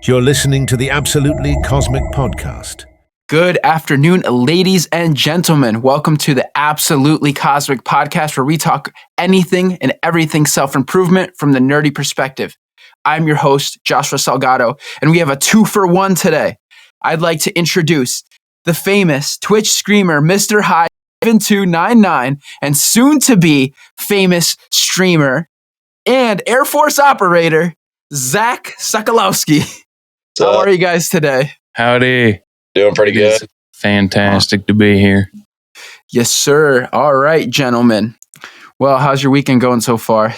You're listening to the Absolutely Cosmic Podcast. Good afternoon, ladies and gentlemen. Welcome to the Absolutely Cosmic Podcast, where we talk anything and everything self-improvement from the nerdy perspective. I'm your host, Joshua Salgado, and we have a 2-for-1 today. I'd like to introduce the famous Twitch screamer, Mr. Hyde 7299, and soon-to-be famous streamer and Air Force operator, Zach Sokolowski. How are you guys today? Howdy. Doing pretty good. It's fantastic to be here. Yes, sir. All right, gentlemen. Well, how's your weekend going so far?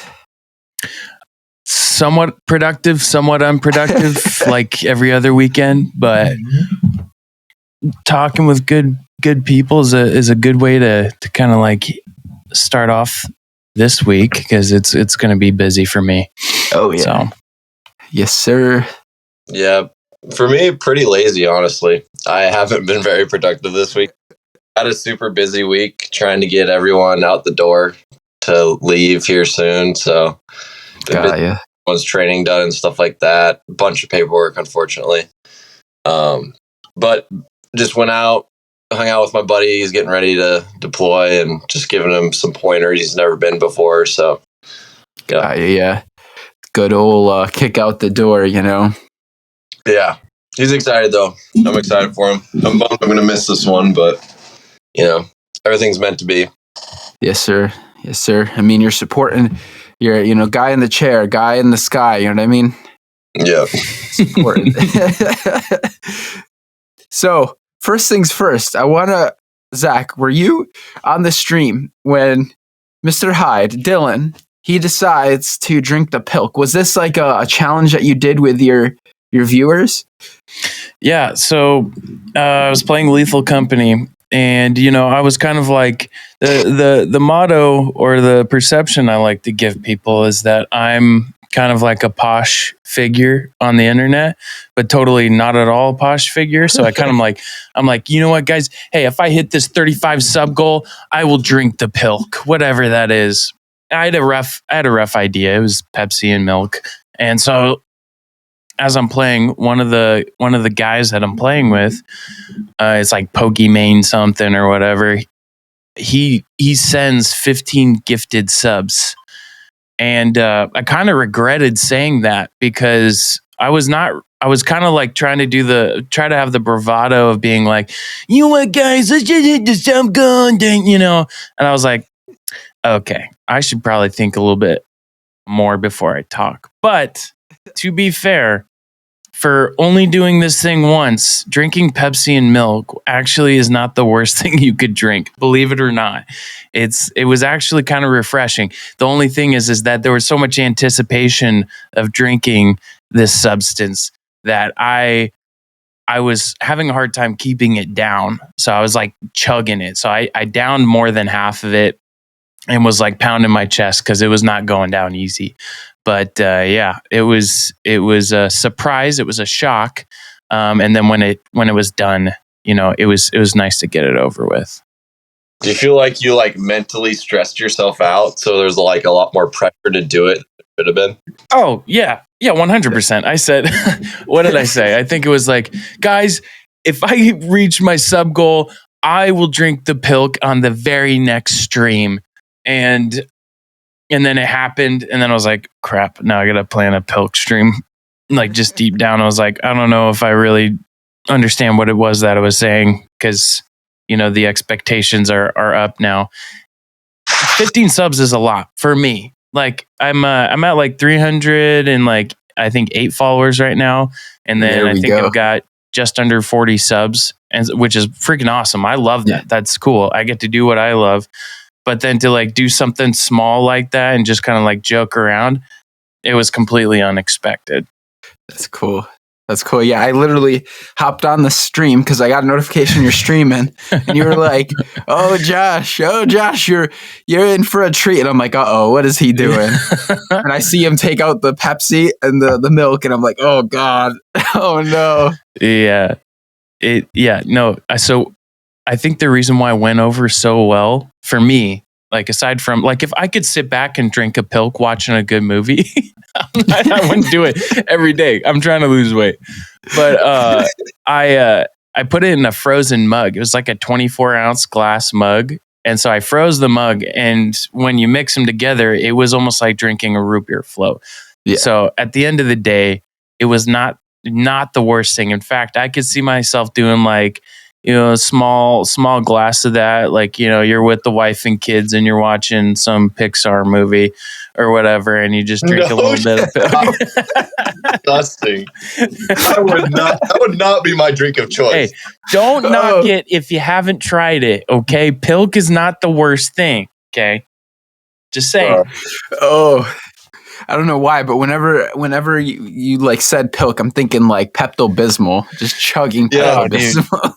Somewhat productive, somewhat unproductive, like every other weekend. But talking with good people is a good way to kind of like start off this week, because it's going to be busy for me. Oh yeah. So. Yes, sir. Yeah. For me, pretty lazy, honestly. I haven't been very productive this week. Had a super busy week trying to get everyone out the door to leave here soon. So, everyone's training done and stuff like that. A bunch of paperwork, unfortunately. But just went out, hung out with my buddy. He's getting ready to deploy and just giving him some pointers. He's never been before. So, yeah. Good old kick out the door, you know? Yeah, he's excited though. I'm excited for him. I'm bummed I'm going to miss this one, but everything's meant to be. Yes, sir. Yes, sir. I mean, you're supporting your, guy in the chair, guy in the sky. You know what I mean? Yeah. Important. So, first things first, Zach, were you on the stream when Mr. Hyde, Dylan, he decides to drink the pilk? Was this like a challenge that you did with your viewers? Yeah, so I was playing Lethal Company, and I was kind of like the motto or the perception I like to give people is that I'm kind of like a posh figure on the internet, but totally not at all a posh figure. So I kind of I'm like, you know what, guys? Hey, if I hit this 35 sub goal, I will drink the pilk, whatever that is. I had a rough idea. It was Pepsi and milk, and so as I'm playing, one of the guys that I'm playing with, it's like Pokemon something or whatever. He sends 15 gifted subs, and I kind of regretted saying that, because I was kind of like trying to have the bravado of being like, you know what, guys, let's just hit the sub goal, and I was like, okay, I should probably think a little bit more before I talk. But to be fair, for only doing this thing once, drinking Pepsi and milk actually is not the worst thing you could drink. Believe it or not, it was actually kind of refreshing. The only thing is that there was so much anticipation of drinking this substance that I was having a hard time keeping it down. So I was like chugging it. So I downed more than half of it and was like pounding my chest because it was not going down easy. But it was a surprise. It was a shock. And then when it was done, it was nice to get it over with. Do you feel like you mentally stressed yourself out? So there's a lot more pressure to do it. Could have been. Oh yeah, 100%. I said, what did I say? I think it was like, guys, if I reach my sub goal, I will drink the pilk on the very next stream. And then it happened, and then I was like, crap, now I got to plan a pilk stream. Like, just deep down, I was like, I don't know if I really understand what it was that I was saying, because, the expectations are up now. 15 subs is a lot for me. Like, I'm at like 300 and like, I think 8 followers right now. And then I think I've got just under 40 subs, which is freaking awesome. I love that. Yeah. That's cool. I get to do what I love. But then to like do something small like that and just kind of like joke around, it was completely unexpected. That's cool. Yeah, I literally hopped on the stream because I got a notification you're streaming, and you were like, "Oh Josh, you're in for a treat." And I'm like, "Uh-oh, what is he doing?" And I see him take out the Pepsi and the milk, and I'm like, "Oh God, oh no." Yeah. No. So I think the reason why it went over so well for me Like aside from like if I could sit back and drink a Pilk watching a good movie, I wouldn't do it every day. I'm trying to lose weight, but I put it in a frozen mug. It was like a 24-ounce glass mug, and so I froze the mug. And when you mix them together, it was almost like drinking a root beer float. Yeah. So at the end of the day, it was not the worst thing. In fact, I could see myself doing like, you know, a small glass of that, like, you know, you're with the wife and kids and you're watching some Pixar movie or whatever, and you just drink a little bit of Pilk. Disgusting. That would not be my drink of choice. Hey, don't knock it if you haven't tried it, okay? Pilk is not the worst thing, okay? Just saying. I don't know why, but whenever you like said Pilk, I'm thinking like Pepto-Bismol, just chugging Pepto-Bismol.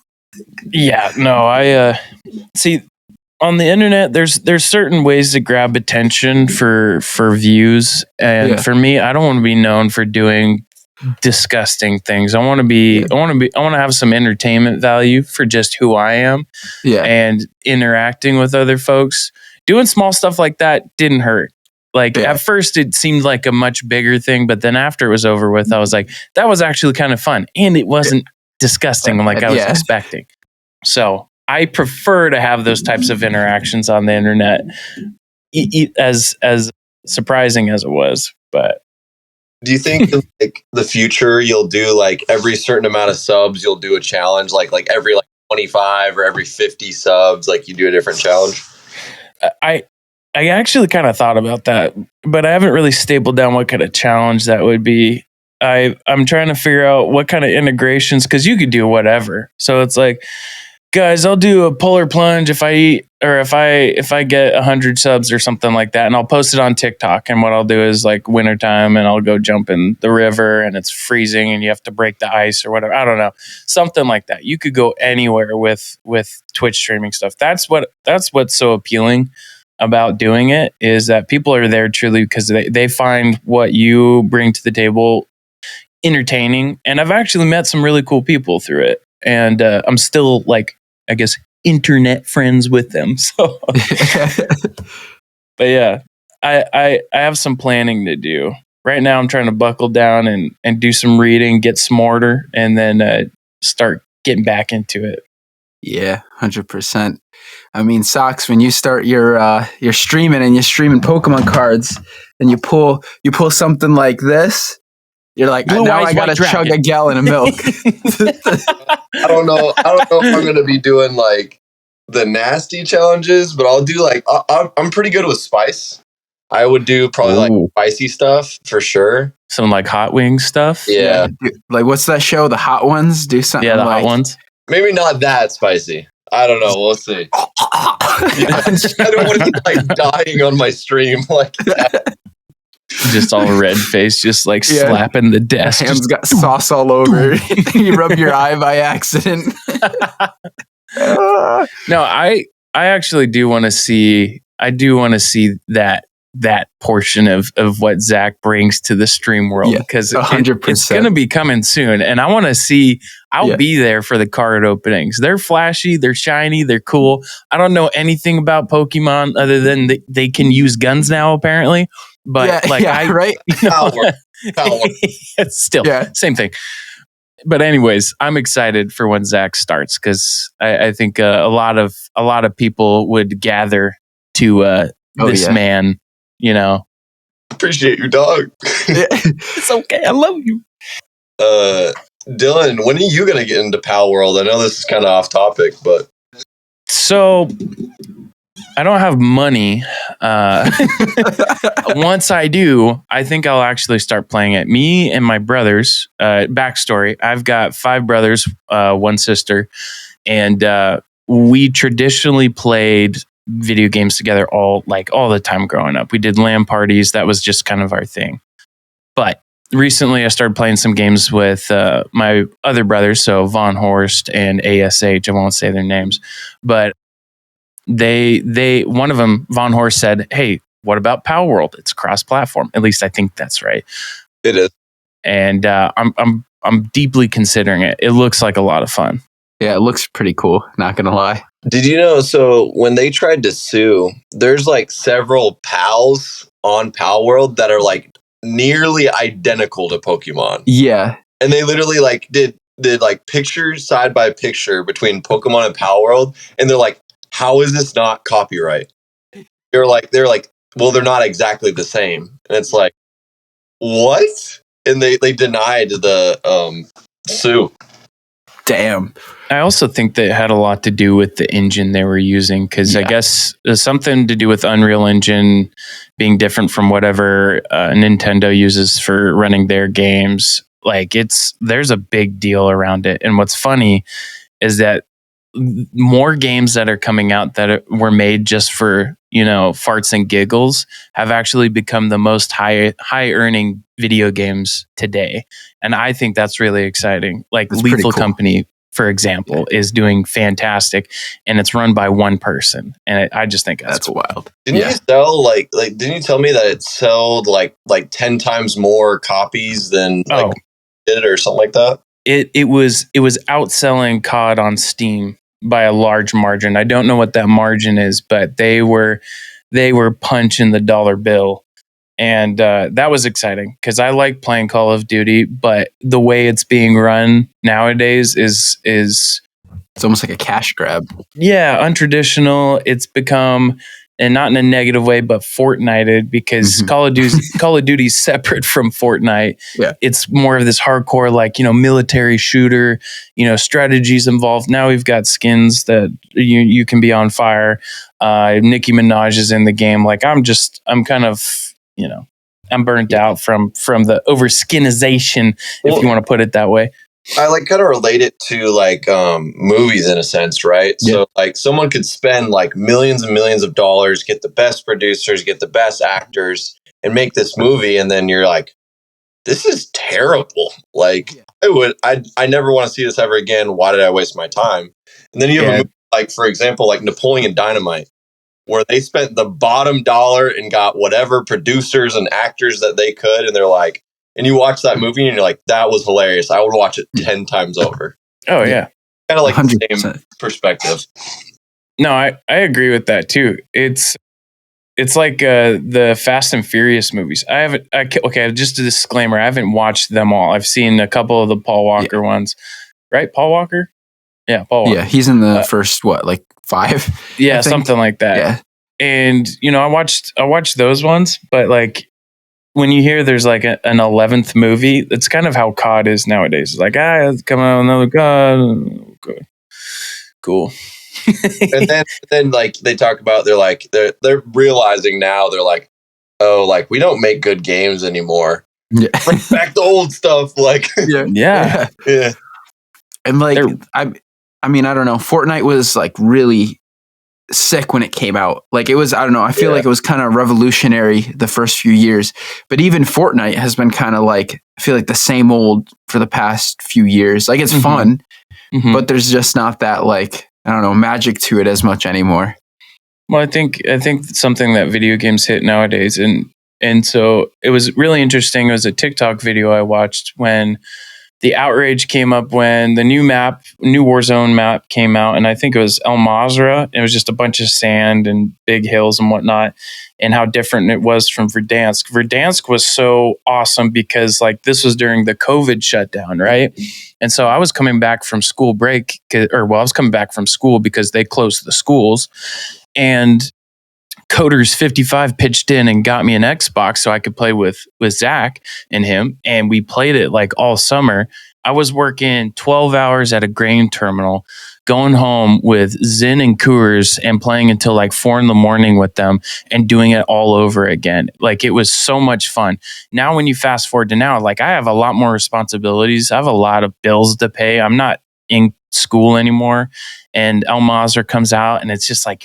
Yeah, no, I see on the internet there's certain ways to grab attention for views, and for me, I don't want to be known for doing disgusting things. I want to have some entertainment value for just who I am. Yeah. And interacting with other folks. Doing small stuff like that didn't hurt. Like at first it seemed like a much bigger thing, but then after it was over with, I was like, that was actually kind of fun. And it wasn't disgusting like I was expecting. So I prefer to have those types of interactions on the internet, as surprising as it was. But do you think like the future you'll do like every certain amount of subs you'll do a challenge, like every 25 or every 50 subs, like you do a different challenge? I actually kind of thought about that, but I haven't really stapled down what kind of challenge that would be. I'm trying to figure out what kind of integrations, because you could do whatever. So it's like, guys, I'll do a polar plunge if I eat, or if I get 100 subs or something like that, and I'll post it on TikTok. And what I'll do is like wintertime, and I'll go jump in the river, and it's freezing, and you have to break the ice or whatever. I don't know, something like that. You could go anywhere with Twitch streaming stuff. That's what's so appealing about doing it, is that people are there truly because they find what you bring to the table entertaining. And I've actually met some really cool people through it, and I'm still like, I guess, internet friends with them. So but yeah, I have some planning to do right now. I'm trying to buckle down and do some reading, get smarter, and then start getting back into it. Yeah, 100%. I mean, Socks, when you start your streaming and you're streaming Pokemon cards, and you pull something like this, you're like, now I gotta chug a gallon of milk. I don't know if I'm gonna be doing like the nasty challenges, but I'll do like I'm pretty good with spice. I would do probably like spicy stuff for sure. Some like hot wings stuff. Yeah. Like what's that show? The Hot Ones? Do something. Yeah, the Hot Ones. Maybe not that spicy. I don't know. We'll see. I don't want to be like dying on my stream like that. Just all red face, just like slapping the desk. Your hands got sauce all over. You rub your eye by accident. No, I actually do want to see. I do want to see that portion of what Zach brings to the stream world, because it's going to be coming soon, and I want to see. I'll be there for the card openings. They're flashy, they're shiny, they're cool. I don't know anything about Pokemon other than they can use guns now, apparently. But right? You know, power. It's still same thing. But anyways, I'm excited for when Zach starts, because I think a lot of people would gather to this man. You know, appreciate you, dog. It's okay. I love you. Dylan, when are you gonna get into Pal World? I know this is kind of off topic, but so I don't have money. Once I do, I think I'll actually start playing it. Me and my brothers. Backstory: I've got 5 brothers, 1 sister, and we traditionally played video games together all the time growing up. We did LAN parties. That was just kind of our thing. But recently I started playing some games with my other brothers, so Von Horst and ASH. I won't say their names, but they one of them, Von Horst, said, "Hey, what about Pal World? It's cross-platform." At least I think that's right. It is. And I'm deeply considering it. It looks like a lot of fun. Yeah, it looks pretty cool, not gonna lie. Did you know? So when they tried to sue, there's like several pals on Pal World that are like nearly identical to Pokemon. Yeah. And they literally like did like pictures side by picture between Pokemon and Pal World, and they're like, how is this not copyright? They're like, well, they're not exactly the same. And it's like, what? And they denied the sue. Damn. I also think that it had a lot to do with the engine they were using, because I guess there's something to do with Unreal Engine being different from whatever Nintendo uses for running their games. Like there's a big deal around it. And what's funny is that more games that are coming out that were made just for, farts and giggles have actually become the most high earning video games today. And I think that's really exciting. Like That's Lethal cool. Company, for example, is doing fantastic, and it's run by one person. And I just think that's cool. Wild. Didn't you sell like didn't you tell me that it sold like 10 times more copies than did or something like that? It was outselling COD on Steam by a large margin. I don't know what that margin is, but they were punching the dollar bill. And that was exciting because I like playing Call of Duty, but the way it's being run nowadays is it's almost like a cash grab. Yeah, untraditional. It's become, and not in a negative way, but Fortnited, because Call of Duty's separate from Fortnite. Yeah. It's more of this hardcore, like, military shooter, strategies involved. Now we've got skins that you can be on fire. Nicki Minaj is in the game. Like, I'm kind of, I'm burnt out from the overskinization, if you want to put it that way. I like kind of relate it to like movies in a sense, right? Yeah. So like someone could spend like millions and millions of dollars, get the best producers, get the best actors, and make this movie, and then you're like, this is terrible. Like I never want to see this ever again. Why did I waste my time? And then you have a movie like, for example, like Napoleon Dynamite, where they spent the bottom dollar and got whatever producers and actors that they could, and they're like, and you watch that movie and you're like, that was hilarious. I would watch it 10 times over. Oh, yeah. Kind of like 100%. the same perspective. No, I agree with that too. It's like the Fast and Furious movies. Just a disclaimer. I haven't watched them all. I've seen a couple of the Paul Walker ones. Right? Paul Walker? Yeah, Paul Walker. Yeah, he's in the first, like 5? Yeah, something like that. Yeah. And, I watched those ones, but like, when you hear there's like an 11th movie, that's kind of how COD is nowadays. It's like, it's coming out another COD. Okay. Cool. And then like they talk about, they're realizing now, they're like, oh, like we don't make good games anymore. Yeah. Bring back the old stuff. Like, yeah. And like, I mean, I don't know. Fortnite was like really sick when it came out. Like it was, I don't know, I feel like it was kind of revolutionary the first few years, but even Fortnite has been kind of like, I feel like the same old for the past few years. Like it's fun, but there's just not that, like, I don't know, magic to it as much anymore. Well, I think something that video games hit nowadays, and so it was really interesting. It was a TikTok video I watched when the outrage came up when the new Warzone map came out, and I think it was El Mazrah. It was just a bunch of sand and big hills and whatnot, and how different it was from Verdansk. Verdansk was so awesome because like this was during the COVID shutdown, right? And so I was coming back from school break, I was coming back from school because they closed the schools, and Coders 55 pitched in and got me an Xbox so I could play with Zach and him. And we played it like all summer. I was working 12 hours at a grain terminal, going home with Zin and Coors and playing until like 4 a.m. with them and doing it all over again. Like it was so much fun. Now, when you fast forward to now, like I have a lot more responsibilities. I have a lot of bills to pay. I'm not in school anymore. And El Mazrah comes out and it's just like,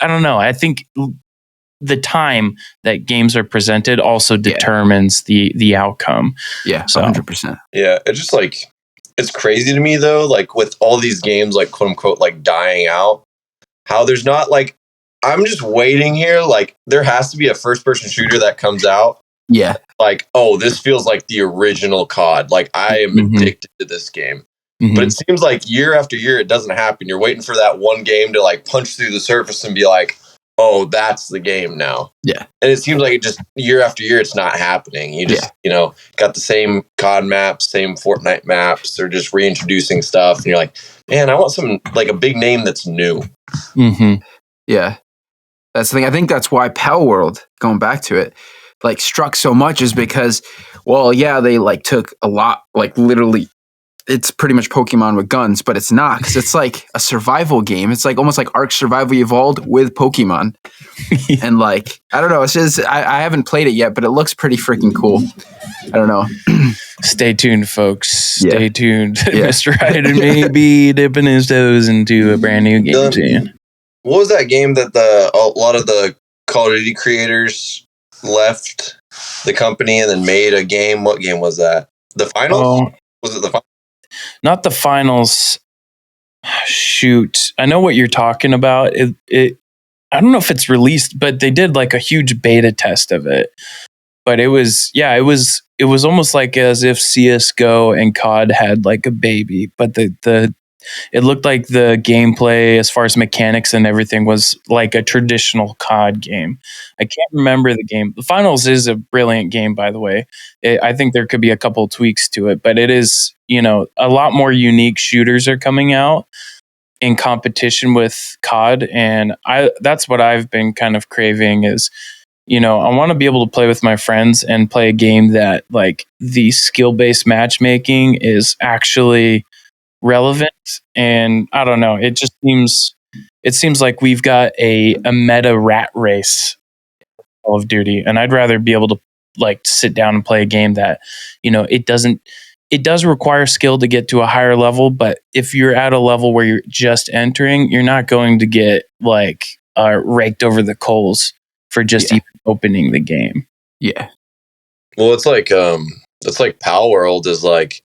I don't know. I think the time that games are presented also determines the outcome. Yeah, so 100%. Yeah, it's just like, it's crazy to me though, like with all these games, like quote unquote, like dying out, how there's not like, I'm just waiting here. Like there has to be a first person shooter that comes out. Yeah. Like, oh, this feels like the original COD. Like I am addicted to this game. But it seems like year after year, it doesn't happen. You're waiting for that one game to like punch through the surface and be like, oh, that's the game now. Yeah. And it seems like it just year after year, it's not happening. You just, got the same COD maps, same Fortnite maps. They're just reintroducing stuff. And you're like, man, I want some, like a big name that's new. Yeah. That's the thing. I think that's why Pal World, going back to it, like struck so much is because, well, yeah, they like took a lot, like literally, it's pretty much Pokemon with guns, but it's not, because it's like a survival game. It's like almost like Ark Survival Evolved with Pokemon. And like, I don't know, it's just, I haven't played it yet, but it looks pretty freaking cool. I don't know. Stay tuned, folks. Stay tuned. Mr. Ryder may be dipping his toes into a brand new game soon. What was that game that a lot of the Call of Duty creators left the company and then made a game? What game was that? The Finals? Was it the Finals? Not the Finals. Shoot. I know what you're talking about. I don't know if it's released, but they did like a huge beta test of it. But it was almost like as if CSGO and COD had like a baby, but it looked like the gameplay as far as mechanics and everything was like a traditional COD game. I can't remember the game. The Finals is a brilliant game, by the way. I think there could be a couple tweaks to it, but it is, a lot more unique shooters are coming out in competition with COD. And that's what I've been kind of craving is, I want to be able to play with my friends and play a game that like the skill-based matchmaking is actually relevant. And I don't know, it seems like we've got a meta rat race in Call of Duty, and I'd rather be able to like sit down and play a game that it does require skill to get to a higher level, but if you're at a level where you're just entering, you're not going to get like raked over the coals for just even opening the game. Well, it's like Pal World is like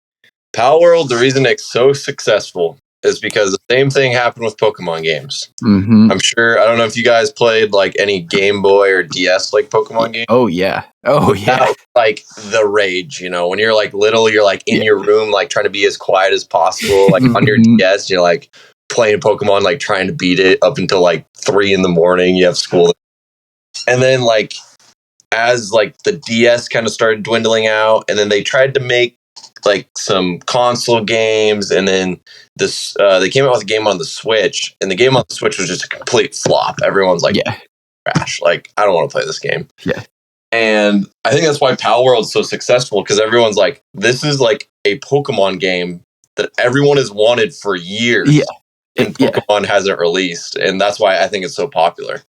Pal World, the reason it's so successful is because the same thing happened with Pokemon games. I'm sure, I don't know if you guys played like any Game Boy or DS like Pokemon games. Oh yeah. That was, like the rage, when you're like little, you're like in your room, like trying to be as quiet as possible, like on your DS, you're like playing Pokemon, like trying to beat it up until like 3 a.m. You have school. And then like, as like the DS kind of started dwindling out, and then they tried to make like some console games, and then they came out with a game on the Switch, and the game on the Switch was just a complete flop. Everyone's like, trash. Like, I don't want to play this game. And I think that's why Pal World's so successful, because everyone's like, this is like a Pokemon game that everyone has wanted for years, and Pokemon hasn't released, and that's why I think it's so popular.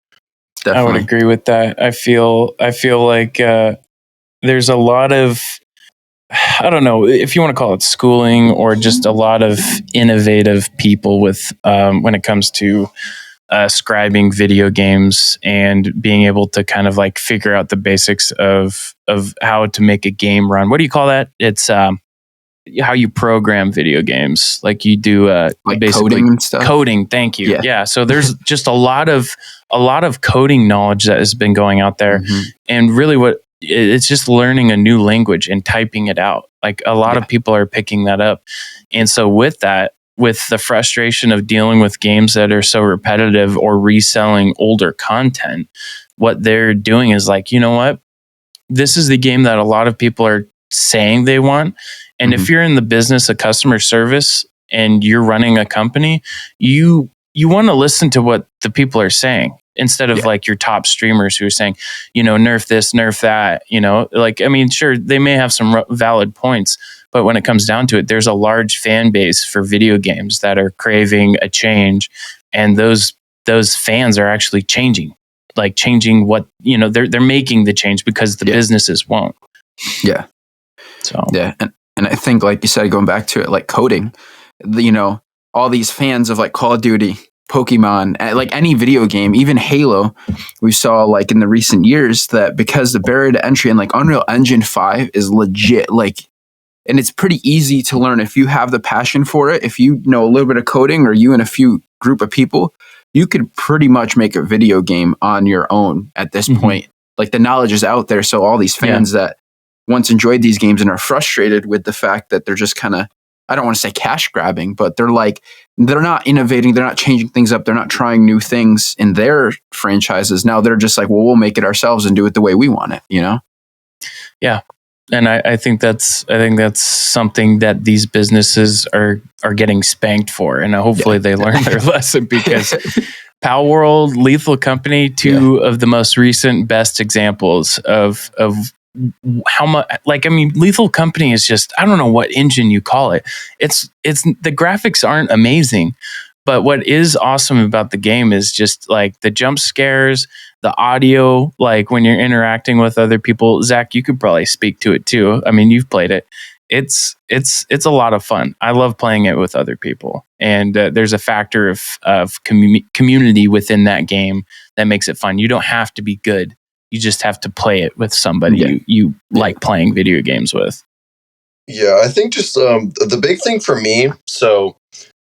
Definitely. I would agree with that. I feel like there's a lot of, I don't know if you want to call it schooling or just a lot of innovative people with when it comes to scribing video games and being able to kind of like figure out the basics of how to make a game run. What do you call that? It's how you program video games, like you do like basically coding and stuff. Coding, thank you. Yeah. So there's just a lot of coding knowledge that has been going out there, and really it's just learning a new language and typing it out. Like a lot of people are picking that up, and so with that, with the frustration of dealing with games that are so repetitive or reselling older content, what they're doing is like, you know what, this is the game that a lot of people are saying they want. And if you're in the business of customer service and you're running a company, you want to listen to what the people are saying instead of like your top streamers who are saying, nerf this, nerf that, like, I mean, sure, they may have some valid points, but when it comes down to it, there's a large fan base for video games that are craving a change. And those fans are actually changing what, they're making the change because the businesses won't. So, And I think, like you said, going back to it, like coding, all these fans of like Call of Duty, Pokemon, like any video game, even Halo, we saw like in the recent years that because the barrier to entry and like Unreal Engine 5 is legit, like, and it's pretty easy to learn if you have the passion for it. If you know a little bit of coding, or you and a few group of people, you could pretty much make a video game on your own at this point. Like the knowledge is out there. So all these fans that once enjoyed these games and are frustrated with the fact that they're just kind of I don't want to say cash grabbing, but they're not innovating, they're not changing things up, they're not trying new things in their franchises. Now they're just like, well, we'll make it ourselves and do it the way we want it, you know? Yeah. And I think that's something that these businesses are getting spanked for, and hopefully they learn their lesson, because Pal World, Lethal Company, two of the most recent best examples of how much. Like, I mean, Lethal Company is just, I don't know what engine you call it. It's the graphics aren't amazing, but what is awesome about the game is just like the jump scares, the audio, like when you're interacting with other people. Zach, you could probably speak to it too. I mean, you've played it. It's a lot of fun. I love playing it with other people, and there's a factor of community within that game that makes it fun. You don't have to be good. You just have to play it with somebody you like playing video games with. Yeah, I think just the big thing for me. So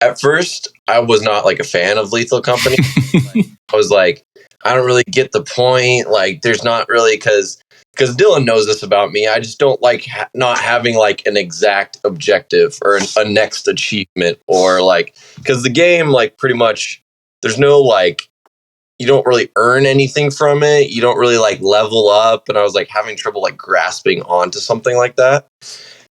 at first, I was not like a fan of Lethal Company. I was like, I don't really get the point. Like, there's not really, because Dylan knows this about me. I just don't like not having like an exact objective or a next achievement, or like, because the game, like, pretty much there's no like, you don't really earn anything from it. You don't really like level up. And I was like having trouble like grasping onto something like that.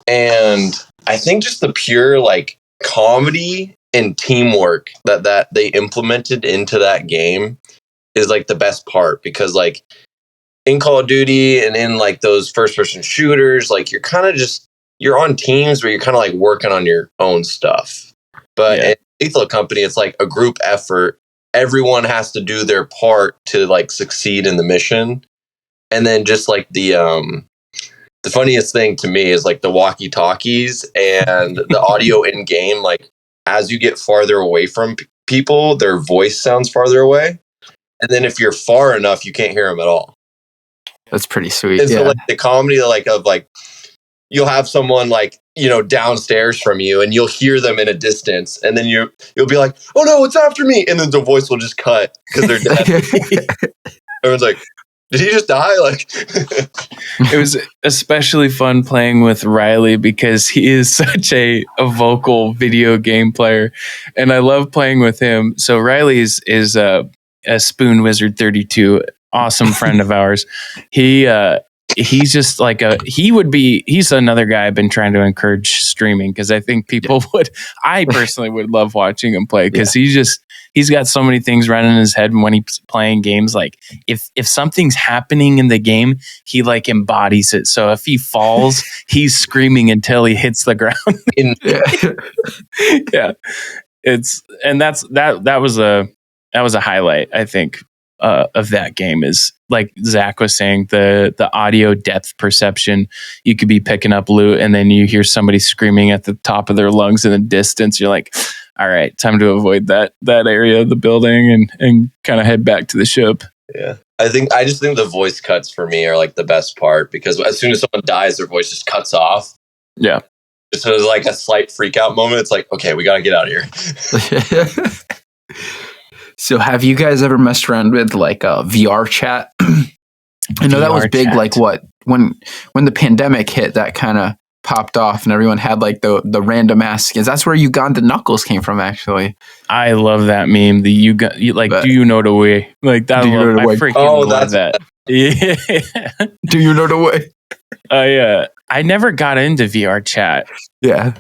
And I think just the pure like comedy and teamwork that they implemented into that game is like the best part, because like in Call of Duty and in like those first person shooters, like you're kind of just, you're on teams where you're kind of like working on your own stuff. But in Lethal Company, it's like a group effort. Everyone has to do their part to like succeed in the mission. And then just like the funniest thing to me is like the walkie talkies and the audio in game. Like as you get farther away from people, their voice sounds farther away. And then if you're far enough, you can't hear them at all. That's pretty sweet. And so like the comedy like of like, you'll have someone like, you know, downstairs from you, and you'll hear them in a distance, and then you'll be like, oh no, it's after me. And then the voice will just cut because they're dead. Everyone's like, did he just die? Like, it was especially fun playing with Riley because he is such a vocal video game player, and I love playing with him. So Riley is a Spoon Wizard 32, awesome friend of ours. He's just like he's another guy I've been trying to encourage streaming, because I think people I personally would love watching him play, because he's got so many things running in his head when he's playing games. Like if something's happening in the game, he like embodies it. So if he falls, he's screaming until he hits the ground. That was a highlight, I think, of that game, is like Zach was saying, the audio depth perception. You could be picking up loot and then you hear somebody screaming at the top of their lungs in the distance. You're like, all right, time to avoid that area of the building and kind of head back to the ship. Yeah. I just think the voice cuts for me are like the best part, because as soon as someone dies, their voice just cuts off. Yeah. So there's like a slight freak out moment. It's like, okay, we got to get out of here. So have you guys ever messed around with like a VR chat? I know that was big, chat. Like what, when the pandemic hit, that kind of popped off and everyone had like the random ass skins. That's where Uganda Knuckles came from, actually. I love that meme. Do you know the way? Like that. I freaking love that. Yeah. Do you know the way? I never got into VR chat. Yeah.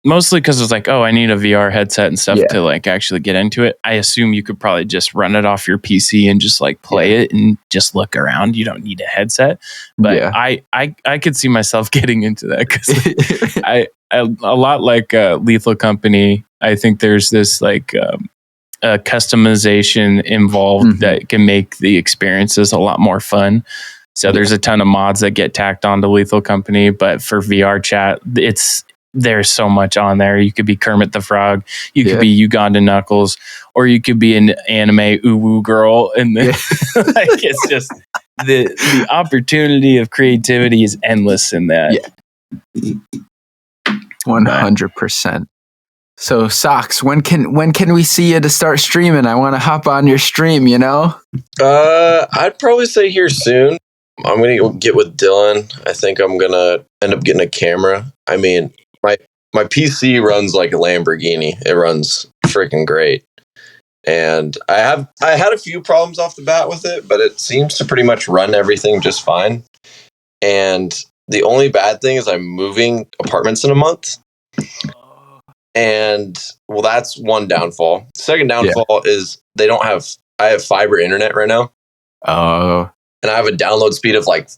Mostly because it's like, oh, I need a VR headset and stuff to like actually get into it. I assume you could probably just run it off your PC and just like play it and just look around. You don't need a headset. But I could see myself getting into that, because I a lot like Lethal Company. I think there's this like customization involved that can make the experiences a lot more fun. So there's a ton of mods that get tacked onto Lethal Company, but for VR chat, there's so much on there. You could be Kermit the Frog, you could be Uganda Knuckles, or you could be an anime uwu girl, and then like it's just the opportunity of creativity is endless in that. 100%. So Socks, when can we see you to start streaming? I want to hop on your stream, you know? I'd probably say here soon. I'm gonna get with Dylan. I think I'm gonna end up getting a camera. I mean, my PC runs like a Lamborghini. It runs freaking great. And I had a few problems off the bat with it, but it seems to pretty much run everything just fine. And the only bad thing is I'm moving apartments in a month. And well, that's one downfall. Second downfall is I have fiber internet right now. Oh. And I have a download speed of like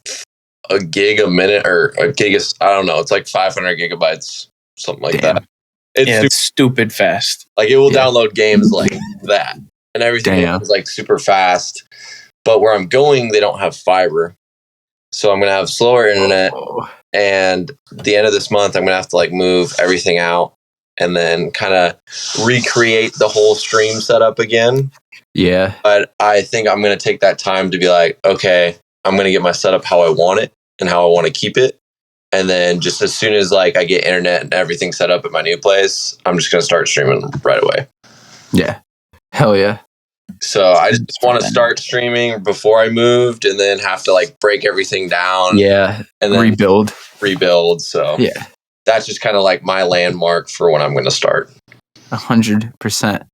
a gig a minute or a gig. I don't know. It's like 500 gigabytes, something like that. It's stupid fast. Like it will download games like that, and everything is like super fast. But where I'm going, they don't have fiber, so I'm gonna have slower internet. And at the end of this month, I'm gonna have to like move everything out and then kind of recreate the whole stream setup again. Yeah. But I think I'm gonna take that time to be like, okay, I'm gonna get my setup how I want it and how I want to keep it. And then just as soon as like I get internet and everything set up at my new place, I'm just going to start streaming right away. Yeah. Hell yeah. So I just want to start streaming before I moved and then have to like break everything down. Yeah. And then rebuild. So yeah, that's just kind of like my landmark for when I'm going to start. 100%.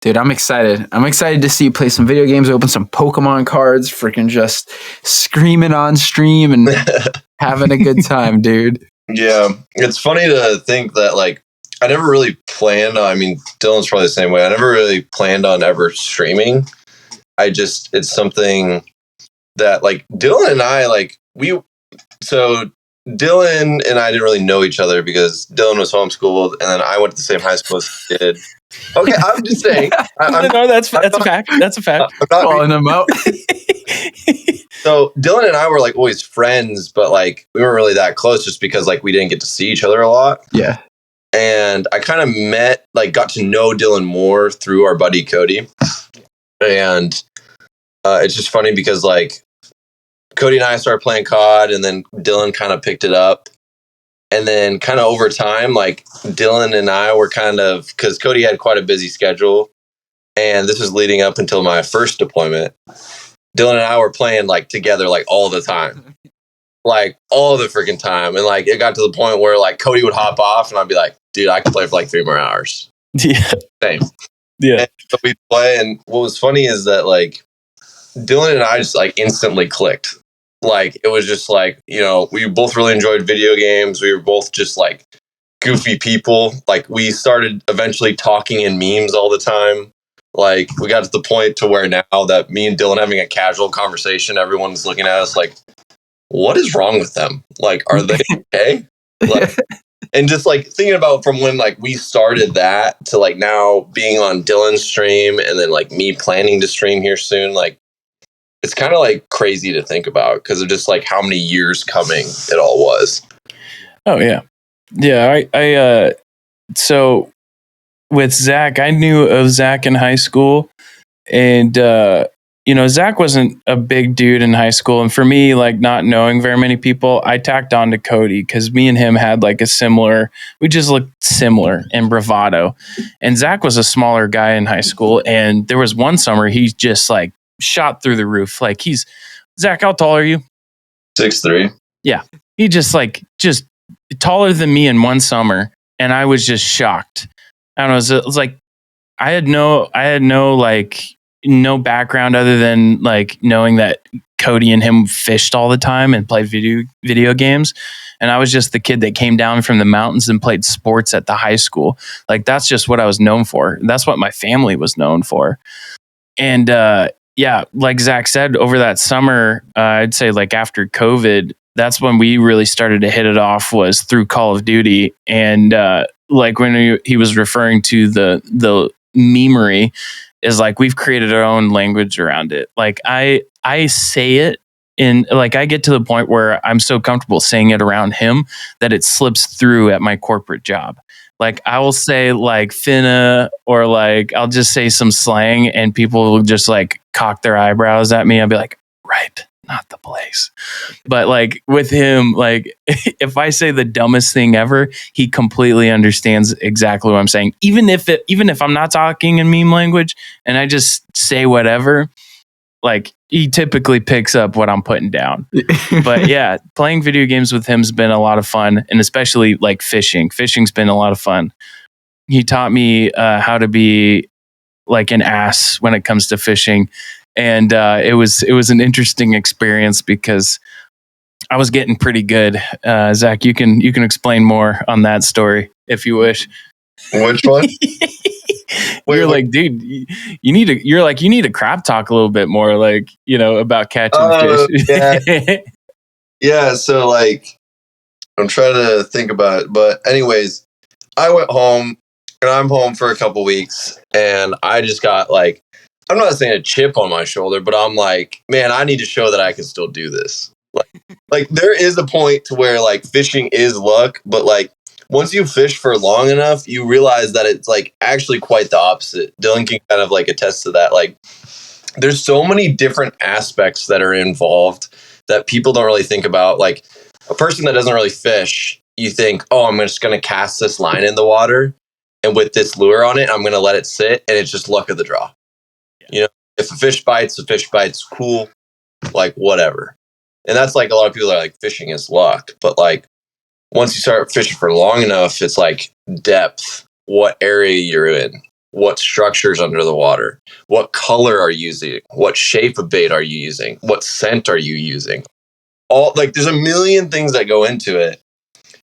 Dude, I'm excited. I'm excited to see you play some video games, open some Pokemon cards, freaking just screaming on stream and having a good time, dude. Yeah. It's funny to think that like I never really planned on, I mean, Dylan's probably the same way. I never really planned on ever streaming. It's something that like Dylan and I Dylan and I didn't really know each other because Dylan was homeschooled and then I went to the same high school as he did. Okay, I'm just saying. No, that's a fact. That's a fact. I'm not calling him out. So Dylan and I were like always friends, but like we weren't really that close just because like we didn't get to see each other a lot. Yeah. And I kind of got to know Dylan more through our buddy Cody. And it's just funny because like Cody and I started playing COD and then Dylan kind of picked it up. And then kind of over time, like Dylan and I were because Cody had quite a busy schedule. And this was leading up until my first deployment. Dylan and I were playing like together like all the time. Like all the freaking time. And like it got to the point where like Cody would hop off and I'd be like, dude, I could play for like 3 more hours. Yeah. Same. Yeah. And so we'd play. And what was funny is that like Dylan and I just like instantly clicked. Like it was just like, you know, we both really enjoyed video games. We were both just like goofy people. Like we started eventually talking in memes all the time. Like we got to the point to where now that me and Dylan having a casual conversation, everyone's looking at us like, what is wrong with them? Like, are they okay? Like, and just like thinking about from when like we started that to like now being on Dylan's stream and then like me planning to stream here soon, like it's kind of like crazy to think about because of just like how many years coming it all was. Oh yeah. Yeah. So with Zach, I knew of Zach in high school and, Zach wasn't a big dude in high school. And for me, like not knowing very many people, I tacked on to Cody because me and him had like we just looked similar in bravado. And Zach was a smaller guy in high school. And there was one summer, he just like shot through the roof. Like Zach, how tall are you? 6'3". Yeah. He just taller than me in one summer. And I was just shocked. I don't know. It was like, I had no like no background other than like knowing that Cody and him fished all the time and played video games. And I was just the kid that came down from the mountains and played sports at the high school. Like that's just what I was known for. That's what my family was known for. And like Zach said, over that summer, I'd say like after COVID, that's when we really started to hit it off was through Call of Duty. And like when he was referring to the memery, is like we've created our own language around it. Like I say it in like I get to the point where I'm so comfortable saying it around him that it slips through at my corporate job. Like I will say like finna or like I'll just say some slang and people will just like cock their eyebrows at me. I'll be like, right, not the place. But like with him, like if I say the dumbest thing ever, he completely understands exactly what I'm saying. Even if I'm not talking in meme language and I just say whatever, like he typically picks up what I'm putting down. But yeah, playing video games with him has been a lot of fun, and especially like fishing. Fishing's been a lot of fun. He taught me how to be like an ass when it comes to fishing, and it was an interesting experience because I was getting pretty good. Zach, you can explain more on that story if you wish. Which one? You're like, dude, you need to crap talk a little bit more, like, you know, about catching fish. Yeah. Yeah, so like I'm trying to think about it. But anyways, I went home and I'm home for a couple weeks and I just got like, I'm not saying a chip on my shoulder, but I'm like, man, I need to show that I can still do this. Like there is a point to where like fishing is luck, but like once you fish for long enough, you realize that it's like actually quite the opposite. Dylan can kind of like attest to that. Like there's so many different aspects that are involved that people don't really think about. Like a person that doesn't really fish, you think, oh, I'm just going to cast this line in the water and with this lure on it, I'm going to let it sit and it's just luck of the draw. Yeah. You know, if a fish bites, cool, like whatever. And that's like a lot of people are like fishing is luck, but like once you start fishing for long enough, it's like depth, what area you're in, what structures under the water, what color are you using, what shape of bait are you using, what scent are you using. All like there's a million things that go into it.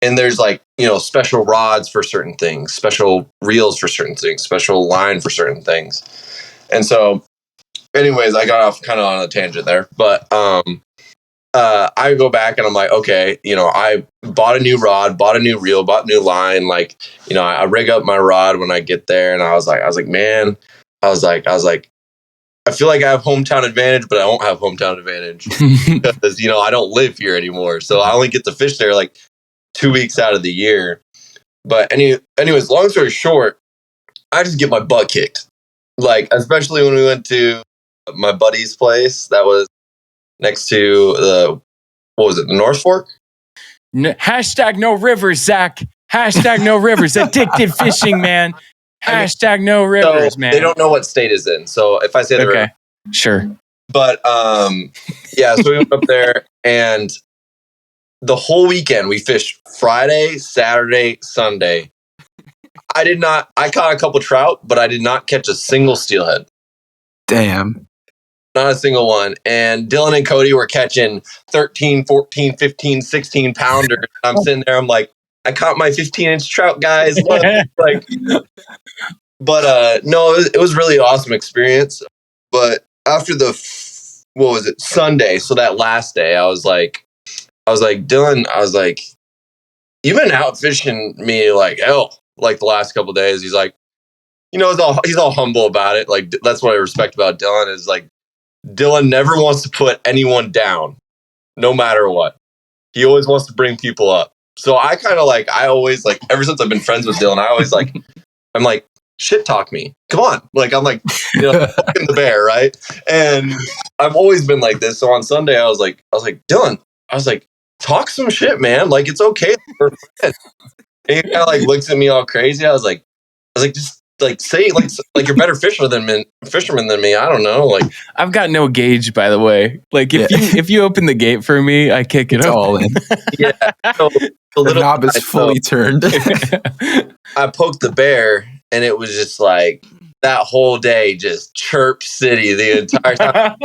And there's like, you know, special rods for certain things, special reels for certain things, special line for certain things. And so anyways, I got off kind of on a tangent there, but I go back and I'm like, okay, you know, I bought a new rod, bought a new reel, bought a new line. Like, you know, I rig up my rod when I get there, and I was like, man, I was like, I feel like I have hometown advantage, but I don't have hometown advantage because, you know, I don't live here anymore. So I only get to fish there like 2 weeks out of the year. But anyways, long story short, I just get my butt kicked. Like, especially when we went to my buddy's place that was next to the North Fork? Hashtag no rivers, Zach. Hashtag no rivers. Addicted fishing, man. Hashtag no rivers, man. They don't know what state is in. So if I say the river. Sure. But yeah, so we went up there and the whole weekend we fished Friday, Saturday, Sunday. I caught a couple trout, but I did not catch a single steelhead. Damn. Not a single one. And Dylan and Cody were catching 13, 14, 15, 16 pounders. I'm sitting there, I'm like, I caught my 15-inch trout, guys. Like, but no, it was really awesome experience. But after Sunday? So that last day, I was like, Dylan, you've been out fishing me like hell, like the last couple of days. He's like, you know, he's all humble about it. Like, that's what I respect about Dylan is like, Dylan never wants to put anyone down, no matter what. He always wants to bring people up. So I kind of like, I always like, ever since I've been friends with Dylan, I always like, I'm like, shit talk me. Come on. Like, I'm like, you know, fucking the bear, right? And I've always been like this. So on Sunday, I was like, Dylan, talk some shit, man. Like, it's okay. And he kind of like looks at me all crazy. I was like, just like say like you're better fisherman than me. I don't know. Like I've got no gauge, by the way. Like if you open the gate for me, I kick it all in. Yeah. So, the knob is fully turned. I poked the bear and it was just like that whole day, just chirp city the entire time.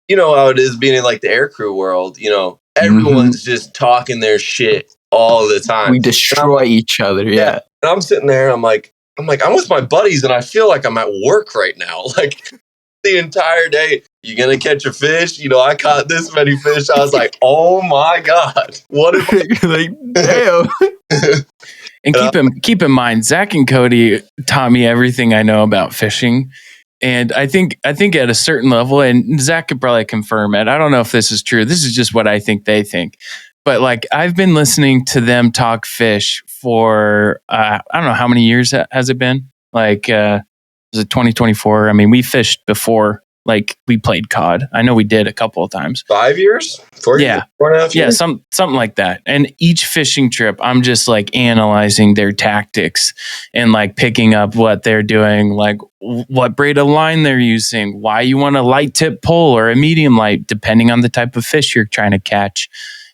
You know how it is being in like the air crew world, you know, everyone's just talking their shit all the time. We destroy each other. Yeah. And I'm sitting there, I'm with my buddies and I feel like I'm at work right now. Like the entire day, you gonna catch a fish? You know, I caught this many fish. I was like, oh my God. What if like, damn. And keep in mind, Zach and Cody taught me everything I know about fishing. And I think at a certain level, and Zach could probably confirm it. I don't know if this is true. This is just what I think they think. But like I've been listening to them talk fish for I don't know how many years has it been? Like was it 2024? I mean, we fished before like we played COD. I know we did a couple of times. 5 years? 4 years? Yeah. 4.5 years? Yeah, something like that. And each fishing trip, I'm just like analyzing their tactics and like picking up what they're doing, like what braid of line they're using, why you want a light tip pole or a medium light, depending on the type of fish you're trying to catch.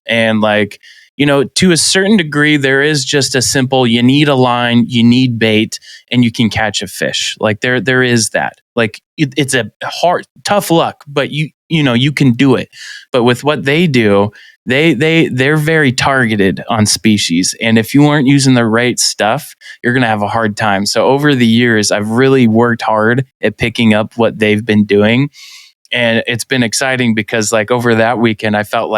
And like, you know, to a certain degree, there is just a simple, you need a line, you need bait, and you can catch a fish. Like there is that. Like it's a hard, tough luck, but you know, you can do it. But with what they do, they're very targeted on species. And if you aren't using the right stuff, you're going to have a hard time. So over the years, I've really worked hard at picking up what they've been doing. And it's been exciting because like over that weekend, I felt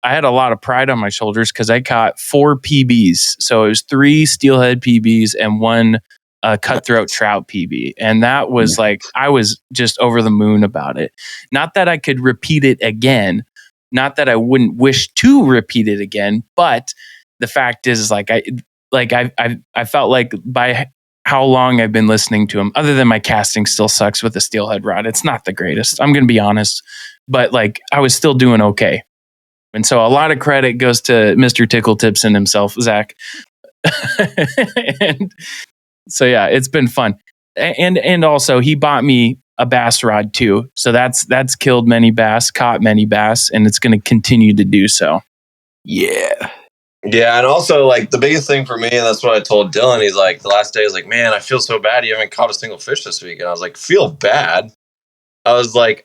I had a lot of pride on my shoulders because I caught 4 PBs. So it was 3 steelhead PBs and 1 cutthroat trout PB. And that was like, I was just over the moon about it. Not that I could repeat it again, not that I wouldn't wish to repeat it again, but the fact is I felt like by how long I've been listening to him, other than my casting still sucks with the steelhead rod. It's not the greatest. I'm going to be honest, but like I was still doing okay. And so a lot of credit goes to Mr. Tickle Tipson himself, Zach. And so, yeah, it's been fun. And also he bought me a bass rod too. So that's killed many bass, caught many bass, and it's going to continue to do so. Yeah. Yeah, and also like the biggest thing for me, and that's what I told Dylan, he's like, the last day, I was like, man, I feel so bad you haven't caught a single fish this week. And I was like, feel bad? I was like,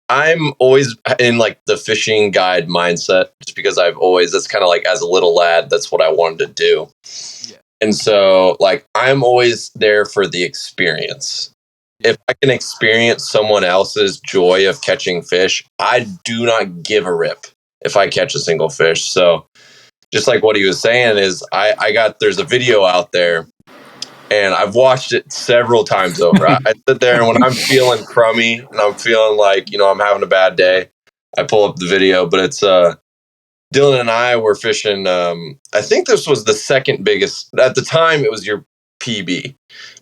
I'm always in like the fishing guide mindset, just because that's kind of like as a little lad, that's what I wanted to do. Yeah. And so like, I'm always there for the experience. If I can experience someone else's joy of catching fish, I do not give a rip if I catch a single fish. So just like what he was saying is there's a video out there and I've watched it several times over. I sit there and when I'm feeling crummy and I'm feeling like, you know, I'm having a bad day, I pull up the video, but it's Dylan and I were fishing. I think this was the second biggest at the time. It was your PB,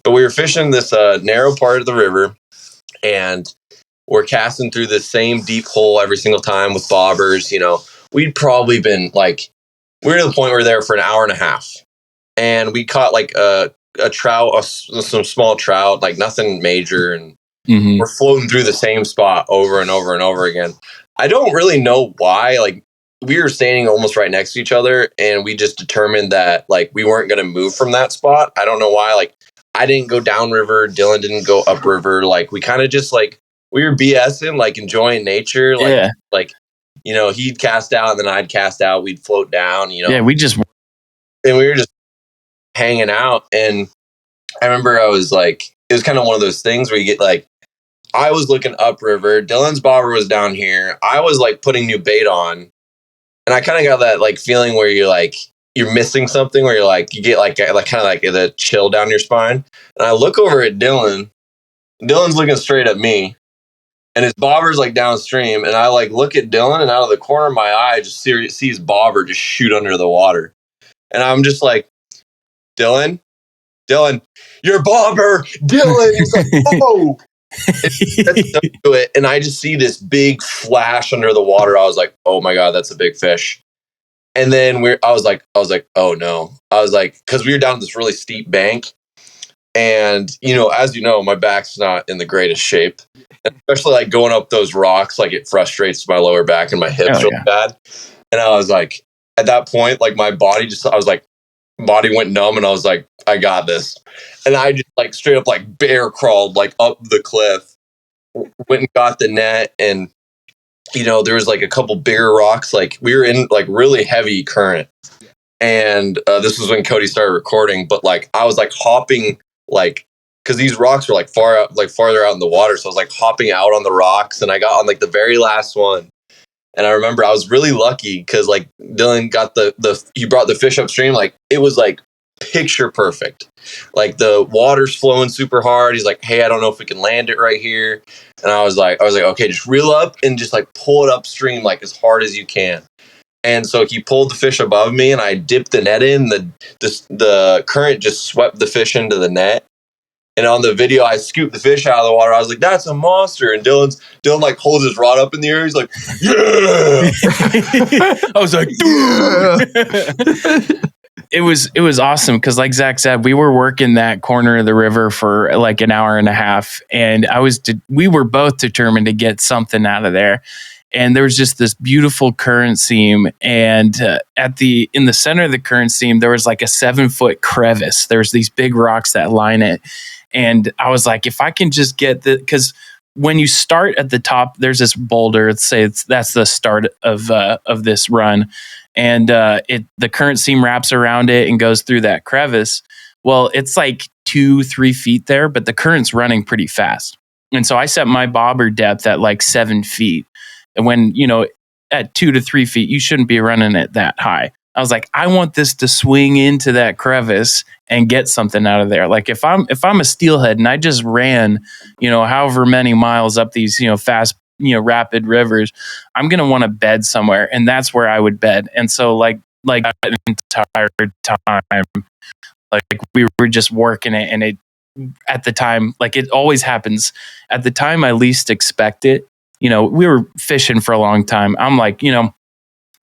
but we were fishing this narrow part of the river and we're casting through the same deep hole every single time with bobbers. You know, we'd probably been like, we're to the point where we're there for an hour and a half and we caught like a trout, some small trout, like nothing major. And we're floating through the same spot over and over and over again. I don't really know why. Like we were standing almost right next to each other and we just determined that like we weren't going to move from that spot. I don't know why. Like I didn't go downriver. Dylan didn't go upriver. Like we kind of just like, we were BSing, like enjoying nature. Like, yeah. Like, you know, he'd cast out and then I'd cast out. We'd float down, you know. Yeah, and we were just hanging out. And I remember I was like, it was kind of one of those things where you get like, I was looking upriver. Dylan's bobber was down here. I was like putting new bait on. And I kind of got that like feeling where you're like, you're missing something, where you're like, you get like kind of like the chill down your spine. And I look over at Dylan. Dylan's looking straight at me. And his bobber's like downstream, and I like look at Dylan, and out of the corner of my eye, I just see his bobber just shoot under the water, and I'm just like, Dylan, your bobber, Dylan. He's like, oh, do it, and I just see this big flash under the water. I was like, oh my god, that's a big fish. And then I was like, oh no, I was like, because we were down this really steep bank. And, you know, as you know, my back's not in the greatest shape, especially like going up those rocks. Like it frustrates my lower back and my hips really bad. And I was like, at that point, like my body body went numb and I was like, I got this. And I just like straight up like bear crawled like up the cliff, went and got the net. And, you know, there was like a couple bigger rocks. Like we were in like really heavy current. And this was when Cody started recording. But like I was like hopping, like, because these rocks were like farther out in the water. So I was like hopping out on the rocks and I got on like the very last one. And I remember I was really lucky because like Dylan got he brought the fish upstream. Like it was like picture perfect. Like the water's flowing super hard. He's like, hey, I don't know if we can land it right here. And I was like, okay, just reel up and just like pull it upstream like as hard as you can. And so he pulled the fish above me and I dipped the net in. The current just swept the fish into the net. And on the video, I scooped the fish out of the water. I was like, "That's a monster!" And Dylan like holds his rod up in the air. He's like, "Yeah!" I was like, "Dude!" It was awesome because, like Zach said, we were working that corner of the river for like an hour and a half, and we were both determined to get something out of there. And there was just this beautiful current seam, and in the center of the current seam, there was like a 7-foot crevice. There's these big rocks that line it. And I was like, if I can just get because when you start at the top, there's this boulder. Let's say that's the start of this run, and the current seam wraps around it and goes through that crevice. Well, it's like 2-3 feet there, but the current's running pretty fast, and so I set my bobber depth at like 7 feet. And when at 2 to 3 feet, you shouldn't be running it that high. I was like, I want this to swing into that crevice and get something out of there. Like if I'm a steelhead and I just ran, however many miles up these, fast, rapid rivers, I'm going to want to bed somewhere. And that's where I would bed. And so like that entire time, like we were just working it. And it, at the time, like it always happens at the time I least expect it. We were fishing for a long time. I'm like,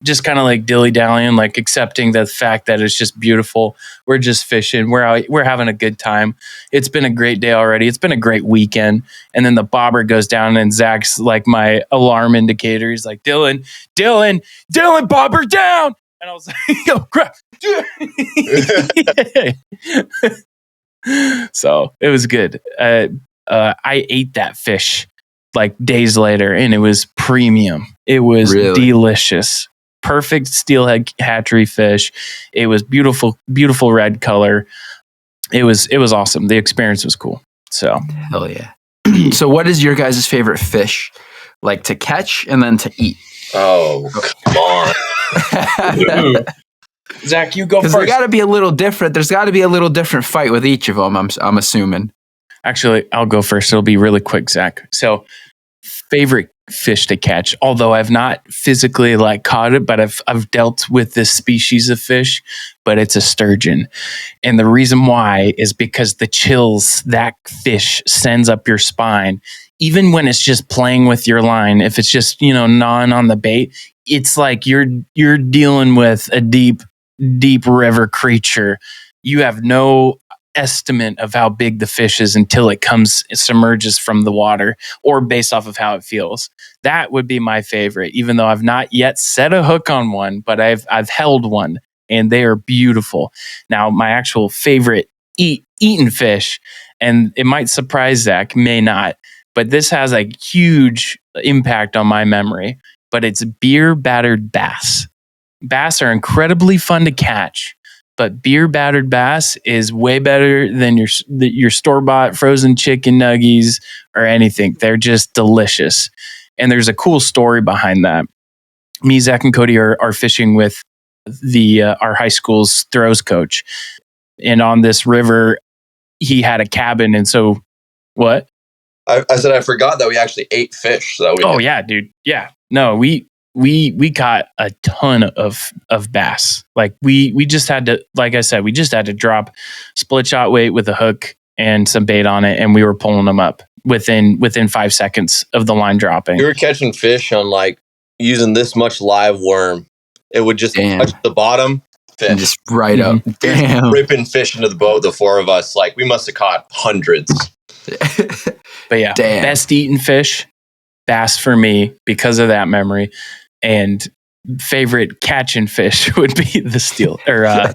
just kind of like dilly-dallying, like accepting the fact that it's just beautiful. We're just fishing. We're out, we're having a good time. It's been a great day already. It's been a great weekend. And then the bobber goes down and Zach's like my alarm indicator. He's like, Dylan, bobber down. And I was like, oh, crap. So it was good. I ate that fish like days later and it was premium. It was delicious. Perfect steelhead hatchery fish. It was beautiful, beautiful red color. It was awesome. The experience was cool. So hell yeah. So what is your guys' favorite fish like to catch and then to eat? Oh, come on. Zach, you go first. There's got to be a little different. There's got to be a little different fight with each of them. I'm assuming. Actually, I'll go first. It'll be really quick, Zach. So favorite fish to catch, although I've not physically like caught it, but I've dealt with this species of fish, but it's a sturgeon. And the reason why is because the chills that fish sends up your spine, even when it's just playing with your line, if it's just, gnawing on the bait, it's like you're dealing with a deep river creature. You have no estimate of how big the fish is until it submerges from the water, or based off of how it feels. That would be my favorite, even though I've not yet set a hook on one, but I've held one and they are beautiful. Now, my actual favorite eaten fish, and it might surprise Zach, may not, but this has a huge impact on my memory, but it's beer battered bass. Bass are incredibly fun to catch, but beer battered bass is way better than your store-bought frozen chicken nuggies or anything. They're just delicious. And there's a cool story behind that. Me, Zach, and Cody are fishing with our high school's throws coach. And on this river, he had a cabin. And so, what? I said I forgot that we actually ate fish. Yeah, dude. Yeah. No, we caught a ton of bass. Like we just had to, like I said, we just had to drop split shot weight with a hook and some bait on it, and we were pulling them up within 5 seconds of the line dropping. We were catching fish on like using this much live worm. It would just touch the bottom, fish. And just right up. Damn. Ripping fish into the boat, the four of us. Like, we must have caught hundreds. But yeah, best eaten fish, bass for me because of that memory. And favorite catching fish would be the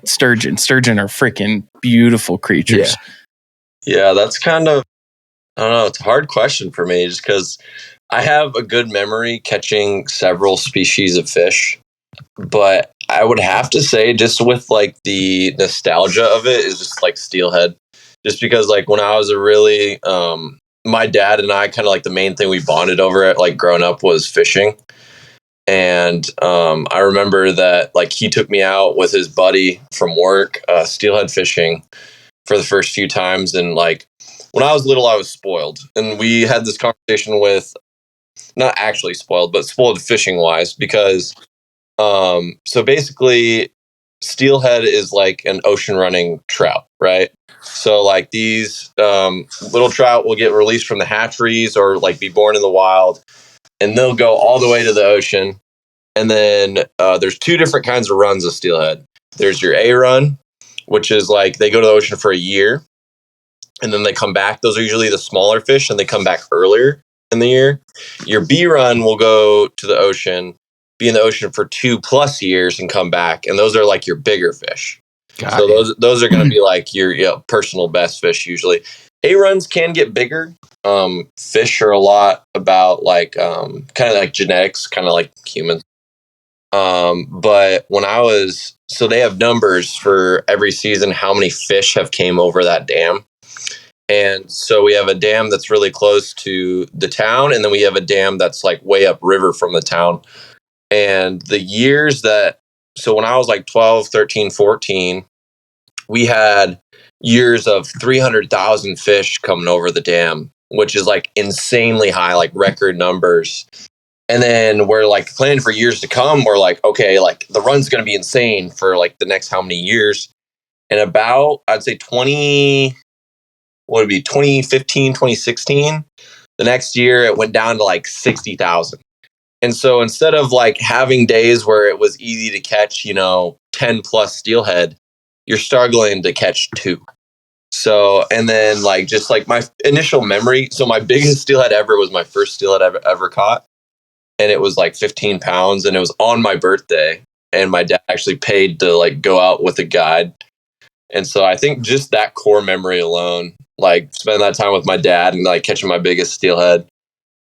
sturgeon. Sturgeon are freaking beautiful creatures. Yeah, that's kind of, I don't know, it's a hard question for me just because I have a good memory catching several species of fish. But I would have to say, just with like the nostalgia of it, is just like steelhead. Just because like when I was a really, my dad and I kind of like the main thing we bonded over at like growing up was fishing. And I remember that like he took me out with his buddy from work, steelhead fishing for the first few times. And like when I was little, I was spoiled. And we had this conversation with, not actually spoiled, but spoiled fishing wise, because so basically steelhead is like an ocean running trout, right? So like these little trout will get released from the hatcheries or like be born in the wild, and they'll go all the way to the ocean. And then there's two different kinds of runs of steelhead. There's your A run, which is like they go to the ocean for a year and then they come back. Those are usually the smaller fish and they come back earlier in the year. Your B run will go to the ocean, be in the ocean for 2+ years and come back. And those are like your bigger fish. Those are going to be like your personal best fish usually. A runs can get bigger. Fish are a lot about like kind of like genetics, kind of like humans. But when so they have numbers for every season, how many fish have came over that dam. And so we have a dam that's really close to the town. And then we have a dam that's like way up river from the town. And the years so when I was like 12, 13, 14, we had years of 300,000 fish coming over the dam, which is like insanely high, like record numbers. And then we're like planning for years to come. We're like, okay, like the run's going to be insane for like the next how many years. And about, I'd say 2015, 2016, the next year it went down to like 60,000. And so instead of like having days where it was easy to catch, 10 plus steelhead, you're struggling to catch 2. So, and then like, just like my initial memory. So my biggest steelhead ever was my first steelhead I've ever caught. And it was like 15 pounds and it was on my birthday. And my dad actually paid to like go out with a guide. And so I think just that core memory alone, like spending that time with my dad and like catching my biggest steelhead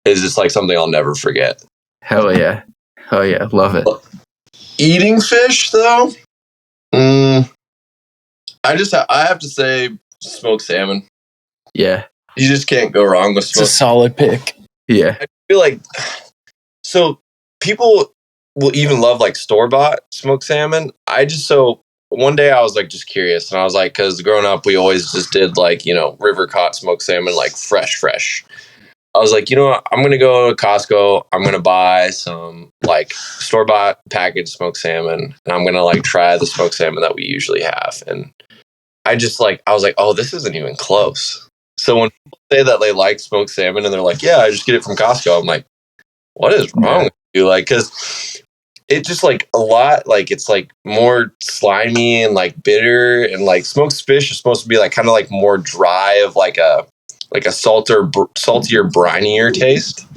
is just like something I'll never forget. Hell yeah. Love it. Eating fish though, I have to say smoked salmon. Yeah. You just can't go wrong with smoked. It's a solid pick. Yeah. I feel like, so people will even love like store-bought smoked salmon. One day I was like just curious, and I was like, because growing up we always just did like river caught smoked salmon, like fresh. I was like, you know what, I'm gonna go to Costco, I'm gonna buy some like store-bought packaged smoked salmon, and I'm gonna like try the smoked salmon that we usually have. And I was like, oh, this isn't even close. So when people say that they like smoked salmon and they're like, yeah, I just get it from Costco, I'm like, what is wrong with you? Like, because it's just like a lot, like it's like more slimy and like bitter, and like smoked fish is supposed to be like kind of like more dry, of like a saltier, brinier taste,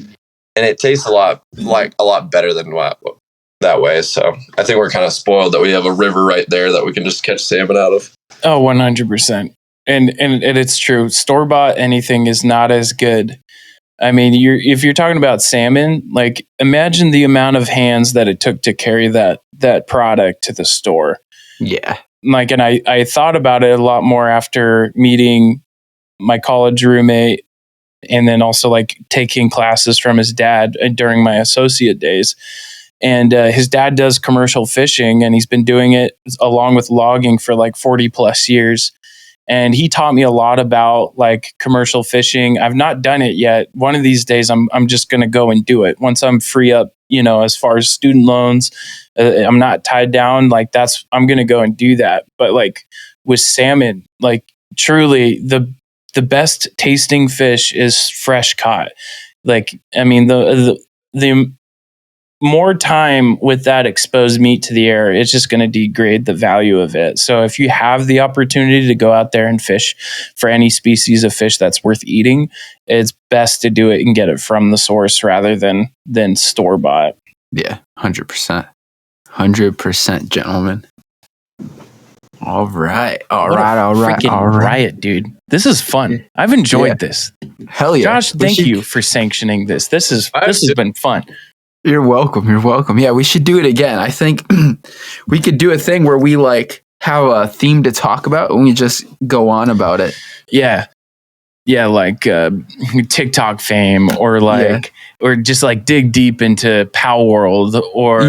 and it tastes a lot better than that way. So I think we're kind of spoiled that we have a river right there that we can just catch salmon out of. Oh, 100%. And it's true. Store-bought anything is not as good. I mean, if you're talking about salmon, like imagine the amount of hands that it took to carry that product to the store. Yeah. Like, and I thought about it a lot more after meeting my college roommate, and then also like taking classes from his dad during my associate days. And his dad does commercial fishing, and he's been doing it along with logging for like 40+ years. And he taught me a lot about like commercial fishing. I've not done it yet. One of these days, I'm just going to go and do it once I'm free up, as far as student loans, I'm not tied down. Like I'm going to go and do that. But like with salmon, like truly the best tasting fish is fresh caught. Like, I mean, the more time with that exposed meat to the air, it's just going to degrade the value of it. So if you have the opportunity to go out there and fish for any species of fish that's worth eating, it's best to do it and get it from the source rather than store bought. Yeah, 100%. 100%, gentlemen. All right. Riot, dude. This is fun. I've enjoyed this. Hell yeah. Josh, thank you for sanctioning this. This has been fun. You're welcome. Yeah, we should do it again. I think we could do a thing where we like have a theme to talk about and we just go on about it. Yeah. Yeah, like TikTok fame, or like or just like dig deep into Pow World, or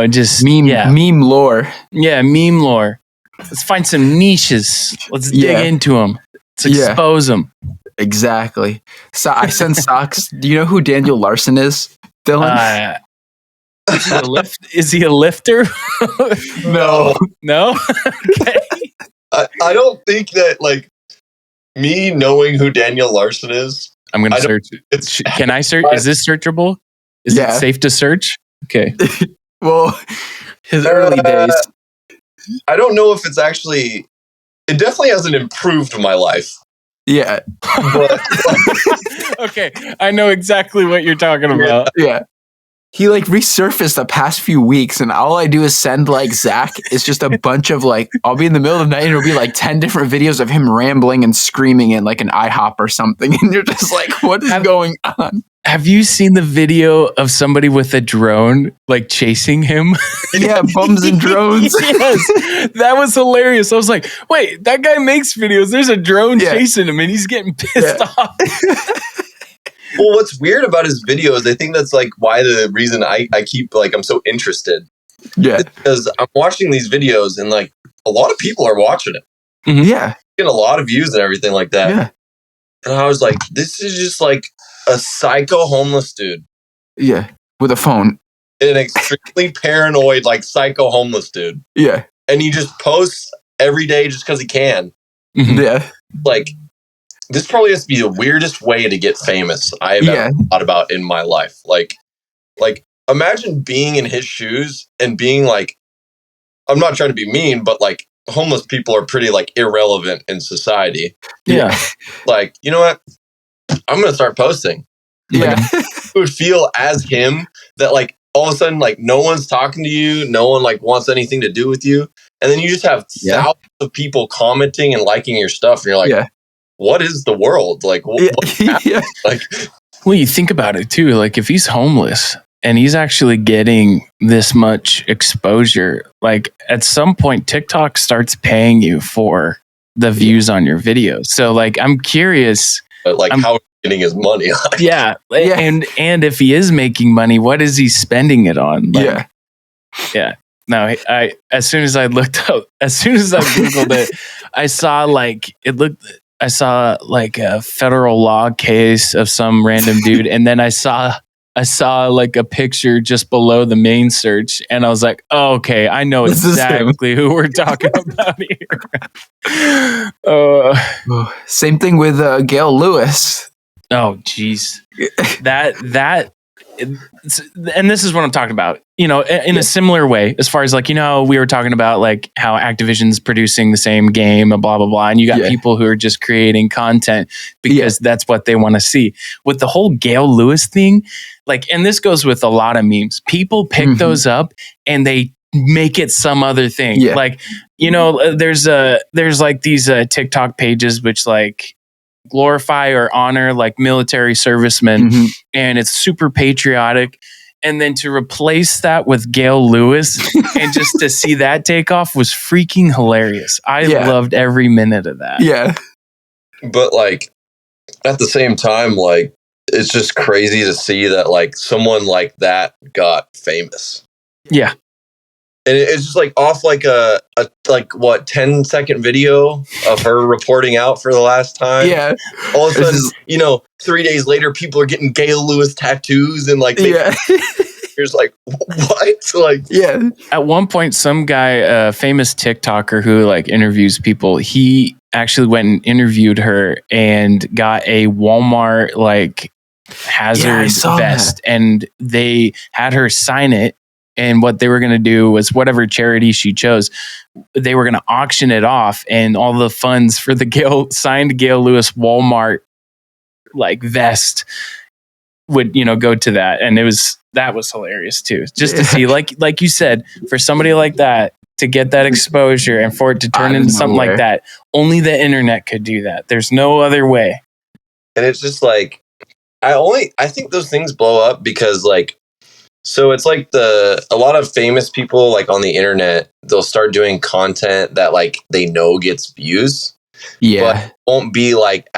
just meme lore. Yeah, meme lore. Let's find some niches. Let's dig into them. Let's expose them. Exactly. So I send socks. Do you know who Daniel Larson is, Dylan? Is he a lifter? No. Okay. I don't think that like me knowing who Daniel Larson is, I'm going to search. Can I search? Is this searchable? Is it safe to search? Okay. Well, his early days. I don't know if it's actually. It definitely hasn't improved my life. Yeah. But, okay, I know exactly what you're talking about. Yeah. He like resurfaced the past few weeks, and all I do is send like Zach. It's just a bunch of like, I'll be in the middle of the night and it'll be like 10 different videos of him rambling and screaming in like an IHOP or something. And you're just like, what is going on? Have you seen the video of somebody with a drone like chasing him? Yeah, bums and drones. Yes, that was hilarious. I was like, wait, that guy makes videos. There's a drone chasing him and he's getting pissed off. Well, what's weird about his videos, I think that's like why the reason I keep like I'm so interested. Yeah. Because I'm watching these videos and like a lot of people are watching it. Mm-hmm. Yeah. Getting a lot of views and everything like that. Yeah. And I was like, this is just like a psycho homeless dude. Yeah. With a phone. An extremely paranoid, like psycho homeless dude. Yeah. And he just posts every day just because he can. Mm-hmm. Yeah. Like, this probably has to be the weirdest way to get famous I've ever thought about in my life. Like, imagine being in his shoes and being like, I'm not trying to be mean, but like, homeless people are pretty like irrelevant in society. Yeah. Like, you know what? I'm going to start posting. Yeah. Like, it would feel as him that like all of a sudden, like no one's talking to you. No one like wants anything to do with you. And then you just have thousands of people commenting and liking your stuff. And you're like, what is the world? Like, like, well, you think about it too. Like if he's homeless and he's actually getting this much exposure, like at some point TikTok starts paying you for the views on your videos. So like, I'm curious, but like how is he getting his money? And if he is making money, what is he spending it on? Like, yeah. No, as soon as I Googled it, I saw like a federal law case of some random dude, and then I saw like a picture just below the main search, and I was like, oh, okay, I know exactly who we're talking about here. Same thing with Gail Lewis. Oh, geez, that. And this is what I'm talking about, you know, in a similar way, as far as like, you know, we were talking about like how Activision's producing the same game and blah, blah, blah. And you got people who are just creating content because that's what they want to see. With the whole Gail Lewis thing, like, and this goes with a lot of memes, people pick those up and they make it some other thing. Like, you know, there's like these TikTok pages, which like glorify or honor like military servicemen, and it's super patriotic. And then to replace that with Gail Lewis and just to see that take off was freaking hilarious. I loved every minute of that. Yeah. But like at the same time, like it's just crazy to see that like someone like that got famous. Yeah. And it's just like off like a 10-second video of her reporting out for the last time. Yeah. All of a sudden, you know, 3 days later, people are getting Gail Lewis tattoos and like, you're like, what? Like, At one point, some guy, a famous TikToker who like interviews people, he actually went and interviewed her and got a Walmart like hazard vest, and they had her sign it. And what they were going to do was whatever charity she chose, they were going to auction it off, and all the funds for the signed Gail Lewis Walmart like vest would, you know, go to that. And that was hilarious too. Just to see, like you said, for somebody like that to get that exposure and for it to turn into something like that, only the internet could do that. There's no other way. And it's just like, I think those things blow up because like, so it's like a lot of famous people like on the internet, they'll start doing content that like they know gets views. Yeah. But it won't be like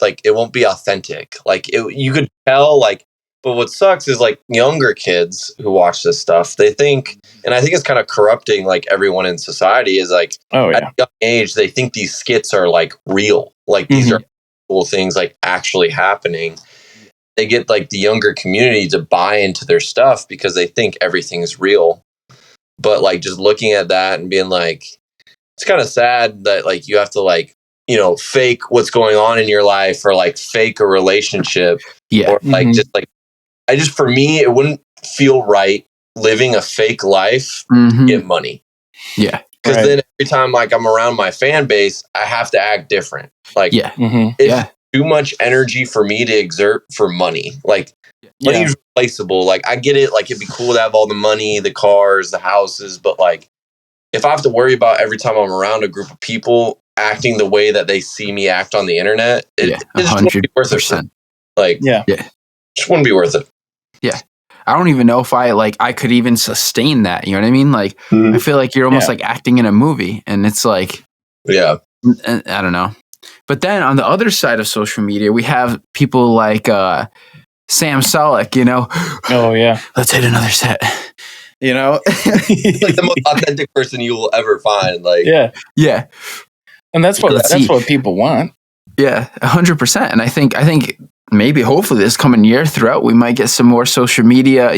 like it won't be authentic. Like you could tell like, but what sucks is like younger kids who watch this stuff, they think, and I think it's kind of corrupting like everyone in society is like at a young age, they think these skits are like real. Like these are cool things like actually happening. They get like the younger community to buy into their stuff because they think everything is real. But like just looking at that and being like, it's kind of sad that like you have to like fake what's going on in your life or like fake a relationship. Yeah. Or like for me, it wouldn't feel right living a fake life to get money. Yeah. Because then every time like I'm around my fan base, I have to act different. Like it's too much energy for me to exert for money. Like money's replaceable. Like I get it. Like it'd be cool to have all the money, the cars, the houses, but like if I have to worry about every time I'm around a group of people acting the way that they see me act on the internet, it just wouldn't be worth it. Like, just wouldn't be worth it. Yeah. I don't even know if I could even sustain that. You know what I mean? Like, I feel like you're almost like acting in a movie, and it's like, I don't know. But then on the other side of social media, we have people like Sam Solik, Oh, yeah. Let's hit another set. Like the most authentic person you will ever find. Like, yeah. And that's what people want. Yeah, 100%. And I think maybe hopefully this coming year throughout, we might get some more social media,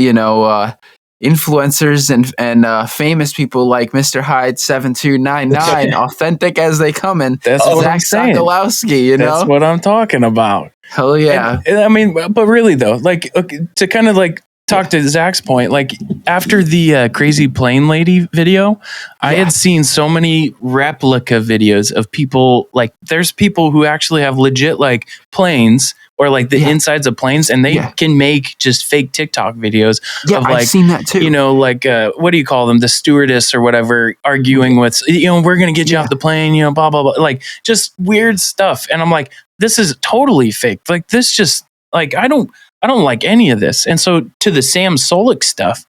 influencers and famous people like Mr. Hyde 7299, authentic as they come in. That's what I'm saying. Sokolowski, That's what I'm talking about. Hell yeah. And I mean, but really though, like to kind of like talk to Zach's point, like after the crazy plane lady video, I had seen so many replica videos of people, like there's people who actually have legit like planes or like the insides of planes, and they can make just fake TikTok videos of like, I've seen that too. Like what do you call them? The stewardess or whatever arguing with, we're going to get you off the plane, blah, blah, blah. Like just weird stuff. And I'm like, this is totally fake. Like this just like, I don't like any of this. And so to the Sam Solik stuff,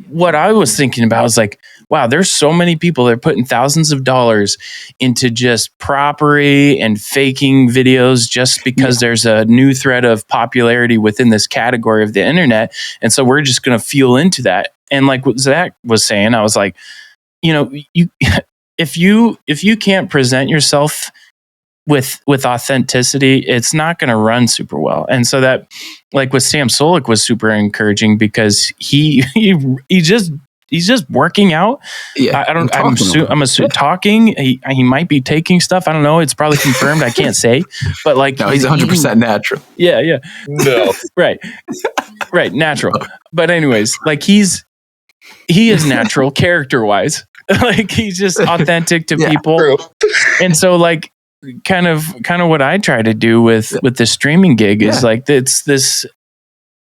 what I was thinking about was like, wow, there's so many people that are putting thousands of dollars into just property and faking videos just because there's a new thread of popularity within this category of the internet. And so we're just going to fuel into that. And like what Zach was saying, I was like, if you can't present yourself with authenticity, it's not going to run super well. And so that, like with Sam Solik, was super encouraging because he's just working out. Yeah, I'm talking. He might be taking stuff. I don't know. It's probably confirmed. I can't say, but like, no, he's 100% natural. Yeah. No. Right. Natural. But anyways, like he is natural character wise. Like he's just authentic to people. True. And so like, kind of what I try to do with the streaming gig is like, it's this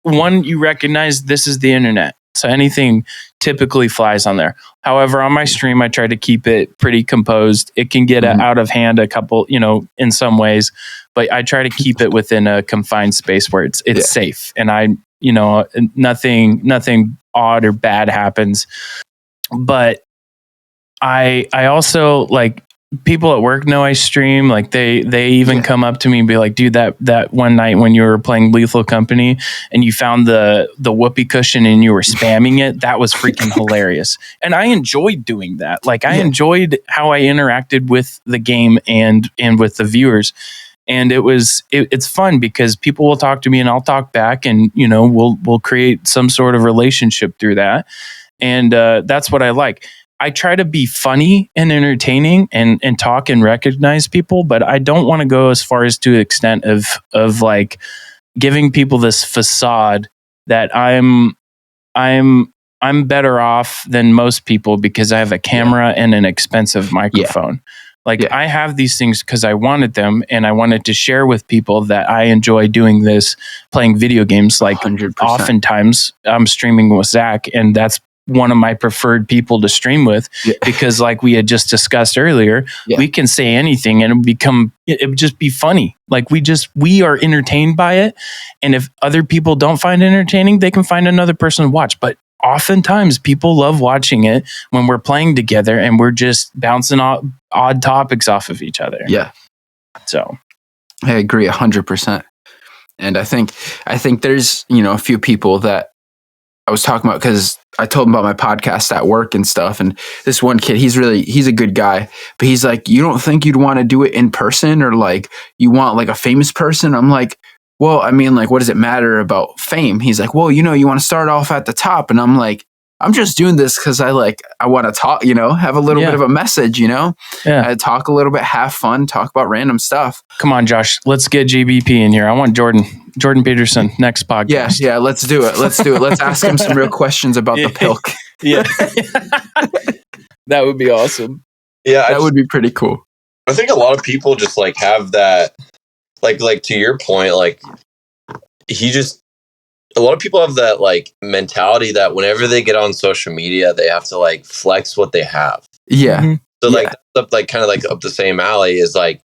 one, you recognize this is the internet. So anything typically flies on there. However, on my stream, I try to keep it pretty composed. It can get out of hand a couple, in some ways, but I try to keep it within a confined space where it's safe. And I, nothing odd or bad happens. But I also like, people at work know I stream. Like they even come up to me and be like, dude, that one night when you were playing Lethal Company and you found the whoopee cushion and you were spamming it, that was freaking hilarious. And I enjoyed doing that. Like I enjoyed how I interacted with the game and with the viewers. And it's fun because people will talk to me and I'll talk back, and we'll create some sort of relationship through that. And that's what I like. I try to be funny and entertaining and talk and recognize people, but I don't want to go as far as to the extent of like giving people this facade that I'm better off than most people because I have a camera and an expensive microphone. Like I have these things because I wanted them, and I wanted to share with people that I enjoy doing this, playing video games. Like 100%. Oftentimes I'm streaming with Zach, and that's one of my preferred people to stream with because like we had just discussed earlier, we can say anything and it would just be funny. Like we are entertained by it. And if other people don't find it entertaining, they can find another person to watch. But oftentimes people love watching it when we're playing together and we're just bouncing odd topics off of each other. Yeah. So I agree 100%. And I think there's, a few people that I was talking about because I told him about my podcast at work and stuff. And this one kid, he's a good guy, but he's like, you don't think you'd want to do it in person, or like you want like a famous person? I'm like, well, I mean, like, what does it matter about fame? He's like, well, you want to start off at the top. And I'm like, I'm just doing this because I want to talk, have a little bit of a message, talk a little bit, have fun, talk about random stuff. Come on, Josh, let's get GBP in here. I want Jordan Peterson next podcast. Yeah, let's do it. Let's ask him some real questions about the pilk. Yeah. That would be awesome. Yeah, that would be pretty cool. I think a lot of people just like have that, like to your point, like a lot of people have that like mentality that whenever they get on social media, they have to like flex what they have. Yeah. Mm-hmm. So like that's up, like kind of like up the same alley is like,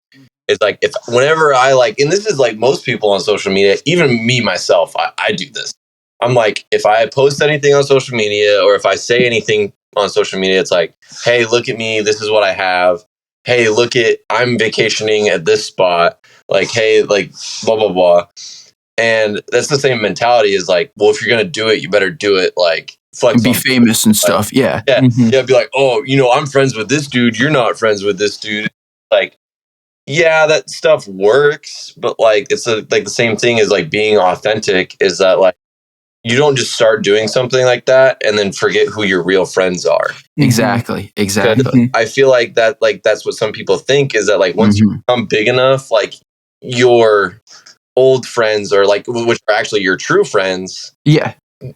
it's like if whenever I like, and this is like most people on social media, even me myself, I do this. I'm like, if I post anything on social media or if I say anything on social media, it's like, hey, look at me. This is what I have. Hey, I'm vacationing at this spot. Like, hey, like blah, blah, blah. And that's the same mentality is like, well, if you're going to do it, you better do it like flex. Be famous and stuff. Yeah. Yeah. Mm-hmm. Yeah. Be like, oh, I'm friends with this dude. You're not friends with this dude. Like, yeah, that stuff works. But like, it's like the same thing as like being authentic is that like, you don't just start doing something like that and then forget who your real friends are. Exactly. I feel like that's what some people think is that like once you become big enough, like your old friends or like which are actually your true friends,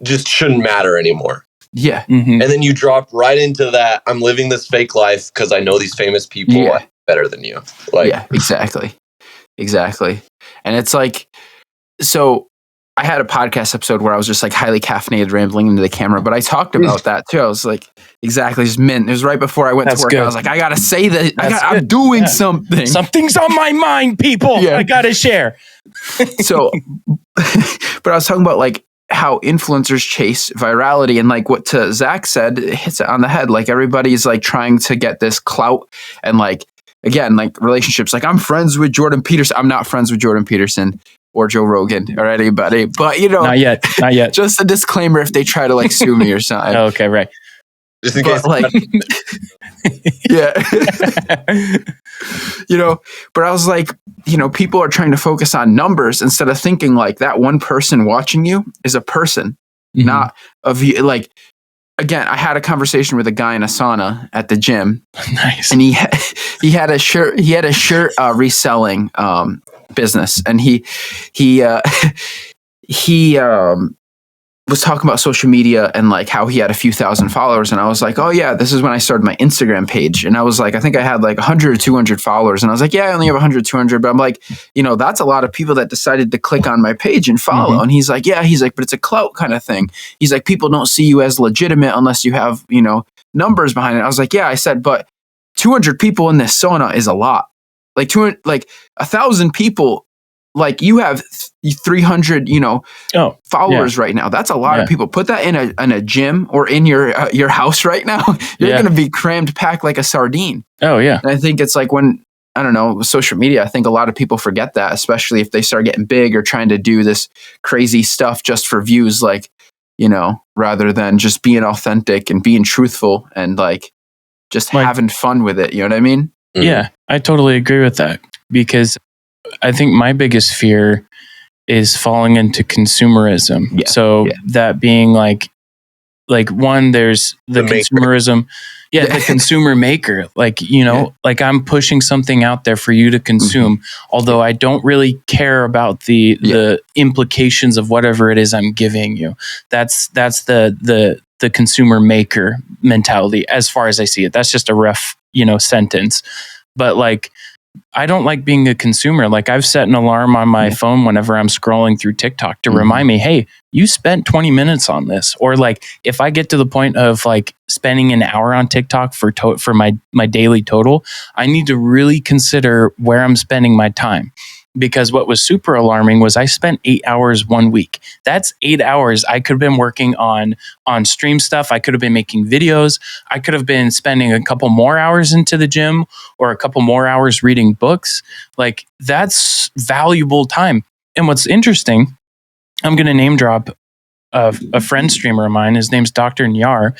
just shouldn't matter anymore. Yeah. Mm-hmm. And then you drop right into that. I'm living this fake life because I know these famous people better than you. Like, yeah, exactly. And it's like, so I had a podcast episode where I was just like highly caffeinated, rambling into the camera, but I talked about that too. I was like, exactly, just mint. It was right before I went to work. Good. I was like, I gotta say that I'm doing something. Something's on my mind, people. I gotta share. So, but I was talking about like how influencers chase virality and like what to Zach said, it hits it on the head. Like everybody's like trying to get this clout and like, again, like relationships. Like I'm friends with Jordan Peterson. I'm not friends with Jordan Peterson or Joe Rogan or anybody, but not yet. Just a disclaimer if they try to like sue me or something. Okay, right. Just in case, like, yeah, but I was like, people are trying to focus on numbers instead of thinking like that one person watching you is a person, not of you. Like, again, I had a conversation with a guy in a sauna at the gym. Nice. And he had a shirt reselling business, and he was talking about social media and like how he had a few thousand followers. And I was like, oh yeah, this is when I started my Instagram page. And I was like, I think I had like 100 or 200 followers. And I was like, yeah, I only have 100, 200. But I'm like, that's a lot of people that decided to click on my page and follow. And he's like, but it's a clout kind of thing. He's like, people don't see you as legitimate unless you have, numbers behind it. I was like, yeah, I said, but 200 people in this sauna is a lot. Like 1,000 people, like you have 300, followers right now. That's a lot of people. Put that in a gym or in your house right now. You're going to be crammed packed like a sardine. Oh yeah. And I think it's like when, I don't know, with social media, I think a lot of people forget that, especially if they start getting big or trying to do this crazy stuff just for views, like, rather than just being authentic and being truthful and like just having fun with it. You know what I mean? Yeah, I totally agree with that because I think my biggest fear is falling into consumerism. Yeah. So that being like one, there's the consumerism. Yeah, the consumer maker. Like, like I'm pushing something out there for you to consume, although I don't really care about the implications of whatever it is I'm giving you. That's the consumer maker mentality as far as I see it. That's just a rough, sentence. But like, I don't like being a consumer. Like I've set an alarm on my phone whenever I'm scrolling through TikTok to remind me, hey, you spent 20 minutes on this. Or like if I get to the point of like spending an hour on TikTok for my daily total, I need to really consider where I'm spending my time. Because what was super alarming was I spent 8 hours 1 week. That's 8 hours I could have been working on stream stuff. I could have been making videos. I could have been spending a couple more hours into the gym or a couple more hours reading books. Like that's valuable time. And what's interesting, I'm going to name drop a friend streamer of mine. His name's Dr. Nyar.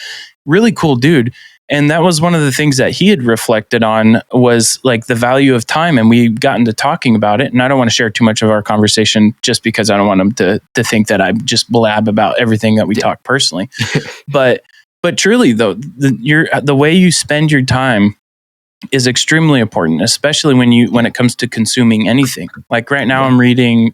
Really cool dude. And that was one of the things that he had reflected on was like the value of time. And we got into talking about it. And I don't want to share too much of our conversation just because I don't want him to think that I just blab about everything that we talk personally. But But truly, though, the way you spend your time is extremely important, especially when it comes to consuming anything. Like right now, I'm reading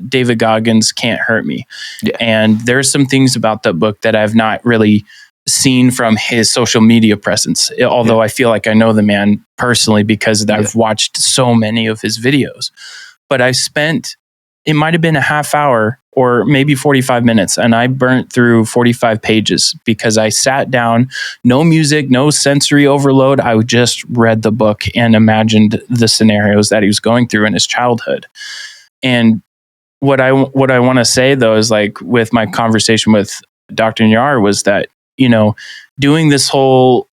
David Goggins' Can't Hurt Me. Yeah. And there's some things about that book that I've not really seen from his social media presence, although I feel like I know the man personally because I've watched so many of his videos. But I spent, it might have been a half hour or maybe 45 minutes, and I burnt through 45 pages because I sat down, no music, no sensory overload. I just read the book and imagined the scenarios that he was going through in his childhood. And what I want to say though is, like, with my conversation with Dr. Nyar, was that, you know, doing this whole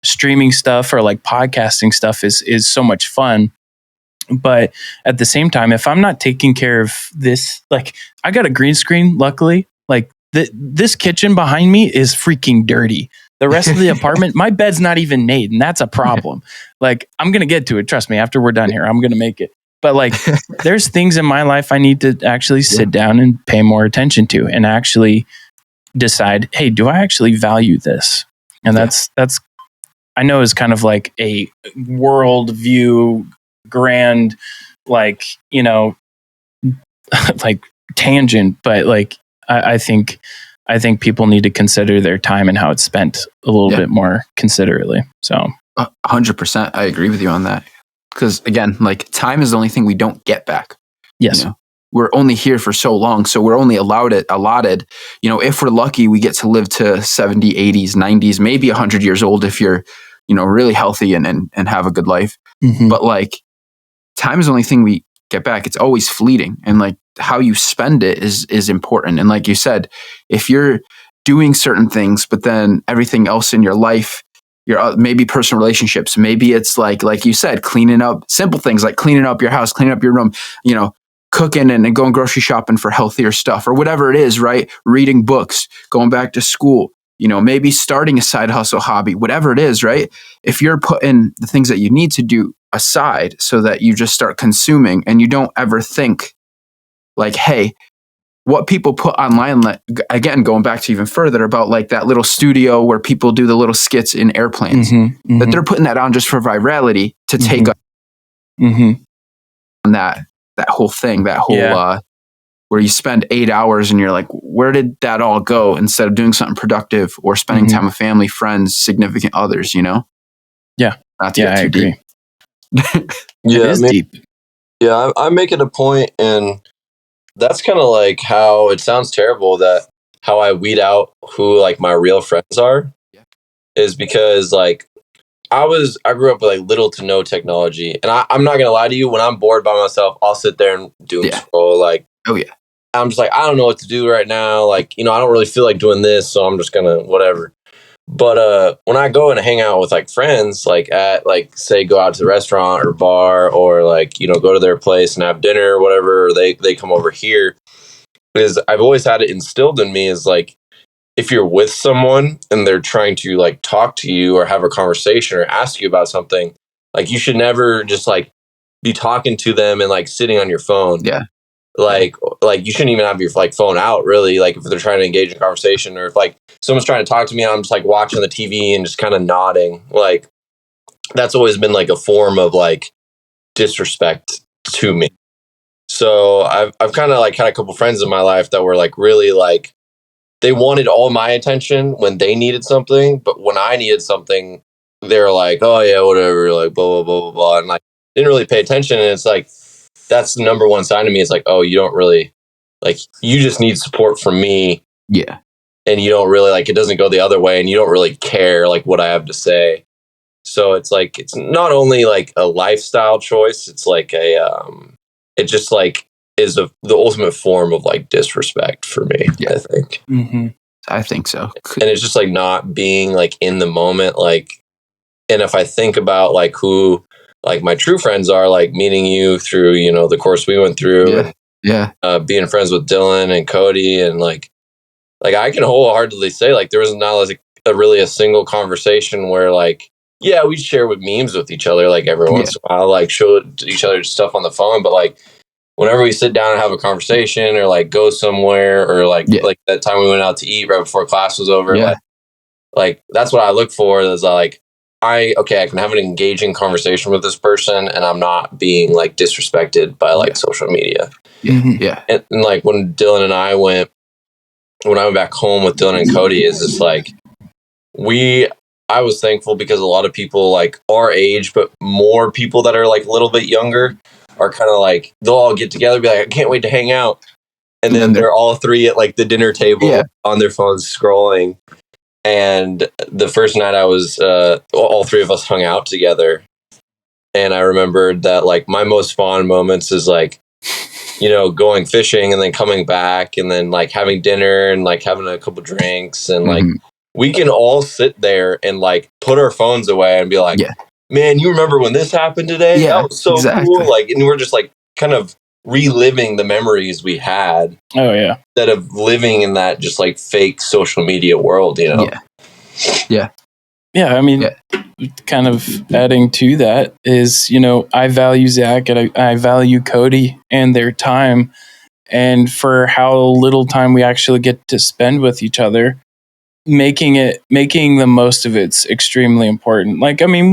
streaming stuff or like podcasting stuff is so much fun. But at the same time, if I'm not taking care of this, like, I got a green screen, luckily. Like, this kitchen behind me is freaking dirty. The rest of the apartment, my bed's not even made, and that's a problem. Like, I'm going to get to it. Trust me, after we're done here, I'm going to make it. But like, there's things in my life I need to actually sit down and pay more attention to and actually decide, hey, do I actually value this? And that's I know is kind of like a world view, grand, like, you know, like tangent, but like I think people need to consider their time and how it's spent a little bit more considerately. So 100%, I agree with you on that. Because again, like, time is the only thing we don't get back. Yes. You know? We're only here for so long, so we're only allotted, you know, if we're lucky, we get to live to 70, 80s, 90s, maybe 100 years old if you're, you know, really healthy and have a good life. Mm-hmm. But like, time is the only thing we get back. It's always fleeting, and like, how you spend it is important. And like you said, if you're doing certain things, but then everything else in your life, your maybe personal relationships, maybe it's like you said, cleaning up, simple things like cleaning up your house, cleaning up your room, you know, cooking and going grocery shopping for healthier stuff or whatever it is, right? Reading books, going back to school, you know, maybe starting a side hustle hobby, whatever it is, right? If you're putting the things that you need to do aside so that you just start consuming and you don't ever think like, hey, what people put online, like, again, going back to even further about like that little studio where people do the little skits in airplanes, that they're putting that on just for virality to take on that whole thing, that whole where you spend 8 hours and you're like, where did that all go, instead of doing something productive or spending time with family, friends, significant others, you know? Yeah. Not to get too agree. deep. It is deep. Yeah, I'm making a point, and that's kind of like how it sounds terrible that how I weed out who like my real friends are is because like I grew up with like little to no technology, and I'm not gonna lie to you, when I'm bored by myself, I'll sit there and doom scroll. Like, I'm just like, I don't know what to do right now. Like, you know, I don't really feel like doing this, so I'm just gonna whatever. But when I go and hang out with like friends, like at like say go out to the restaurant or bar, or like, you know, go to their place and have dinner or whatever, or they come over here, is I've always had it instilled in me is like, if you're with someone and they're trying to like talk to you or have a conversation or ask you about something, like, you should never just like be talking to them and like sitting on your phone. Yeah. Like you shouldn't even have your like phone out, really. Like, if they're trying to engage in conversation, or if like someone's trying to talk to me, I'm just like watching the TV and just kind of nodding. Like, that's always been like a form of like disrespect to me. So I've kind of like had a couple friends in my life that were like really like, they wanted all my attention when they needed something, but when I needed something, they're like, oh yeah, whatever, like blah blah blah blah blah, and like didn't really pay attention. And it's like, that's the number one sign to me. It's like, oh, you don't really like, you just need support from me. Yeah. And you don't really like, it doesn't go the other way, and you don't really care like what I have to say. So it's like, it's not only like a lifestyle choice, it's like a it just like is the ultimate form of like disrespect for me. I think. I think so. And it's just like not being like in the moment. Like, and if I think about like who like my true friends are, like meeting you through, you know, the course we went through, being friends with Dylan and Cody, and like I can wholeheartedly say like there was not like really a single conversation where like, yeah, we share with memes with each other like every once in a while, like show each other stuff on the phone, but like whenever we sit down and have a conversation or like go somewhere, or like that time we went out to eat right before class was over, like Like, that's what I look for is like, I can have an engaging conversation with this person and I'm not being like disrespected by like social media. Yeah. And like when I went back home with Dylan and Cody, is just like I was thankful because a lot of people like our age, but more people that are like a little bit younger are kind of like, they'll all get together and be like, I can't wait to hang out. And then they're all three at like the dinner table on their phones scrolling. And the first night I was, all three of us hung out together. And I remembered that like my most fond moments is like, you know, going fishing and then coming back and then like having dinner and like having a couple drinks. And like, we can all sit there and like put our phones away and be like, man, you remember when this happened today? That was so cool. Like, and we're just like kind of reliving the memories we had. Oh yeah. Instead of living in that just like fake social media world, you know? Yeah. I mean, kind of adding to that is, you know, I value Zach and I value Cody and their time, and for how little time we actually get to spend with each other. Making the most of it's extremely important. Like, I mean,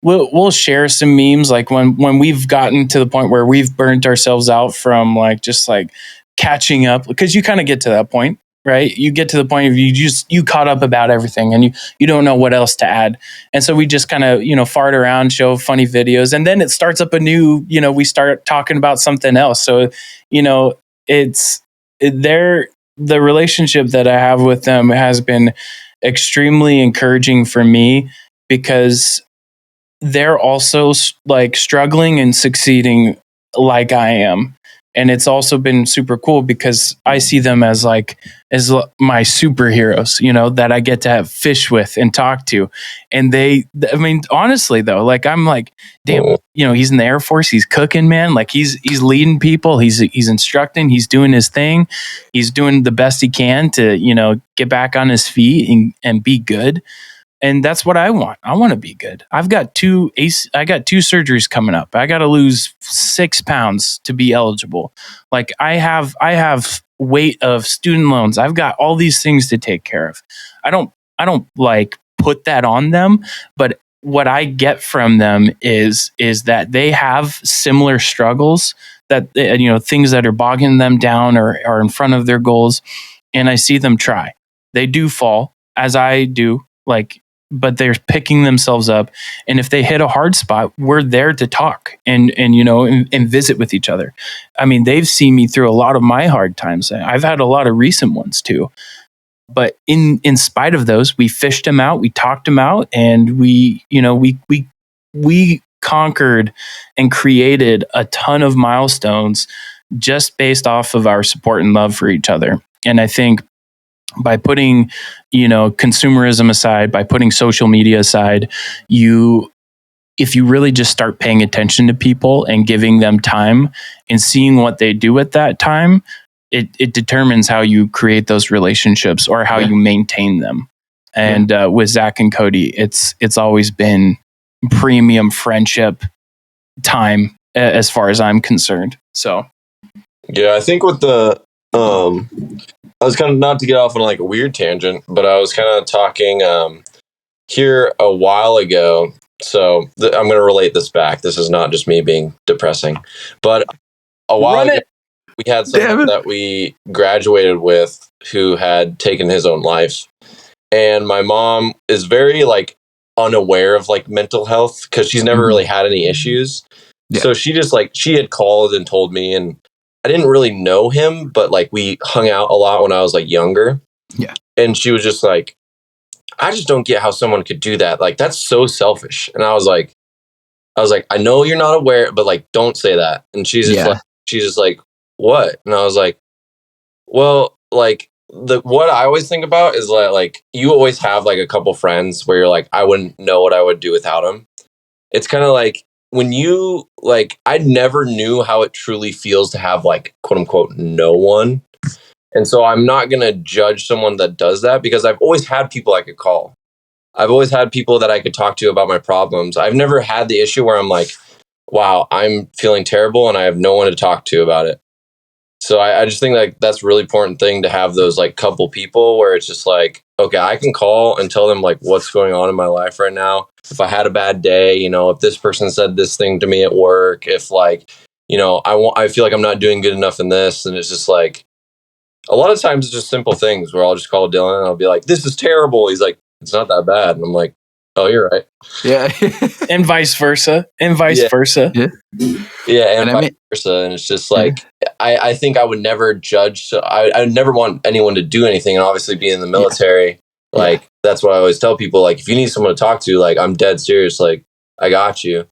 we'll share some memes like when we've gotten to the point where we've burnt ourselves out from like just like catching up, because you kind of get to that point, right? You get to the point of you caught up about everything and you don't know what else to add. And so we just kind of, you know, fart around, show funny videos, and then it starts up a new, you know, we start talking about something else. So, you know, the relationship that I have with them has been extremely encouraging for me, because they're also like struggling and succeeding like I am. And it's also been super cool because I see them as my superheroes, you know, that I get to have fish with and talk to. And I mean, honestly though, like I'm like, damn, you know, he's in the Air Force, he's cooking, man. Like he's leading people, he's instructing, he's doing his thing. He's doing the best he can to, you know, get back on his feet and be good. And that's what I want. I want to be good. I got two surgeries coming up. I got to lose 6 pounds to be eligible. Like I have weight of student loans. I've got all these things to take care of. I don't like put that on them, but what I get from them is that they have similar struggles, that, you know, things that are bogging them down or are in front of their goals. And I see them try. They do fall, as I do, like, but they're picking themselves up. And if they hit a hard spot, we're there to talk and you know, and visit with each other. I mean, they've seen me through a lot of my hard times. I've had a lot of recent ones too. But in spite of those, we fished them out, we talked them out, and we conquered and created a ton of milestones just based off of our support and love for each other. And I think by putting, you know, consumerism aside, by putting social media aside, if you really just start paying attention to people and giving them time and seeing what they do at that time, it determines how you create those relationships or how you maintain them. And with Zach and Cody, it's always been premium friendship time as far as I'm concerned. So yeah, I think with the I was kind of, not to get off on like a weird tangent, but I was kind of talking here a while ago. So I'm going to relate this back. This is not just me being depressing, but a while ago we had someone that we graduated with who had taken his own life, and my mom is very like unaware of like mental health because she's never really had any issues. So she just like, she had called and told me, and I didn't really know him, but like we hung out a lot when I was like younger. Yeah. And she was just like, I just don't get how someone could do that. Like, that's so selfish. And I was like, I know you're not aware, but like, don't say that. And she's just like, what? And I was like, well, like what I always think about is like you always have like a couple friends where you're like, I wouldn't know what I would do without them. It's kind of like, when you like, I never knew how it truly feels to have like, quote unquote, no one. And so I'm not going to judge someone that does that, because I've always had people I could call. I've always had people that I could talk to about my problems. I've never had the issue where I'm like, wow, I'm feeling terrible and I have no one to talk to about it. So I just think like that's a really important thing to have those like couple people where it's just like, okay, I can call and tell them like what's going on in my life right now. If I had a bad day, if this person said this thing to me at work, if like, I feel like I'm not doing good enough in this. And it's just like, a lot of times it's just simple things where I'll just call Dylan and I'll be like, this is terrible. He's like, it's not that bad. And I'm like, oh, you're right. Yeah. And vice versa. And vice versa. Yeah. Yeah. And vice versa. And it's just like, I think I would never judge. So I would never want anyone to do anything. And obviously being in the military, like, that's what I always tell people. Like, if you need someone to talk to, like, I'm dead serious. Like, I got you.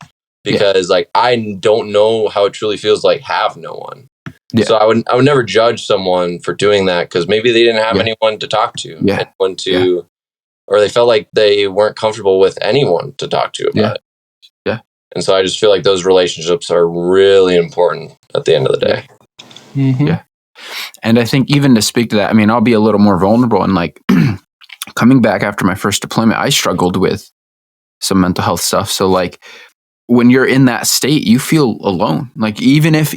Because like, I don't know how it truly feels like have no one. Yeah. So I would never judge someone for doing that because maybe they didn't have anyone to talk to, anyone to, or they felt like they weren't comfortable with anyone to talk to about it. Yeah. And so I just feel like those relationships are really important at the end of the day. Mm-hmm. Yeah. And I think even to speak to that, I mean, I'll be a little more vulnerable and like coming back after my first deployment, I struggled with some mental health stuff. So like, when you're in that state, you feel alone. Like even if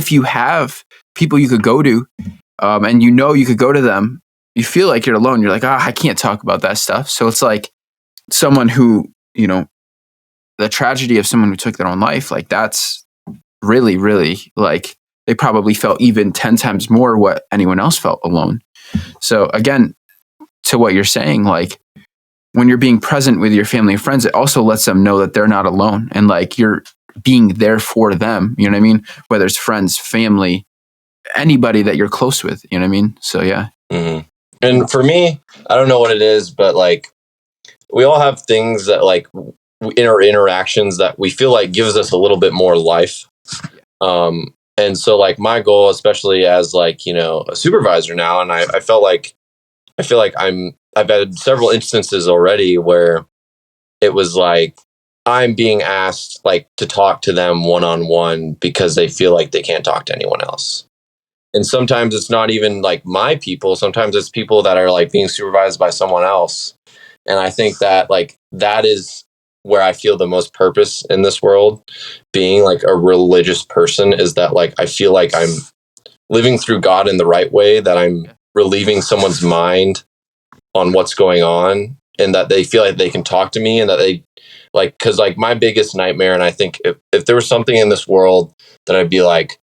you have people you could go to, and you could go to them, you feel like you're alone. You're like, I can't talk about that stuff. So it's like someone who, the tragedy of someone who took their own life, like that's really, really like they probably felt even 10 times more what anyone else felt alone. So again, to what you're saying, like, when you're being present with your family and friends, it also lets them know that they're not alone and like you're being there for them. You know what I mean? Whether it's friends, family, anybody that you're close with, you know what I mean? So, yeah. Mm-hmm. And for me, I don't know what it is, but like we all have things that like in our interactions that we feel like gives us a little bit more life. And so like my goal, especially as like, a supervisor now, and I feel like I've had several instances already where it was like I'm being asked like to talk to them one-on-one because they feel like they can't talk to anyone else. And sometimes it's not even like my people. Sometimes it's people that are like being supervised by someone else. And I think that like that is where I feel the most purpose in this world, being like a religious person, is that like I feel like I'm living through God in the right way, that I'm relieving someone's mind on what's going on, and that they feel like they can talk to me, and that they like, because like my biggest nightmare, and I think if there was something in this world that I'd be like,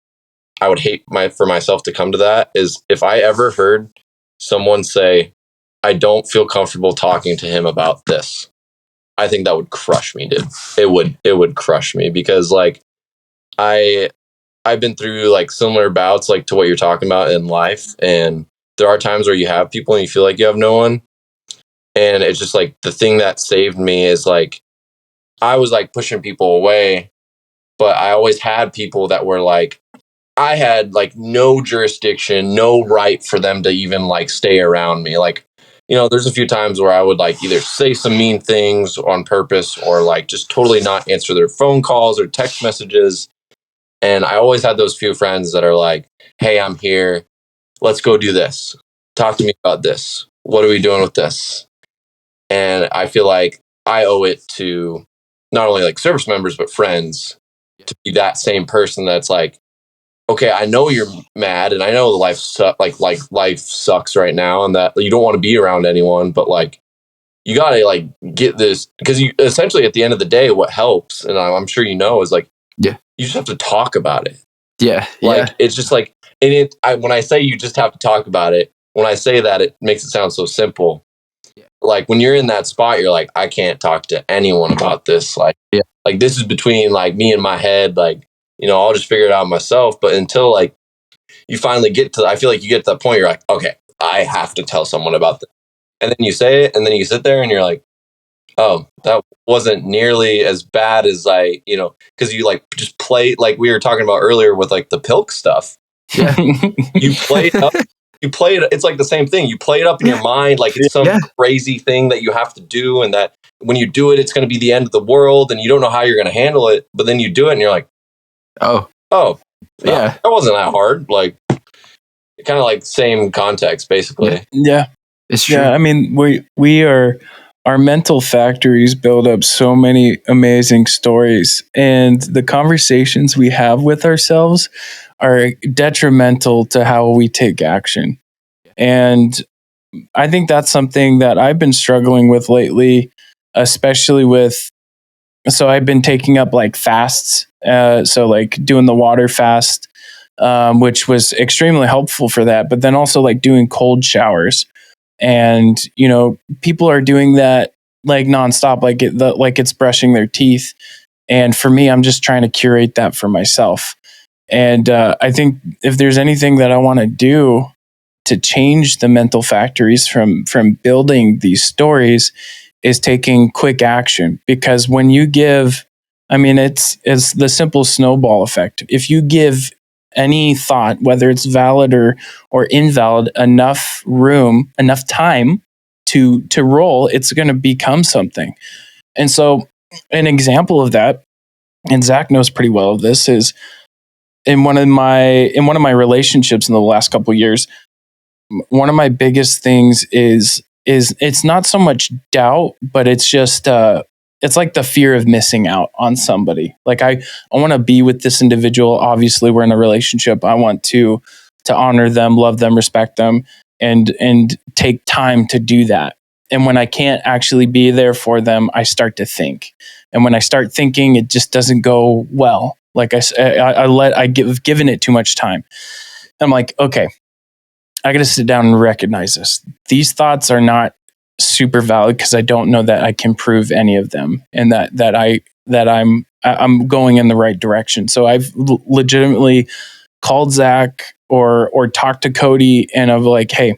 I would hate for myself to come to that, is if I ever heard someone say, I don't feel comfortable talking to him about this. I think that would crush me, dude. It would crush me, because like I've been through like similar bouts like to what you're talking about in life, and there are times where you have people and you feel like you have no one. And it's just like the thing that saved me is like I was like pushing people away, but I always had people that were like, I had like no jurisdiction, no right for them to even like stay around me. Like, there's a few times where I would like either say some mean things on purpose or like just totally not answer their phone calls or text messages. And I always had those few friends that are like, hey, I'm here. Let's go do this. Talk to me about this. What are we doing with this? And I feel like I owe it to not only like service members, but friends to be that same person that's like, okay, I know you're mad and I know life sucks right now and that you don't want to be around anyone, but like you got to like get this, because you essentially at the end of the day, what helps, and I'm sure is like, you just have to talk about it. Yeah. Like, it's just like, and when I say you just have to talk about it, when I say that, it makes it sound so simple. Like when you're in that spot, you're like, I can't talk to anyone about this. Like, like this is between like me and my head. Like, I'll just figure it out myself. But until like you finally I feel like you get to that point, you're like, okay, I have to tell someone about this. And then you say it, and then you sit there and you're like, oh, that wasn't nearly as bad as because you like just play, like we were talking about earlier with like the pilk stuff. Yeah. You play it up. It's like the same thing. You play it up in your mind like it's some crazy thing that you have to do, and that when you do it, it's going to be the end of the world, and you don't know how you're going to handle it. But then you do it, and you're like, oh, yeah, that wasn't that hard. Like, kind of like same context, basically. Yeah, it's true. Yeah, I mean, we are our mental factories build up so many amazing stories, and the conversations we have with ourselves are detrimental to how we take action. And I think that's something that I've been struggling with lately, especially with. So I've been taking up like fasts, so like doing the water fast, which was extremely helpful for that. But then also like doing cold showers, and people are doing that like nonstop, like it's brushing their teeth. And for me, I'm just trying to curate that for myself. And I think if there's anything that I want to do to change the mental factories from building these stories, is taking quick action. Because when you give, I mean, it's the simple snowball effect. If you give any thought, whether it's valid or invalid, enough room, enough time to roll, it's going to become something. And so an example of that, and Zach knows pretty well of this, is in one of my relationships in the last couple of years. One of my biggest things is it's not so much doubt, but it's just it's like the fear of missing out on somebody. Like I want to be with this individual. Obviously, we're in a relationship. I want to honor them, love them, respect them, and take time to do that. And when I can't actually be there for them, I start to think. And when I start thinking, it just doesn't go well. Like I've given it too much time. I'm like, okay, I got to sit down and recognize this. These thoughts are not super valid because I don't know that I can prove any of them, and that I'm going in the right direction. So I've legitimately called Zach or talked to Cody, and I'm like, hey,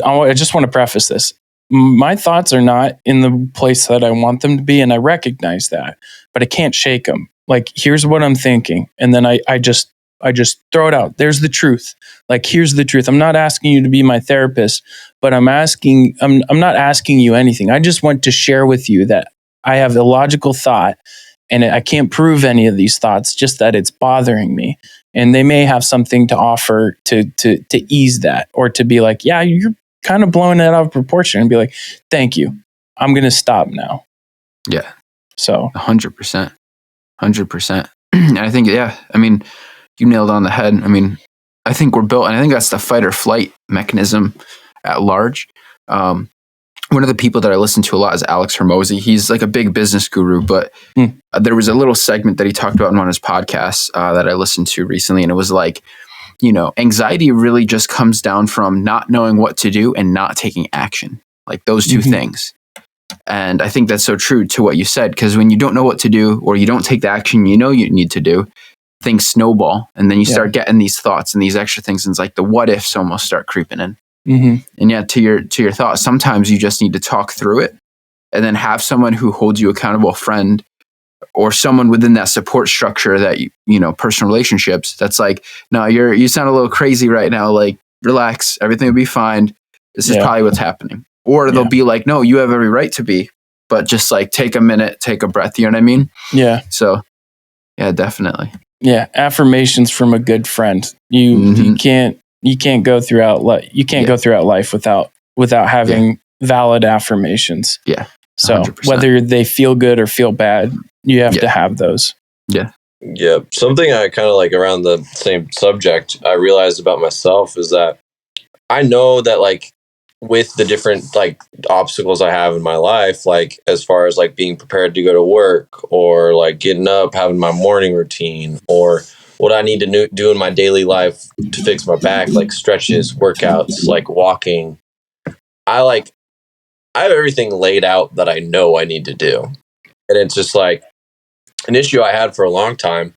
I just want to preface this. My thoughts are not in the place that I want them to be, and I recognize that, but I can't shake them. Like, here's what I'm thinking, and then I just throw it out. There's the truth. Like, here's the truth. I'm not asking you to be my therapist, but I'm not asking you anything. I just want to share with you that I have a logical thought, and I can't prove any of these thoughts, just that it's bothering me. And they may have something to offer to ease that, or to be like, yeah, you're kind of blowing it out of proportion, and be like, thank you. I'm going to stop now. Yeah. So 100%. 100%. And I think, yeah, I mean, you nailed on the head. I mean, I think we're built, and I think that's the fight or flight mechanism at large. One of the people that I listen to a lot is Alex Hormozy. He's like a big business guru, but there was a little segment that he talked about on his podcast that I listened to recently, and it was like, anxiety really just comes down from not knowing what to do and not taking action, like those two things. And I think that's so true to what you said, because when you don't know what to do, or you don't take the action you need to do, things snowball, and then you start getting these thoughts and these extra things, and it's like the what ifs almost start creeping in. And yeah, to your thoughts, sometimes you just need to talk through it, and then have someone who holds you accountable, friend, or someone within that support structure that personal relationships, that's like, no, you sound a little crazy right now, like, relax, everything will be fine, this is probably what's happening. Or they'll be like, no, you have every right to be, but just like take a minute, take a breath, you know what I mean? Yeah. So yeah, definitely. Yeah, affirmations from a good friend. You can't go throughout life without having valid affirmations. Yeah. 100%. So whether they feel good or feel bad, you have to have those. Yeah. Yeah. Something I kind of like around the same subject I realized about myself is that I know that, like, with the different like obstacles I have in my life, like as far as like being prepared to go to work, or like getting up, having my morning routine, or what I need to do in my daily life to fix my back, like stretches, workouts, like walking. I have everything laid out that I know I need to do. And it's just like an issue I had for a long time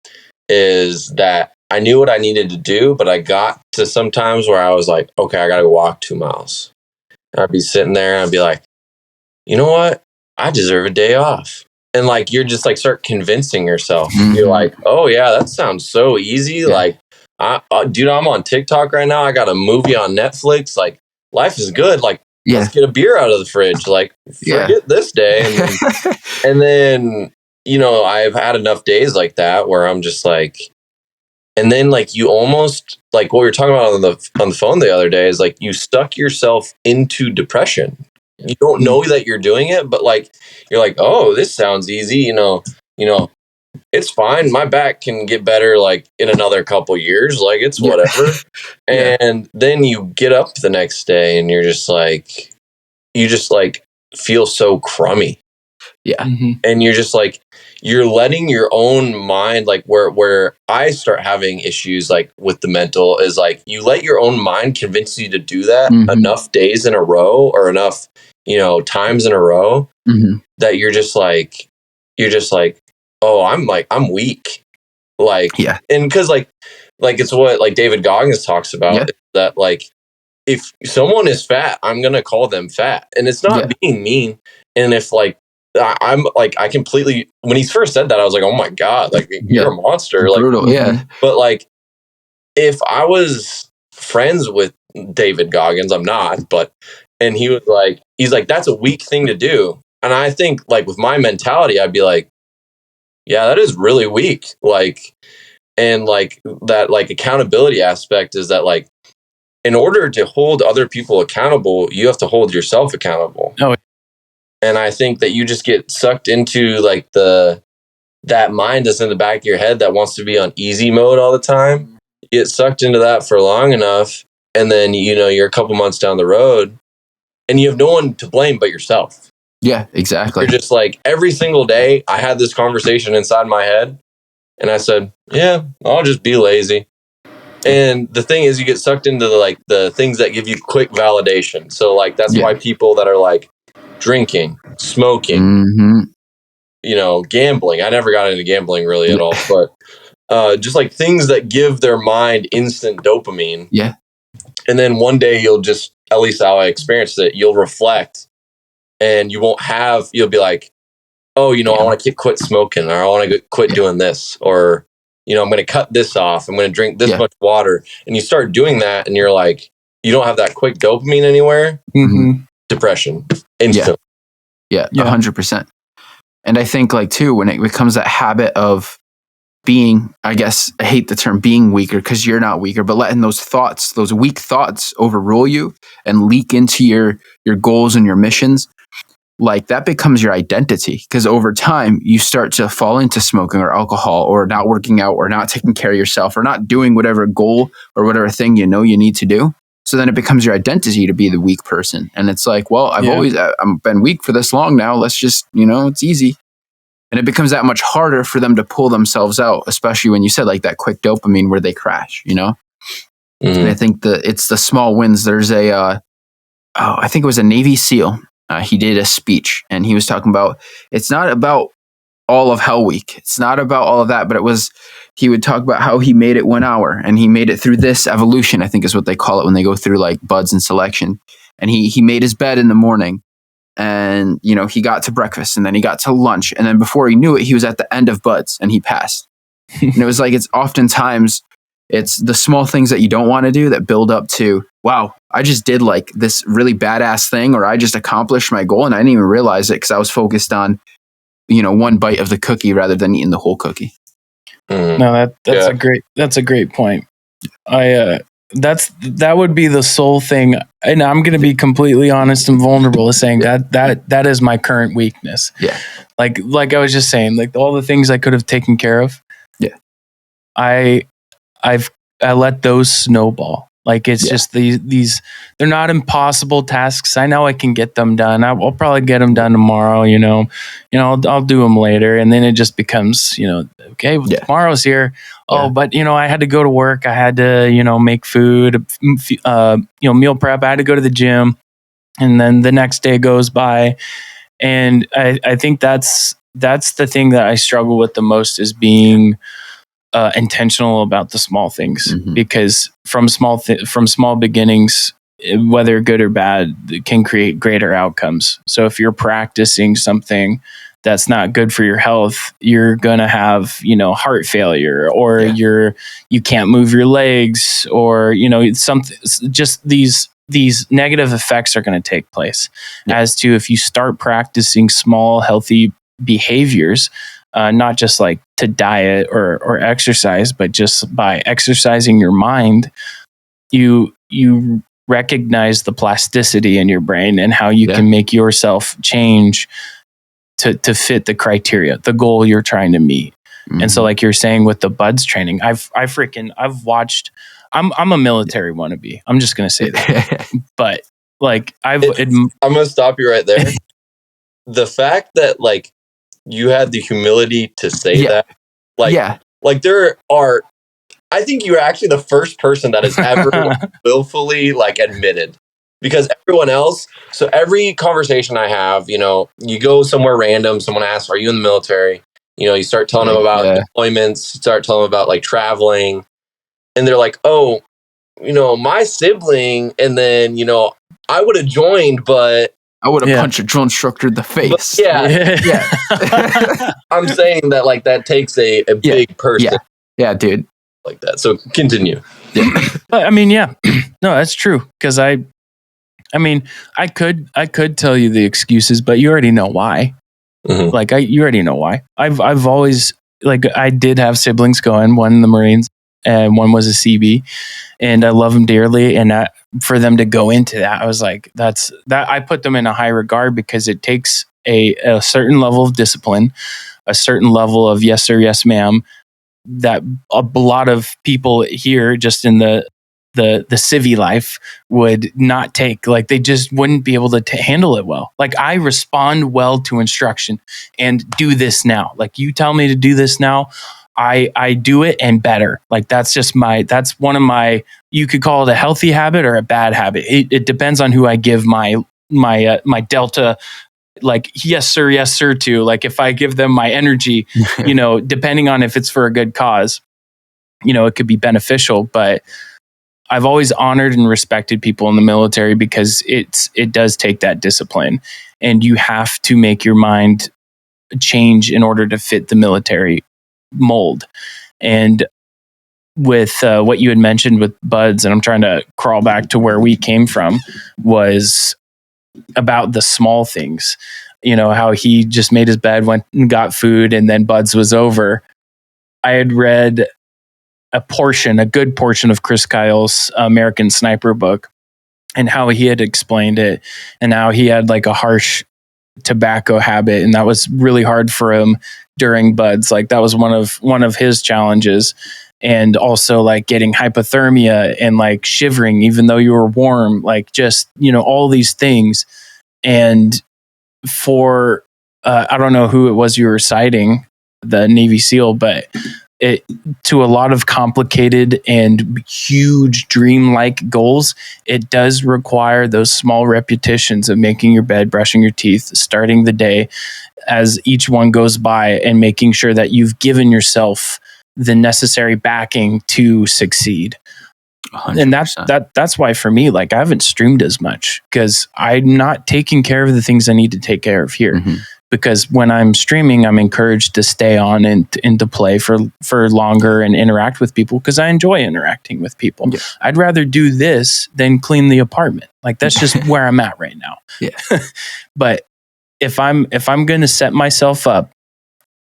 is that I knew what I needed to do, but I got to sometimes where I was like, okay, I got to walk 2 miles. I'd be sitting there and I'd be like, you know what? I deserve a day off. And like, you're just like, start convincing yourself. You're like, oh yeah, that sounds so easy. Yeah. Like, dude, I'm on TikTok right now. I got a movie on Netflix. Like, life is good. Like, let's get a beer out of the fridge. Like, forget this day. And then, I've had enough days like that where I'm just like, and then like you almost like what we were talking about on the phone the other day is like you stuck yourself into depression. you don't know that you're doing it, but like you're like, oh, this sounds easy, it's fine. My back can get better like in another couple years, like it's whatever. Yeah. And then you get up the next day and you just like feel so crummy. Yeah. And you're just like, you're letting your own mind, like where I start having issues like with the mental is like you let your own mind convince you to do that enough days in a row or enough, times in a row that you're just like, oh, I'm weak. Like, and cause like it's what like David Goggins talks about that like, if someone is fat, I'm going to call them fat, and it's not being mean. And if like, I'm like, I completely, when he first said that, I was like, oh my God, like you're a monster. Like, brutal. Yeah. But like, if I was friends with David Goggins, I'm not, but, and he's like, that's a weak thing to do. And I think like with my mentality, I'd be like, yeah, that is really weak. Like, and like that, like accountability aspect is that like, in order to hold other people accountable, you have to hold yourself accountable. Oh. And I think that you just get sucked into like that mind that's in the back of your head that wants to be on easy mode all the time. You get sucked into that for long enough, and then you're a couple months down the road, and you have no one to blame but yourself. Yeah, exactly. You're just like, every single day I had this conversation inside my head, and I said, yeah, I'll just be lazy. And the thing is, you get sucked into the things that give you quick validation. So like that's why people that are like drinking, smoking, gambling. I never got into gambling really at all, but just like things that give their mind instant dopamine. Yeah. And then one day you'll just, at least how I experienced it, you'll reflect, and you'll be like, oh, I want to quit smoking, or I want to quit doing this, or I'm going to cut this off. I'm going to drink this much water. And you start doing that, and you're like, you don't have that quick dopamine anywhere. Depression. Instant. Yeah, 100%. And I think like too, when it becomes that habit of being, I guess I hate the term being weaker because you're not weaker, but letting those weak thoughts overrule you and leak into your goals and your missions, like that becomes your identity. Because over time you start to fall into smoking or alcohol or not working out or not taking care of yourself or not doing whatever goal or whatever thing you need to do. So then it becomes your identity to be the weak person. And it's like, well, I've been weak for this long now. Let's just, it's easy. And it becomes that much harder for them to pull themselves out, especially when you said like that quick dopamine where they crash, And I think it's the small wins. There's I think it was a Navy SEAL. He did a speech and he was talking about, it's not about all of Hell Week. It's not about all of that, but he would talk about how he made it 1 hour and he made it through this evolution, I think is what they call it when they go through like buds and selection. And he made his bed in the morning and, he got to breakfast and then he got to lunch. And then before he knew it, he was at the end of buds and he passed. And it was like, it's oftentimes, it's the small things that you don't want to do that build up to, wow, I just did like this really badass thing, or I just accomplished my goal and I didn't even realize it because I was focused on, one bite of the cookie rather than eating the whole cookie. No, that's a great point. That would be the sole thing. And I'm going to be completely honest and vulnerable as saying that is my current weakness. Yeah. Like I was just saying, like all the things I could have taken care of. Yeah. I let those snowball. Like it's just these they're not impossible tasks. I know I can get them done. I'll probably get them done tomorrow, I'll do them later. And then it just becomes, okay, tomorrow's here. Oh, but I had to go to work. I had to, make food, meal prep. I had to go to the gym. And then the next day goes by. And I think that's the thing that I struggle with the most is being intentional about the small things, because from small beginnings, whether good or bad, can create greater outcomes. So if you're practicing something that's not good for your health, you're going to have, heart failure, or you can't move your legs, or, something, just these negative effects are going to take place. As to if you start practicing small, healthy behaviors, not just like to diet or exercise, but just by exercising your mind, you recognize the plasticity in your brain and how you can make yourself change to fit the criteria, the goal you're trying to meet. Mm-hmm. And so, like you're saying with the buds training, I've watched. I'm a military wannabe. I'm just gonna say that. But like I'm gonna stop you right there. The fact that like you had the humility to say that, like there are. I think you're actually the first person that has ever willfully like admitted, because everyone else. So every conversation I have, you know, you go somewhere random, someone asks, "Are you in the military?" You know, you start telling them about deployments, start telling them about like traveling, and they're like, "Oh, you know, my sibling," and then, you know, I would have joined, but I would have punched a drill instructor in the face. I'm saying that like that takes a big person. Yeah, dude. Like that. So continue. I mean, no, that's true. Because I mean, I could tell you the excuses, but you already know why. Mm-hmm. Like you already know why. I've always, like, I did have siblings going, one in the Marines and one was a CB, and I love them dearly. And for them to go into that, I was like, that I put them in a high regard, because it takes a certain level of discipline, a certain level of yes sir, yes ma'am, that a lot of people here just in the civvy life would not take. Like, they just wouldn't be able to handle it well. Like, I respond well to instruction and do this now. Like, you tell me to do this now, I do it and better. Like, that's one of my, you could call it a healthy habit or a bad habit. It depends on who I give my delta, like, yes sir to. Like, if I give them my energy, you know, depending on if it's for a good cause, you know, it could be beneficial. But I've always honored and respected people in the military, because it does take that discipline, and you have to make your mind change in order to fit the military mold. And with what you had mentioned with buds, and I'm trying to crawl back to where we came from, was about the small things. You know, how he just made his bed, went and got food, and then buds was over. I had read a good portion of Chris Kyle's American Sniper book, and how he had explained it, and how he had like a harsh tobacco habit, and that was really hard for him during buds. Like, that was one of his challenges. And also, like, getting hypothermia and like shivering even though you were warm, like, just, you know, all these things. And for I don't know who it was you were citing, the Navy SEAL, but it, to a lot of complicated and huge dream-like goals, it does require those small repetitions of making your bed, brushing your teeth, starting the day as each one goes by, and making sure that you've given yourself the necessary backing to succeed. 100%. And that's why, for me, like, I haven't streamed as much, because I'm not taking care of the things I need to take care of here. Mm-hmm. Because when I'm streaming, I'm encouraged to stay on and to play for longer and interact with people, because I enjoy interacting with people. Yeah. I'd rather do this than clean the apartment. Like, that's just where I'm at right now. Yeah. But if I'm going to set myself up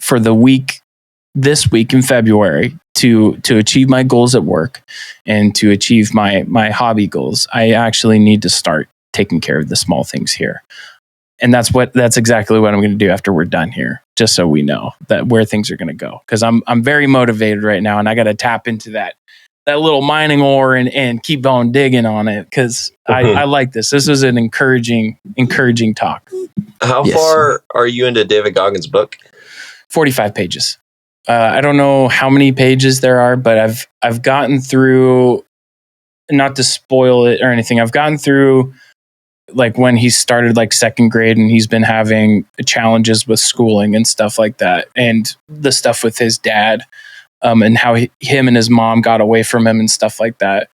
for this week in February to achieve my goals at work and to achieve my hobby goals, I actually need to start taking care of the small things here. And that's exactly what I'm going to do after we're done here, just so we know that where things are going to go. Because I'm very motivated right now, and I got to tap into that little mining ore and keep on digging on it, because I like this. This is an encouraging talk. How far are you into David Goggins' book? 45 pages. I don't know how many pages there are, but I've gotten through, not to spoil it or anything, I've gotten through like when he started like second grade, and he's been having challenges with schooling and stuff like that, and the stuff with his dad, and how him and his mom got away from him and stuff like that.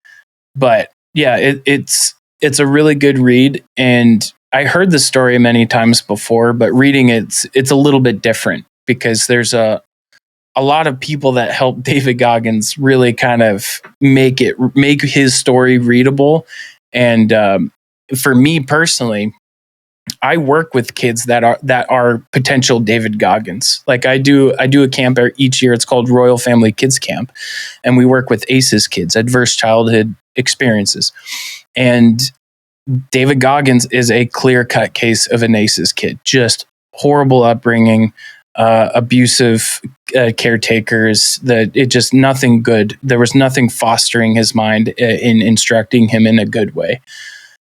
But yeah, it's a really good read, and I heard the story many times before, but reading it's a little bit different, because there's a lot of people that help David Goggins really kind of make his story readable. And for me personally, I work with kids that are potential David Goggins. Like, I do a camp each year. It's called Royal Family Kids Camp, and we work with ACEs kids, adverse childhood experiences. And David Goggins is a clear-cut case of a NACES kid. Just horrible upbringing, abusive caretakers, nothing good. There was nothing fostering his mind in instructing him in a good way.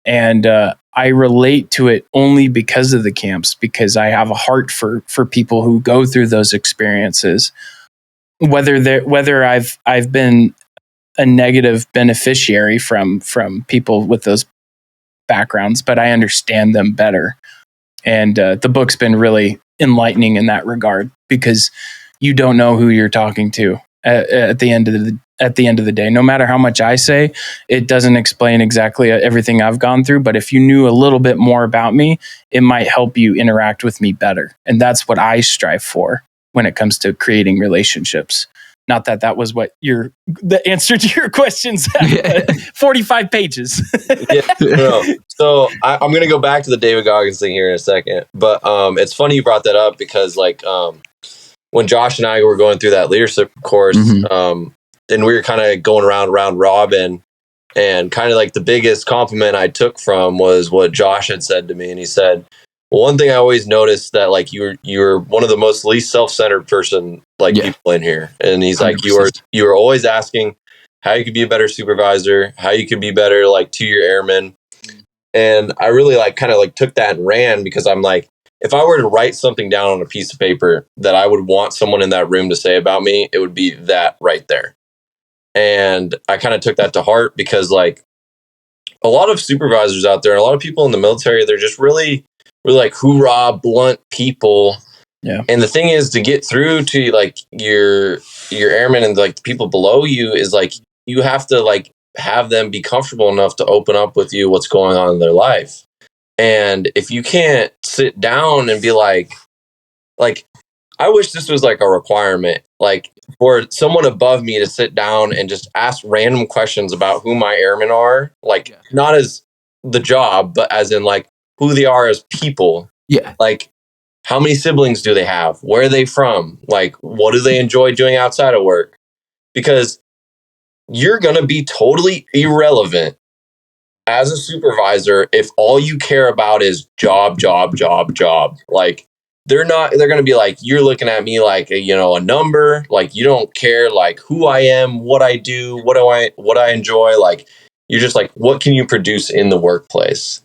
And I relate to it only because of the camps, because I have a heart for people who go through those experiences. Whether I've been a negative beneficiary from people with those backgrounds, but I understand them better. And the book's been really enlightening in that regard, because you don't know who you're talking to at the end of the day. No matter how much I say, it doesn't explain exactly everything I've gone through. But if you knew a little bit more about me, it might help you interact with me better. And that's what I strive for when it comes to creating relationships. Not that was what the answer to your questions. 45 pages. No. So I'm going to go back to the David Goggins thing here in a second. But it's funny you brought that up, because when Josh and I were going through that leadership course, and we were kind of going around robin, and kind of like the biggest compliment I took from was what Josh had said to me. And he said, well, one thing I always noticed that like you're one of the most least self-centered person people in here. And he's 100%. Like, you are always asking how you could be a better supervisor, how you could be better to your airmen. And I really took that and ran, because I'm like, if I were to write something down on a piece of paper that I would want someone in that room to say about me, it would be that right there. And I kind of took that to heart, because a lot of supervisors out there, and a lot of people in the military, they're just really hoorah, blunt people. Yeah. And the thing is, to get through to your airmen and the people below you is you have to have them be comfortable enough to open up with you what's going on in their life. And if you can't sit down and be like, I wish this was a requirement, for someone above me to sit down and just ask random questions about who my airmen are, not as the job, but as in who they are as people. Yeah. How many siblings do they have? Where are they from? What do they enjoy doing outside of work? Because you're going to be totally irrelevant as a supervisor if all you care about is job. They're going to be you're looking at me a number, you don't care who I am, what I do, what I enjoy. You're just what can you produce in the workplace?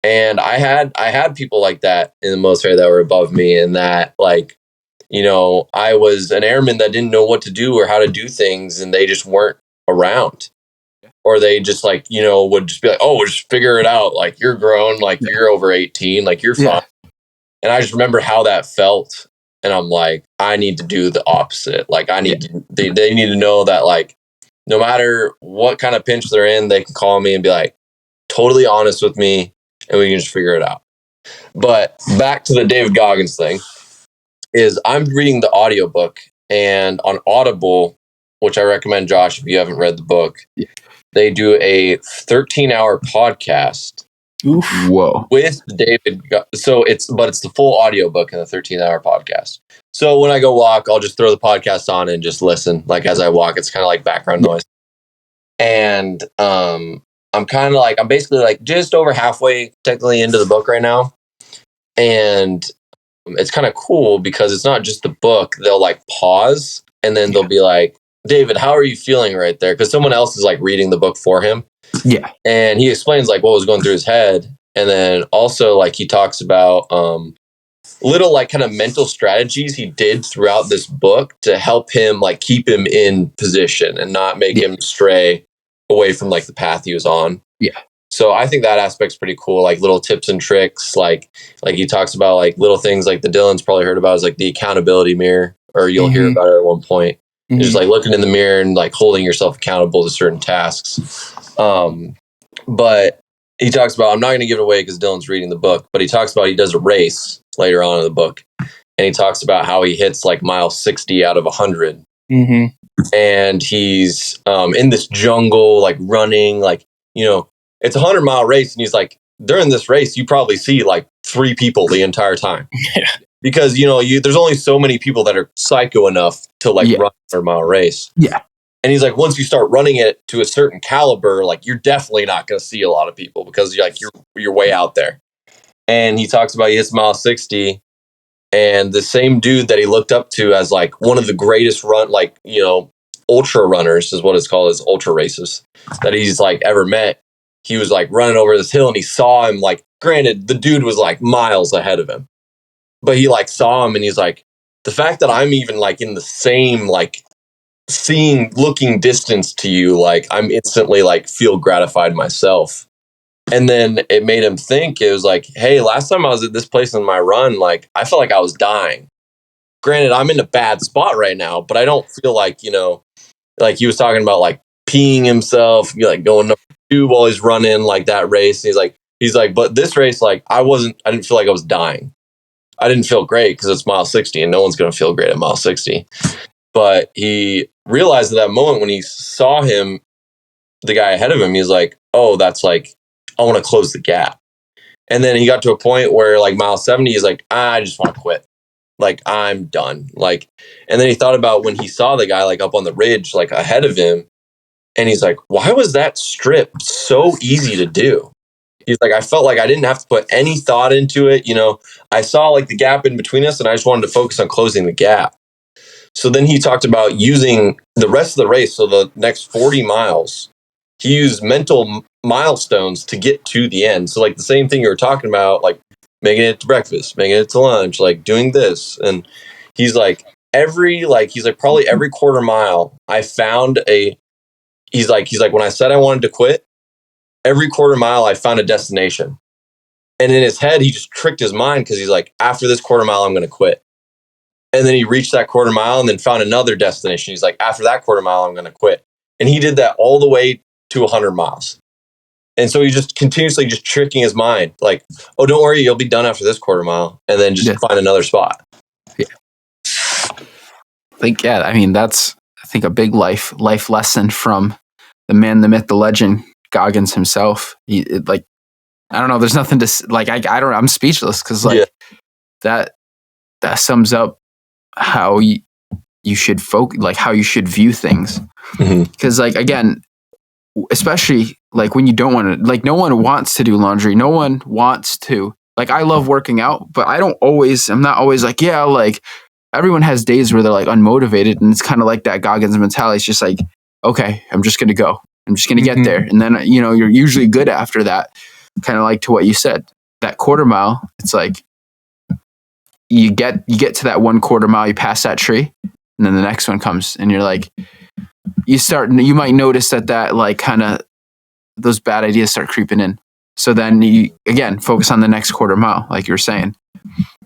And I had people like that in the military that were above me, and that I was an airman that didn't know what to do or how to do things, and they just weren't around. Or they just would just be oh, we'll just figure it out. You're grown, you're over 18, you're fine. Yeah. And I just remember how that felt. And I'm I need to do the opposite. I need to, they need to know that no matter what kind of pinch they're in, they can call me and be totally honest with me, and we can just figure it out. But back to the David Goggins thing, is I'm reading the audiobook, and on Audible, which I recommend, Josh, if you haven't read the book, they do a 13-hour podcast. Oof. Whoa. With David. So it's the full audiobook and the 13-hour podcast. So when I go walk, I'll just throw the podcast on and just listen. As I walk, it's kind of background noise. And I'm kind of I'm basically just over halfway technically into the book right now. And it's kind of cool, because it's not just the book. They'll pause, and then they'll be David, how are you feeling right there? Because someone else is reading the book for him. Yeah. And he explains what was going through his head. And then also he talks about little kind of mental strategies he did throughout this book to help him keep him in position and not make him stray away from the path he was on. Yeah. So I think that aspect's pretty cool. Little tips and tricks, he talks about little things the Dylan's probably heard about is the accountability mirror, or you'll hear about it at one point. Mm-hmm. Just looking in the mirror and holding yourself accountable to certain tasks. But he talks about, I'm not going to give it away because Dylan's reading the book, but he talks about he does a race later on in the book, and he talks about how he hits mile 60 out of 100. Mm-hmm. And he's in this jungle, running, it's a 100-mile race, and he's during this race, you probably see 3 people the entire time. Yeah. Because there's only so many people that are psycho enough to run a 100-mile race. Yeah. And he's like, once you start running it to a certain caliber, like you're definitely not going to see a lot of people because you're way out there. And he talks about he hits mile 60, and the same dude that he looked up to as like one of the greatest ultra runners is what it's called, is ultra races that he's like ever met. He was like running over this hill and he saw him, like, granted, the dude was like miles ahead of him, but he like saw him and he's like, the fact that I'm even like in the same, like, looking distance to you, like I'm instantly like feel gratified myself. And then it made him think, it was like, hey, last time I was at this place in my run, like I felt like I was dying. Granted, I'm in a bad spot right now, but I don't feel like, like he was talking about like peeing himself, like going number 2 while he's running like that race. He's like, but this race, like I didn't feel like I was dying. I didn't feel great because it's mile 60 and no one's going to feel great at mile 60. But he realized at that moment when he saw him, the guy ahead of him, he's like, oh, that's like, I want to close the gap. And then he got to a point where like mile 70, he's like, I just want to quit. Like, I'm done. Like, and then he thought about when he saw the guy like up on the ridge, like ahead of him. And he's like, why was that strip so easy to do? He's like, I felt like I didn't have to put any thought into it. I saw like the gap in between us and I just wanted to focus on closing the gap. So then he talked about using the rest of the race. So the next 40 miles, he used mental milestones to get to the end. So like the same thing you were talking about, like making it to breakfast, making it to lunch, like doing this. And he's like, probably every quarter mile, I found he's like, when I said I wanted to quit, every quarter mile, I found a destination. And in his head, he just tricked his mind because he's like, after this quarter mile, I'm going to quit. And then he reached that quarter mile and then found another destination. He's like, after that quarter mile, I'm going to quit. And he did that all the way to 100 miles. And so he's just continuously just tricking his mind. Like, oh, don't worry, you'll be done after this quarter mile. And then just find another spot. Yeah. That's a big life lesson from the man, the myth, the legend, Goggins himself. I don't know. There's nothing to like. I'm speechless because that sums up how you should how you should view things. Because again, especially like when you don't want to, like no one wants to do laundry. No one wants to. Like I love working out, but I'm not always like, yeah, like everyone has days where they're like unmotivated, and it's kind of like that Goggins mentality. It's just like, okay, I'm just gonna go. I'm just gonna get there, and then you're usually good after that. Kind of like to what you said, that quarter mile. It's like you get to that 1 quarter mile, you pass that tree, and then the next one comes, and you're like, you might notice that like kind of those bad ideas start creeping in. So then you again focus on the next quarter mile, like you were saying.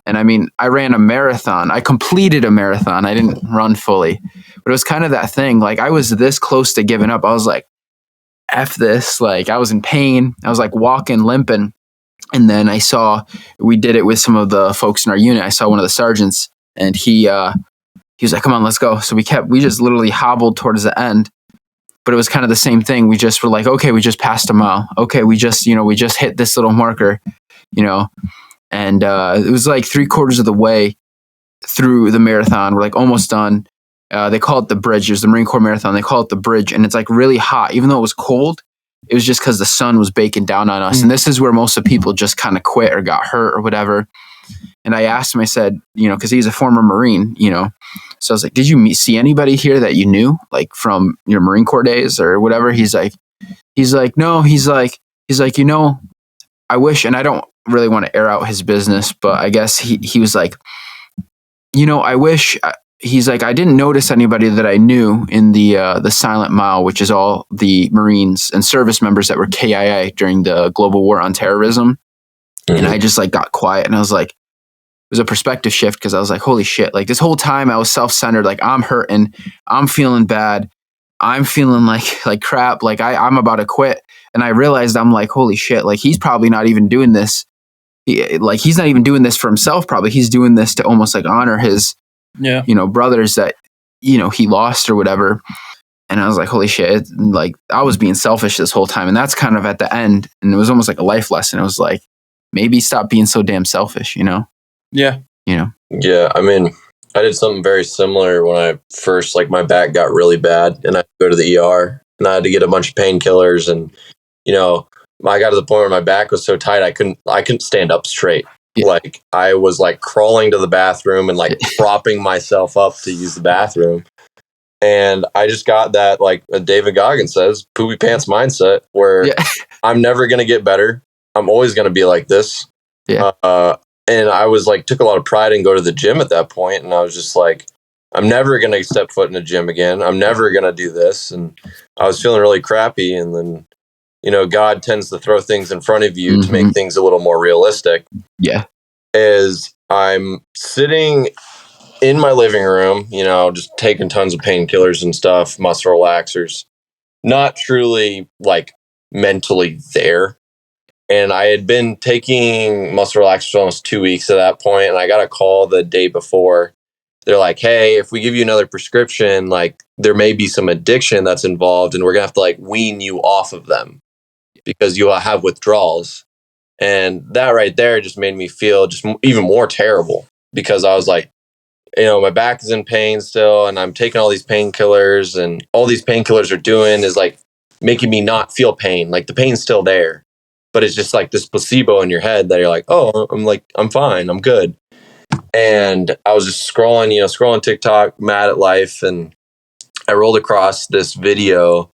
And I ran a marathon. I completed a marathon. I didn't run fully, but it was kind of that thing. Like I was this close to giving up. I was like, F this. Like I was in pain. I was like walking, limping. And then we did it with some of the folks in our unit. I saw one of the sergeants and he was like, come on, let's go. So we just literally hobbled towards the end, but it was kind of the same thing. We just were like, okay, we just passed a mile. Okay. We just hit this little marker, and it was like 3/4 of the way through the marathon. We're like almost done. They call it the bridge. There's the Marine Corps Marathon. They call it the bridge. And it's like really hot. Even though it was cold, it was just because the sun was baking down on us. And this is where most of the people just kind of quit or got hurt or whatever. And I asked him, I said, because he's a former Marine, So I was like, did you see anybody here that you knew, like from your Marine Corps days or whatever? He's like, no, he's like, I wish, and I don't really want to air out his business, but I guess he was like, I wish. He's like, I didn't notice anybody that I knew in the Silent Mile, which is all the Marines and service members that were KIA during the global war on terrorism. And I just like got quiet, and I was like, it was a perspective shift because I was like, holy shit! Like this whole time I was self-centered. Like I'm hurting, I'm feeling bad, I'm feeling like crap. Like I'm about to quit, and I realized I'm like, holy shit! Like he's probably not even doing this. He's not even doing this for himself. Probably he's doing this to almost like honor his brothers that he lost or whatever. And I was like, holy shit! Like I was being selfish this whole time, and that's kind of at the end, and it was almost like a life lesson. It was like, maybe stop being so damn selfish, Yeah. Yeah. I mean, I did something very similar when I first, like, my back got really bad and I had to go to the ER and I had to get a bunch of painkillers. And, I got to the point where my back was so tight, I couldn't stand up straight. Yeah. Like, I was like crawling to the bathroom and like propping myself up to use the bathroom. And I just got that, like David Goggins says, poopy pants mindset where I'm never going to get better. I'm always going to be like this. Yeah. And I was like, took a lot of pride in go to the gym at that point. And I was just like, I'm never going to step foot in a gym again. I'm never going to do this. And I was feeling really crappy. And then, God tends to throw things in front of you to make things a little more realistic. Yeah. As I'm sitting in my living room, just taking tons of painkillers and stuff, muscle relaxers, not truly like mentally there. And I had been taking muscle relaxers for almost 2 weeks at that point, and I got a call the day before. They're like, hey, if we give you another prescription, like there may be some addiction that's involved, and we're gonna have to like wean you off of them because you will have withdrawals. And that right there just made me feel just even more terrible because I was like, my back is in pain still, and I'm taking all these painkillers, and all these painkillers are doing is like making me not feel pain. Like the pain's still there, but it's just like this placebo in your head that you're like, oh, I'm fine, I'm good. And I was just scrolling TikTok, mad at life, and I rolled across this video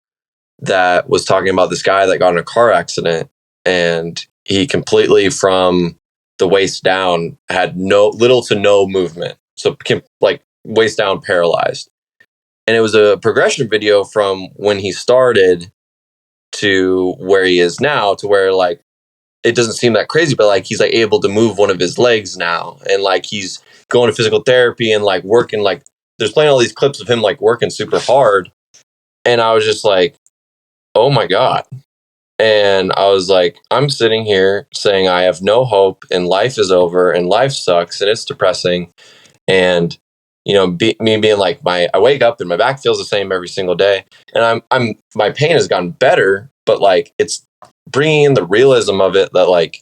that was talking about this guy that got in a car accident, and he completely from the waist down had little to no movement. So like waist down paralyzed. And it was a progression video from when he started to where he is now, to where like it doesn't seem that crazy, but like he's like able to move one of his legs now, and like he's going to physical therapy and like working, like there's playing all these clips of him like working super hard. And I was just like, oh my God. And I was like, I'm sitting here saying I have no hope and life is over and life sucks and it's depressing. And, me being like, I wake up and my back feels the same every single day. And my pain has gotten better, but like, it's bringing in the realism of it that like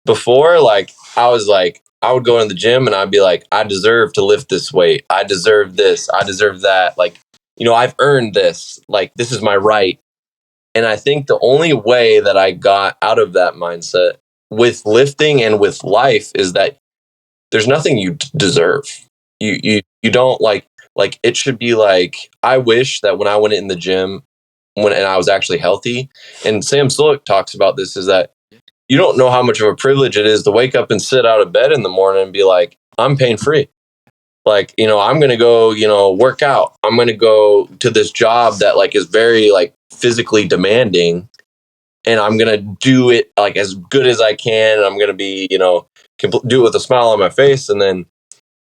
before, like I was like, I would go in the gym and I'd be like, I deserve to lift this weight. I deserve this. I deserve that. Like, I've earned this. Like, this is my right. And I think the only way that I got out of that mindset with lifting and with life is that there's nothing you deserve. You don't like it should be like, I wish that when I went in the gym and I was actually healthy, and Sam Sulek talks about this, is that you don't know how much of a privilege it is to wake up and sit out of bed in the morning and be like, I'm pain free. Like, I'm going to go, work out. I'm going to go to this job that like is very like physically demanding, and I'm going to do it like as good as I can. And I'm going to be, do it with a smile on my face. And then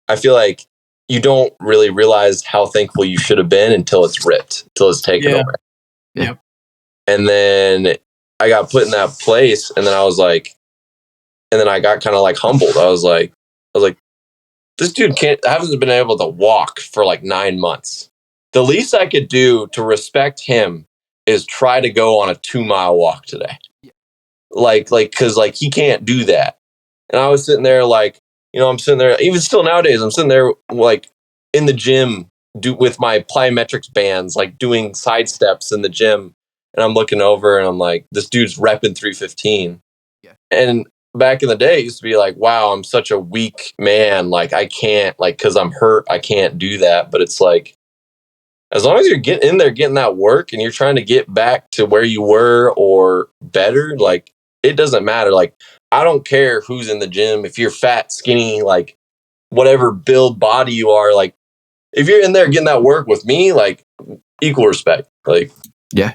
I feel like you don't really realize how thankful you should have been until it's ripped, until it's taken away. Yeah. And then I got put in that place, and then I was like, and then I got kind of like humbled. I was like, this dude hasn't been able to walk for like 9 months. The least I could do to respect him is try to go on a 2-mile walk today. Cause like he can't do that. And I was sitting there like, I'm sitting there, even still nowadays, I'm sitting there like in the gym with my plyometrics bands, like doing side steps in the gym. And I'm looking over and I'm like, this dude's repping 315. Yeah. And back in the day, it used to be like, wow, I'm such a weak man. Like I can't, like, cause I'm hurt, I can't do that. But it's like, as long as you're getting in there, getting that work, and you're trying to get back to where you were or better, like it doesn't matter. Like, I don't care who's in the gym. If you're fat, skinny, like whatever build body you are, like if you're in there getting that work with me, like equal respect. Like, yeah,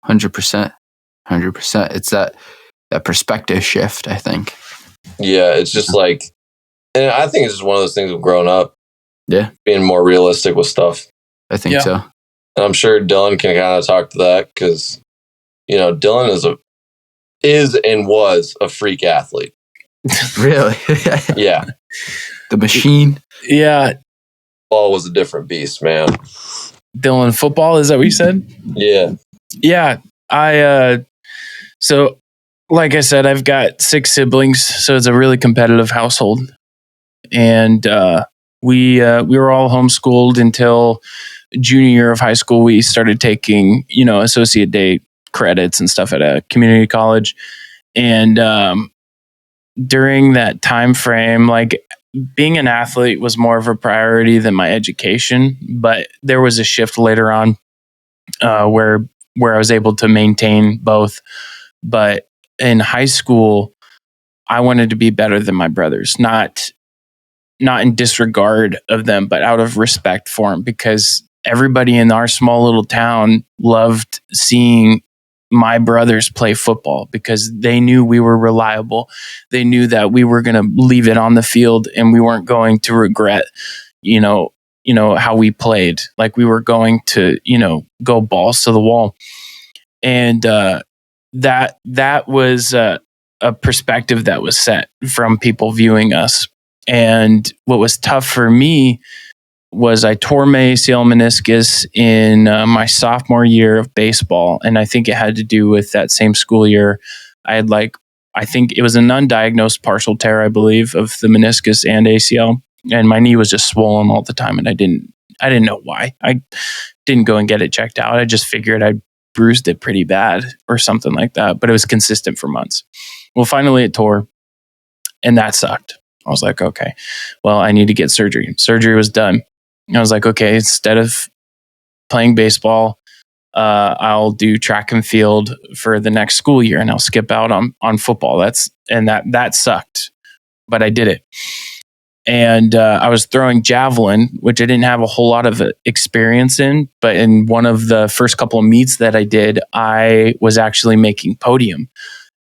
100%. It's that perspective shift, I think. Yeah, it's just like, and I think it's just one of those things of growing up. Yeah, being more realistic with stuff. I think so. And I'm sure Dylan can kind of talk to that because, Dylan is and was a freak athlete. Really? Yeah. The machine. Yeah. Ball was a different beast, man. Dylan, football, is that what you said? Yeah. Yeah. So like I said, I've got 6 siblings, so it's a really competitive household. And We were all homeschooled until junior year of high school. We started taking, associate day credits and stuff at a community college. And during that time frame, like, being an athlete was more of a priority than my education. But there was a shift later on where I was able to maintain both. But in high school, I wanted to be better than my brothers, not in disregard of them, but out of respect for them, because everybody in our small little town loved seeing my brothers play football because they knew we were reliable. They knew that we were going to leave it on the field and we weren't going to regret, how we played. Like, we were going to, go balls to the wall. And that was a perspective that was set from people viewing us. And what was tough for me was I tore my ACL meniscus in my sophomore year of baseball. And I think it had to do with that same school year. I think it was an undiagnosed partial tear, I believe, of the meniscus and ACL. And my knee was just swollen all the time. And I didn't know why. I didn't go and get it checked out. I just figured I bruised it pretty bad or something like that. But it was consistent for months. Well, finally it tore. And that sucked. I was like, okay, well, I need to get surgery. Surgery was done. I was like, okay, instead of playing baseball, I'll do track and field for the next school year, and I'll skip out on football. That sucked, but I did it. And I was throwing javelin, which I didn't have a whole lot of experience in. But in one of the first couple of meets that I did, I was actually making podium.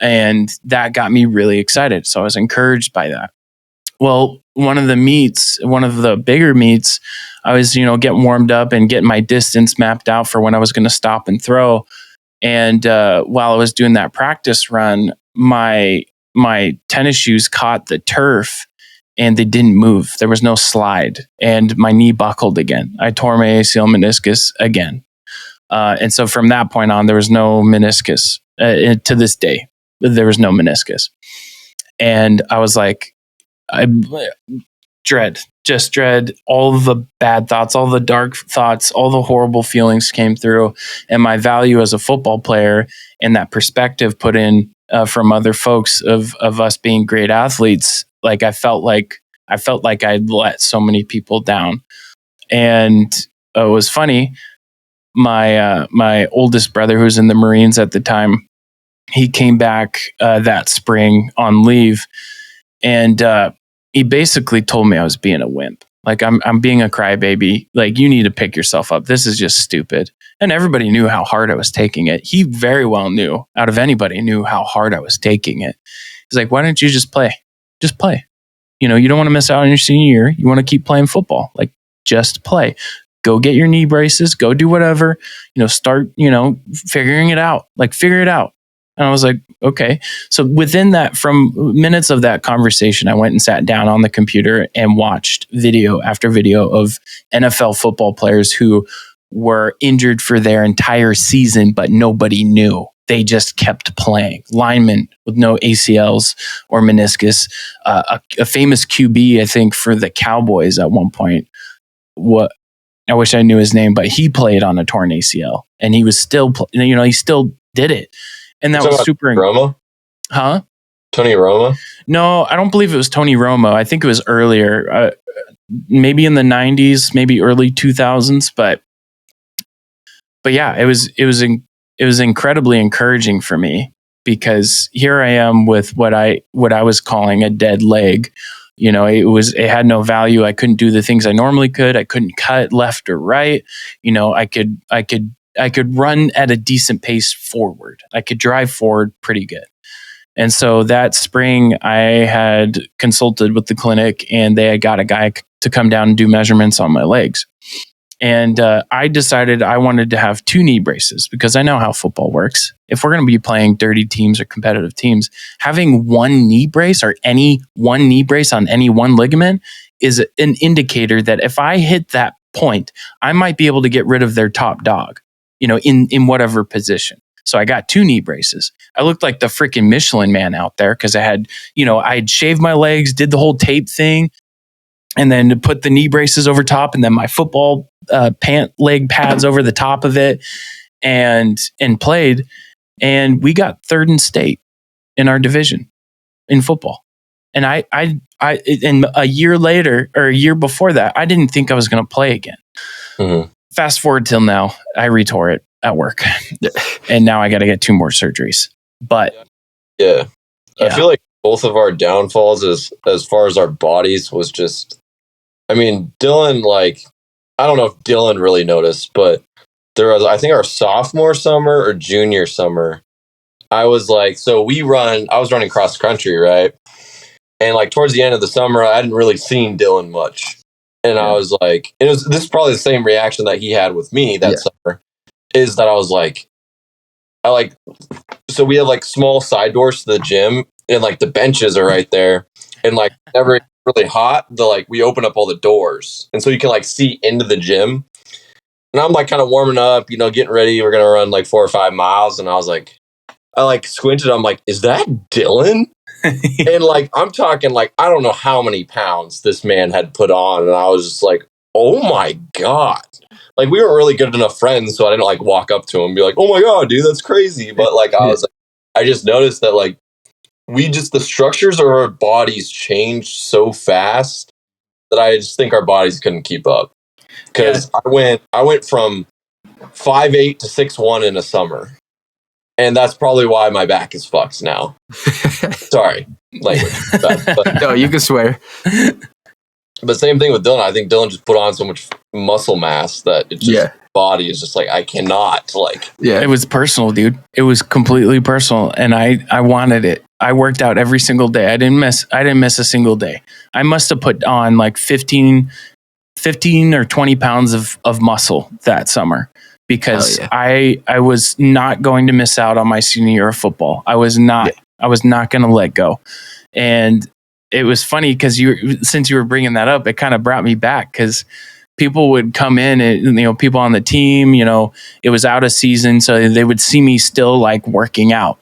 And that got me really excited. So I was encouraged by that. Well, one of the bigger meets, I was, getting warmed up and getting my distance mapped out for when I was going to stop and throw. And while I was doing that practice run, my tennis shoes caught the turf and they didn't move. There was no slide, and my knee buckled again. I tore my ACL meniscus again. And so from that point on, there was no meniscus. To this day, there was no meniscus. And I was like, I dread all the bad thoughts, all the dark thoughts, all the horrible feelings came through, and my value as a football player and that perspective put in from other folks of us being great athletes. Like, I felt like I'd let so many people down. And it was funny. My oldest brother, who was in the Marines at the time, he came back that spring on leave. And he basically told me I was being a wimp. Like, I'm being a crybaby. Like, you need to pick yourself up. This is just stupid. And everybody knew how hard I was taking it. He very well knew, out of anybody, knew how hard I was taking it. He's like, why don't you just play? Just play. You don't want to miss out on your senior year. You want to keep playing football. Like, just play. Go get your knee braces. Go do whatever. Start, figuring it out. Like, figure it out. And I was like, okay. So within that, from minutes of that conversation, I went and sat down on the computer and watched video after video of NFL football players who were injured for their entire season, but nobody knew. They just kept playing. Linemen with no ACLs or meniscus. A famous QB, I think, for the Cowboys at one point. I wish I knew his name, but he played on a torn ACL, and he was still, he still did it. And that was super. Romo? Huh? Tony Romo? No, I don't believe it was Tony Romo. I think it was earlier, maybe in the 90s, maybe early 2000s. But yeah, it was incredibly encouraging for me, because here I am with what I was calling a dead leg. It had no value. I couldn't do the things I normally could. I couldn't cut left or right. I could run at a decent pace forward. I could drive forward pretty good. And so that spring, I had consulted with the clinic, and they had got a guy to come down and do measurements on my legs. And I decided I wanted to have 2 knee braces, because I know how football works. If we're going to be playing dirty teams or competitive teams, having one knee brace, or any one knee brace on any one ligament, is an indicator that if I hit that point, I might be able to get rid of their top dog, in whatever position. So I got 2 knee braces. I looked like the freaking Michelin Man out there, because I had shaved my legs, did the whole tape thing. and then to put the knee braces over top, and then my football pant leg pads over the top of it, and played. And we got third in state in our division in football. And and a year later, or a year before that, I didn't think I was going to play again. Mm-hmm. Fast forward till now, I retore it at work, and now I got to get 2 more surgeries. But yeah, I feel like both of our downfalls, as far as our bodies, was just. I mean, Dylan, like, I don't know if Dylan really noticed, but there was, I think, our sophomore summer or junior summer. I was like, I was running cross country, right? And like towards the end of the summer, I hadn't really seen Dylan much. And I was like, this is probably the same reaction that he had with me that summer, is that I was like, so we have like small side doors to the gym, and like the benches are right there. And like whenever it's really hot, we open up all the doors. And so you can like see into the gym. And I'm like kind of warming up, getting ready. We're going to run like 4 or 5 miles. And I was like, I like squinted. I'm like, is that Dylan? And like, I'm talking like, I don't know how many pounds this man had put on. And I was just like, oh my God. Like, we weren't really good enough friends. So I didn't like walk up to him and be like, oh my God, dude, that's crazy. But like, I just noticed that like, the structures of our bodies changed so fast that I just think our bodies couldn't keep up. Because I went from 5'8" to 6'1" in a summer. And that's probably why my back is fucked now. Sorry, language. But no, you can swear. But same thing with Dylan. I think Dylan just put on so much muscle mass that body is just like, I cannot It was personal, dude. It was completely personal, and I wanted it. I worked out every single day. I didn't miss a single day. I must have put on like 15 or 20 pounds of muscle that summer, because I was not going to miss out on my senior year of football. I was not going to let go. And it was funny because since you were bringing that up, it kind of brought me back, because people would come in and, people on the team, it was out of season. So they would see me still like working out,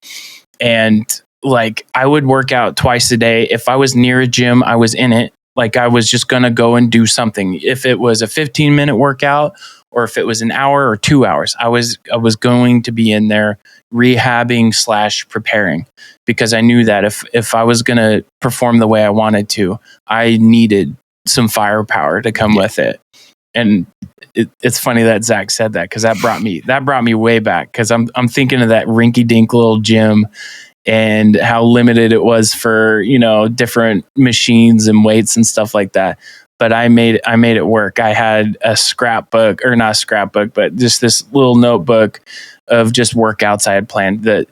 and like I would work out twice a day. If I was near a gym, I was in it. Like I was just going to go and do something. If it was a 15-minute workout, or if it was an hour or 2 hours, I was going to be in there rehabbing / preparing, because I knew that if I was going to perform the way I wanted to, I needed some firepower to come with it. And it's funny that Zach said that, because that brought me way back, because I'm thinking of that rinky-dink little gym and how limited it was for, different machines and weights and stuff like that. But I made it work. I had a scrapbook, or not a scrapbook, but just this little notebook of just workouts I had planned that,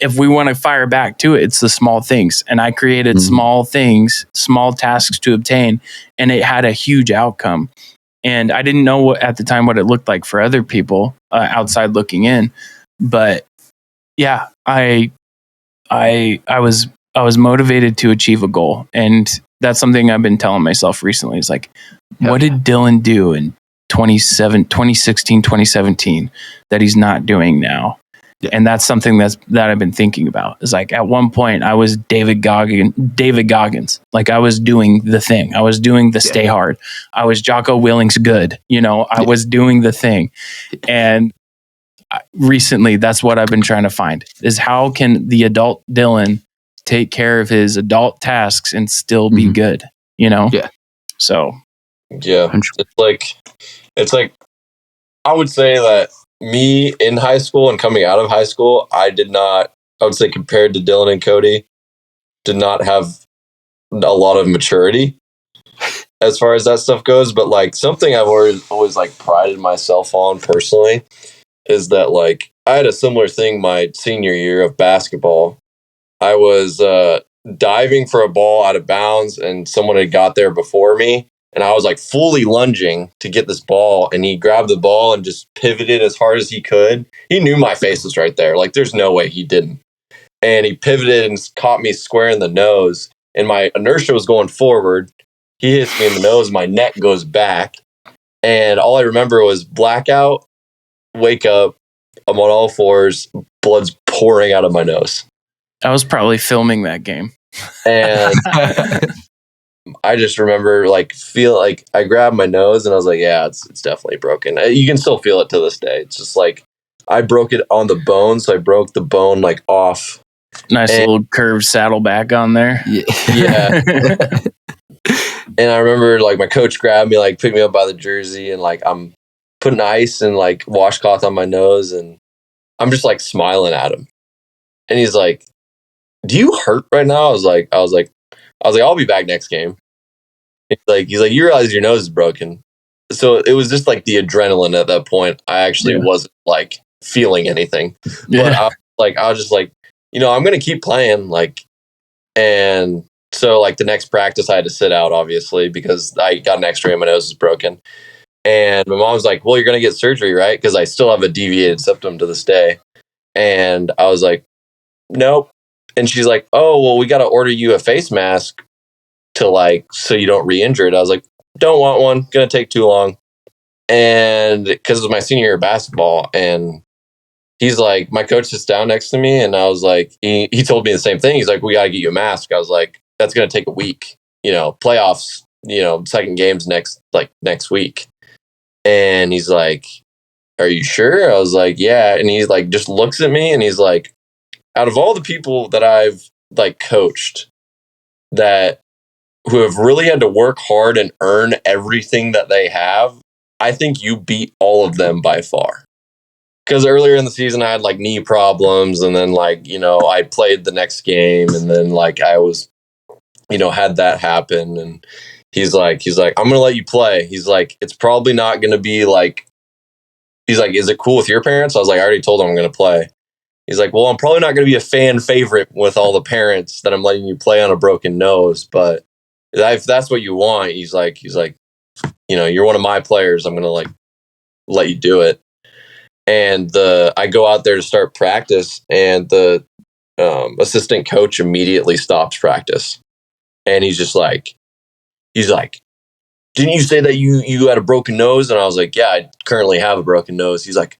if we want to fire back to it, it's the small things. And I created small things, small tasks to obtain, and it had a huge outcome. And I didn't know at the time what it looked like for other people outside looking in. But yeah, I was motivated to achieve a goal. And that's something I've been telling myself recently. It's like, what did Dylan do in 2016, 2017 that he's not doing now? And that's something that I've been thinking about. Is like, at one point I was David Goggins. Like I was doing the thing. I was doing the stay hard. I was Jocko Willing's good. I was doing the thing. And recently, that's what I've been trying to find, is how can the adult Dylan take care of his adult tasks and still be good, So it's like I would say that me in high school and coming out of high school, I would say compared to Dylan and Cody, did not have a lot of maturity as far as that stuff goes. But like something I've always like prided myself on personally is that like I had a similar thing my senior year of basketball. I was diving for a ball out of bounds, and someone had got there before me, and I was like fully lunging to get this ball, and he grabbed the ball and just pivoted as hard as he could. He knew my face was right there. Like there's no way he didn't. And he pivoted and caught me square in the nose, and my inertia was going forward. He hits me in the nose, my neck goes back, and all I remember was blackout, wake up, I'm on all fours, blood's pouring out of my nose. I was probably filming that game. And I just remember feel like I grabbed my nose and I was like, yeah, it's definitely broken. You can still feel it to this day. It's just like I broke it on the bone, so I broke the bone off. Nice little curved saddleback on there. Yeah. And I remember my coach grabbed me, picked me up by the jersey, and I'm putting ice and washcloth on my nose, and I'm just smiling at him. And he's like, "Do you hurt right now?" I was like, "I'll be back next game." He's like, "You realize your nose is broken." So it was just the adrenaline at that point. I actually wasn't feeling anything, but I was just I'm gonna keep playing. And so the next practice I had to sit out, obviously, because I got an X-ray and my nose was broken. And my mom was like, "Well, you're gonna get surgery, right?" Because I still have a deviated septum to this day. And I was like, "Nope." And she's like, "Oh, well, we got to order you a face mask to so you don't re-injure it." I was like, "Don't want one. Gonna take too long." And because it was my senior year of basketball, and he's like, my coach sits down next to me, and I was like, he told me the same thing. He's like, "We got to get you a mask." I was like, "That's gonna take a week. Playoffs. Second games next week." And he's like, "Are you sure?" I was like, "Yeah." And he's just looks at me, and he's like, "Out of all the people that I've coached that who have really had to work hard and earn everything that they have, I think you beat all of them by far." Because earlier in the season, I had knee problems, and then I played the next game, and then I was, had that happen. And he's like, "I'm gonna let you play." He's like, "It's probably not gonna be he's like, "Is it cool with your parents?" I was like, "I already told them I'm gonna play." He's like, "Well, I'm probably not gonna be a fan favorite with all the parents that I'm letting you play on a broken nose, but if that's what you want," he's like, "You're one of my players. I'm gonna let you do it." And I go out there to start practice, and the assistant coach immediately stops practice, and he's like, "Didn't you say that you had a broken nose?" And I was like, "Yeah, I currently have a broken nose." He's like,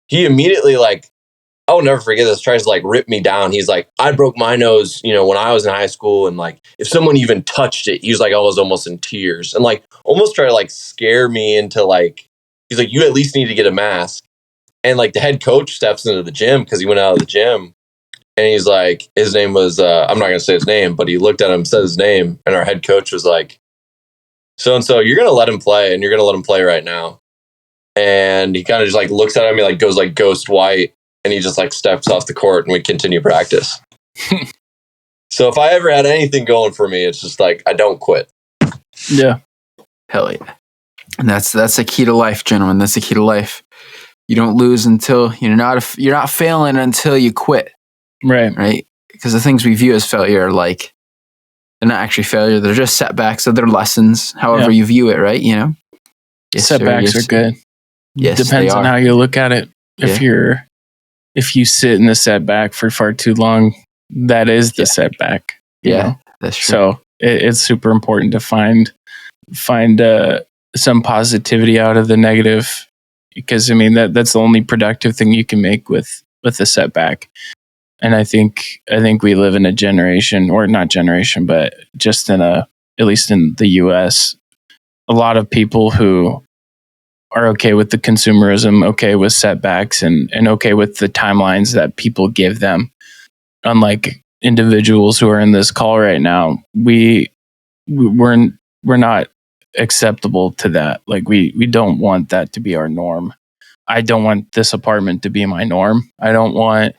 he immediately I'll never forget this, tries to rip me down. He's like, "I broke my nose, when I was in high school, and if someone even touched it," he was I was almost in tears, and almost try to scare me into he's like, "You at least need to get a mask." And the head coach steps into the gym because he went out of the gym, and he's like, his name was I'm not gonna say his name, but he looked at him, said his name, and our head coach was like, "So and so, you're gonna let him play, and you're gonna let him play right now." And he kind of just looks at me, goes ghost white, and he just steps off the court, and we continue practice. So if I ever had anything going for me, it's just I don't quit. Yeah. Hell yeah. And that's the key to life, gentlemen. That's the key to life. You don't lose until you're not failing until you quit. Right. Because the things we view as failure are they're not actually failure. They're just setbacks. So they're lessons. However you view it, right? Yes, setbacks are good. Yes, depends on how you look at it. If you sit in the setback for far too long, that is the setback. You know? That's true. So it's super important to find some positivity out of the negative, because that's the only productive thing you can make with a setback. And I think we live in a generation, or not generation, but just at least in the US, a lot of people who are okay with the consumerism, okay with setbacks, and okay with the timelines that people give them. Unlike individuals who are in this call right now, we're not acceptable to that. We don't want that to be our norm. I don't want this apartment to be my norm. I don't want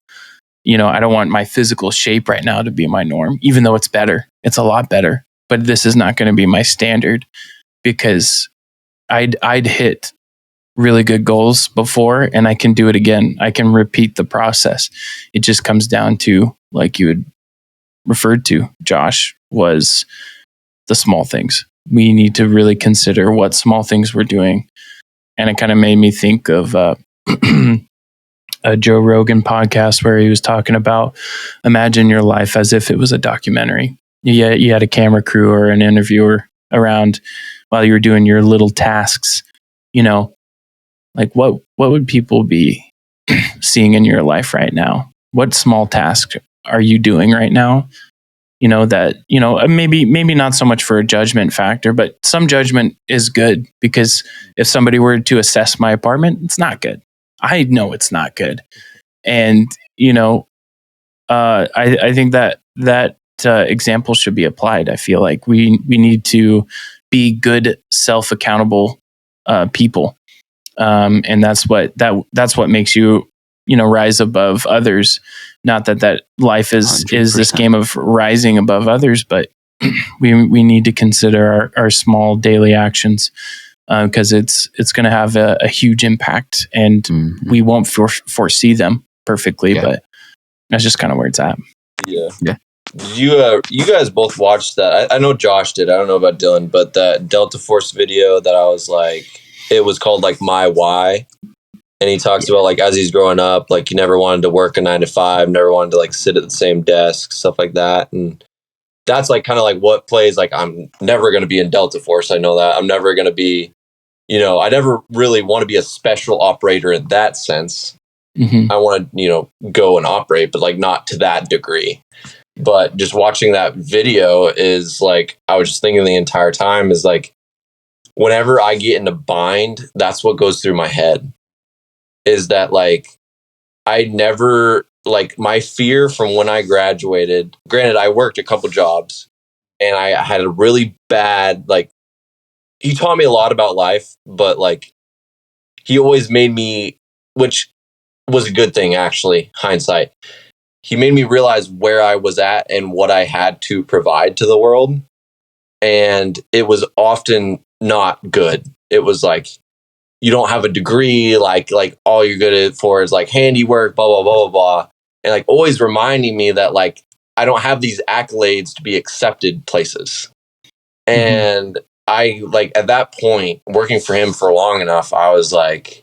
my physical shape right now to be my norm, even though it's better. It's a lot better, but this is not going to be my standard, because I'd hit really good goals before, and I can do it again. I can repeat the process. It just comes down to, like you had referred to, Josh, was the small things. We need to really consider what small things we're doing. And it kind of made me think of a Joe Rogan podcast where he was talking about, imagine your life as if it was a documentary. You had a camera crew or an interviewer around while you were doing your little tasks. What would people be seeing in your life right now? What small task are you doing right now maybe not so much for a judgment factor, but some judgment is good, because if somebody were to assess my apartment, it's not good. I know it's not good. And, I think that example should be applied. I feel like we need to be good, self-accountable people. And that's what makes you, rise above others. Not that life is 100%. this game of rising above others, but we need to consider our small daily actions, because it's going to have a huge impact, and we won't foresee them perfectly, but that's just kind of where it's at. Yeah. You guys both watched that? I know Josh did. I don't know about Dylan, but that Delta Force video that I was like, it was called like My Why. And he talks about like as he's growing up, like he never wanted to work a 9 to 5, never wanted to like sit at the same desk, stuff like that. And that's like kind of like what plays like I'm never going to be in Delta Force. I know that I'm never going to be, I never really want to be a special operator in that sense. I want to, go and operate, but like not to that degree. But just watching that video is like, I was just thinking the entire time is like, whenever I get in a bind, that's what goes through my head. Is that like, I never, like my fear from when I graduated, granted, I worked a couple jobs and I had a really bad, like, he taught me a lot about life, but like, he always made me, which was a good thing, actually, hindsight. He made me realize where I was at and what I had to provide to the world. And it was often not good. It was like, you don't have a degree, like all you're good for is like handiwork, blah, blah, blah, blah, blah. And like always reminding me that like, I don't have these accolades to be accepted places. And I like at that point, working for him for long enough, I was like,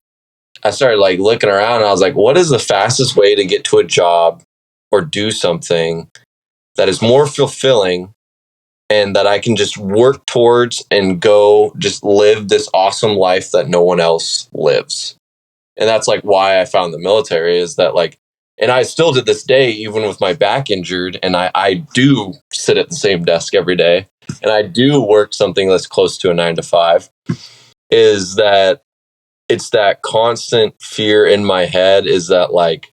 I started like looking around and I was like, what is the fastest way to get to a job or do something that is more fulfilling and that I can just work towards and go just live this awesome life that no one else lives. And that's like why I found the military is that like, and I still to this day, even with my back injured, and I do sit at the same desk every day and I do work something that's close to a 9 to 5, is that it's that constant fear in my head is that like,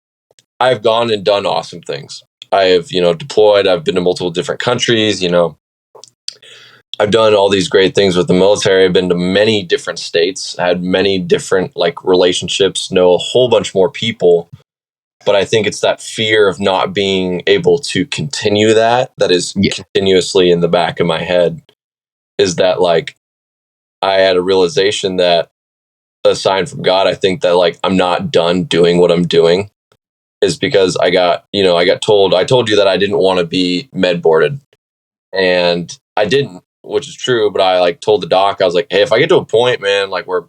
I've gone and done awesome things. I have, deployed, I've been to multiple different countries, I've done all these great things with the military. I've been to many different states, had many different like relationships, know a whole bunch more people. But I think it's that fear of not being able to continue that is continuously in the back of my head. Is that like, I had a realization that a sign from God, I think that like, I'm not done doing what I'm doing is because I got told you that I didn't want to be med boarded and I didn't, which is true. But I like told the doc, I was like, hey, if I get to a point, man, like where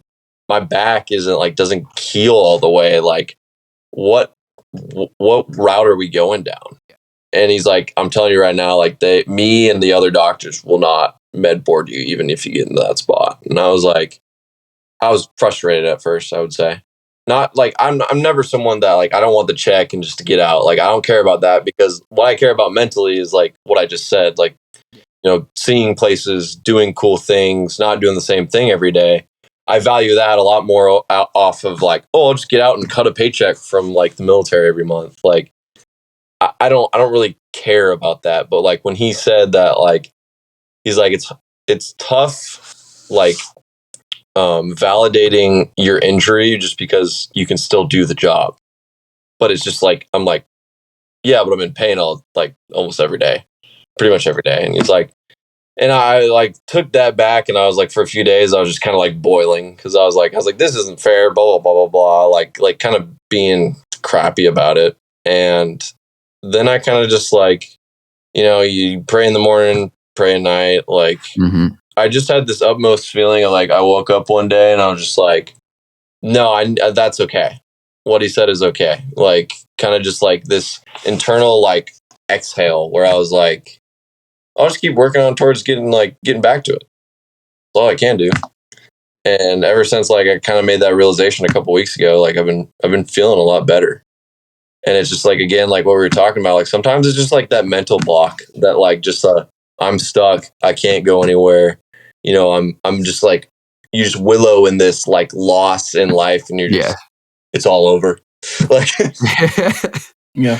my back isn't like, doesn't heal all the way, like what route are we going down? And he's like, I'm telling you right now, like me and the other doctors will not med board you, even if you get into that spot. And I was frustrated at first, I would say. Not like I'm never someone that like I don't want the check and just to get out. Like I don't care about that because what I care about mentally is like what I just said, like seeing places, doing cool things, not doing the same thing every day. I value that a lot more off of like, oh, I'll just get out and cut a paycheck from like the military every month. Like I don't really care about that. But like when he said that, like he's like it's tough, like validating your injury just because you can still do the job. But it's just like, I'm like, yeah, but I'm in pain almost every day, pretty much every day. And he's like, and I like took that back and I was like, for a few days, I was just kind of like boiling because I was like, this isn't fair, blah, blah, blah, blah, blah. Like kind of being crappy about it. And then I kind of just like, you pray in the morning, pray at night. Like, I just had this utmost feeling of like, I woke up one day and I was just like, no, that's okay. What he said is okay. Like, kind of just like this internal like exhale where I was like, I'll just keep working on towards getting back to it. That's all I can do. And ever since like I kind of made that realization a couple weeks ago, like I've been feeling a lot better. And it's just like, again, like what we were talking about, like sometimes it's just like that mental block that like just I'm stuck, I can't go anywhere. You know, I'm just like, you just willow in this like loss in life, and you're just it's all over. Like Yeah.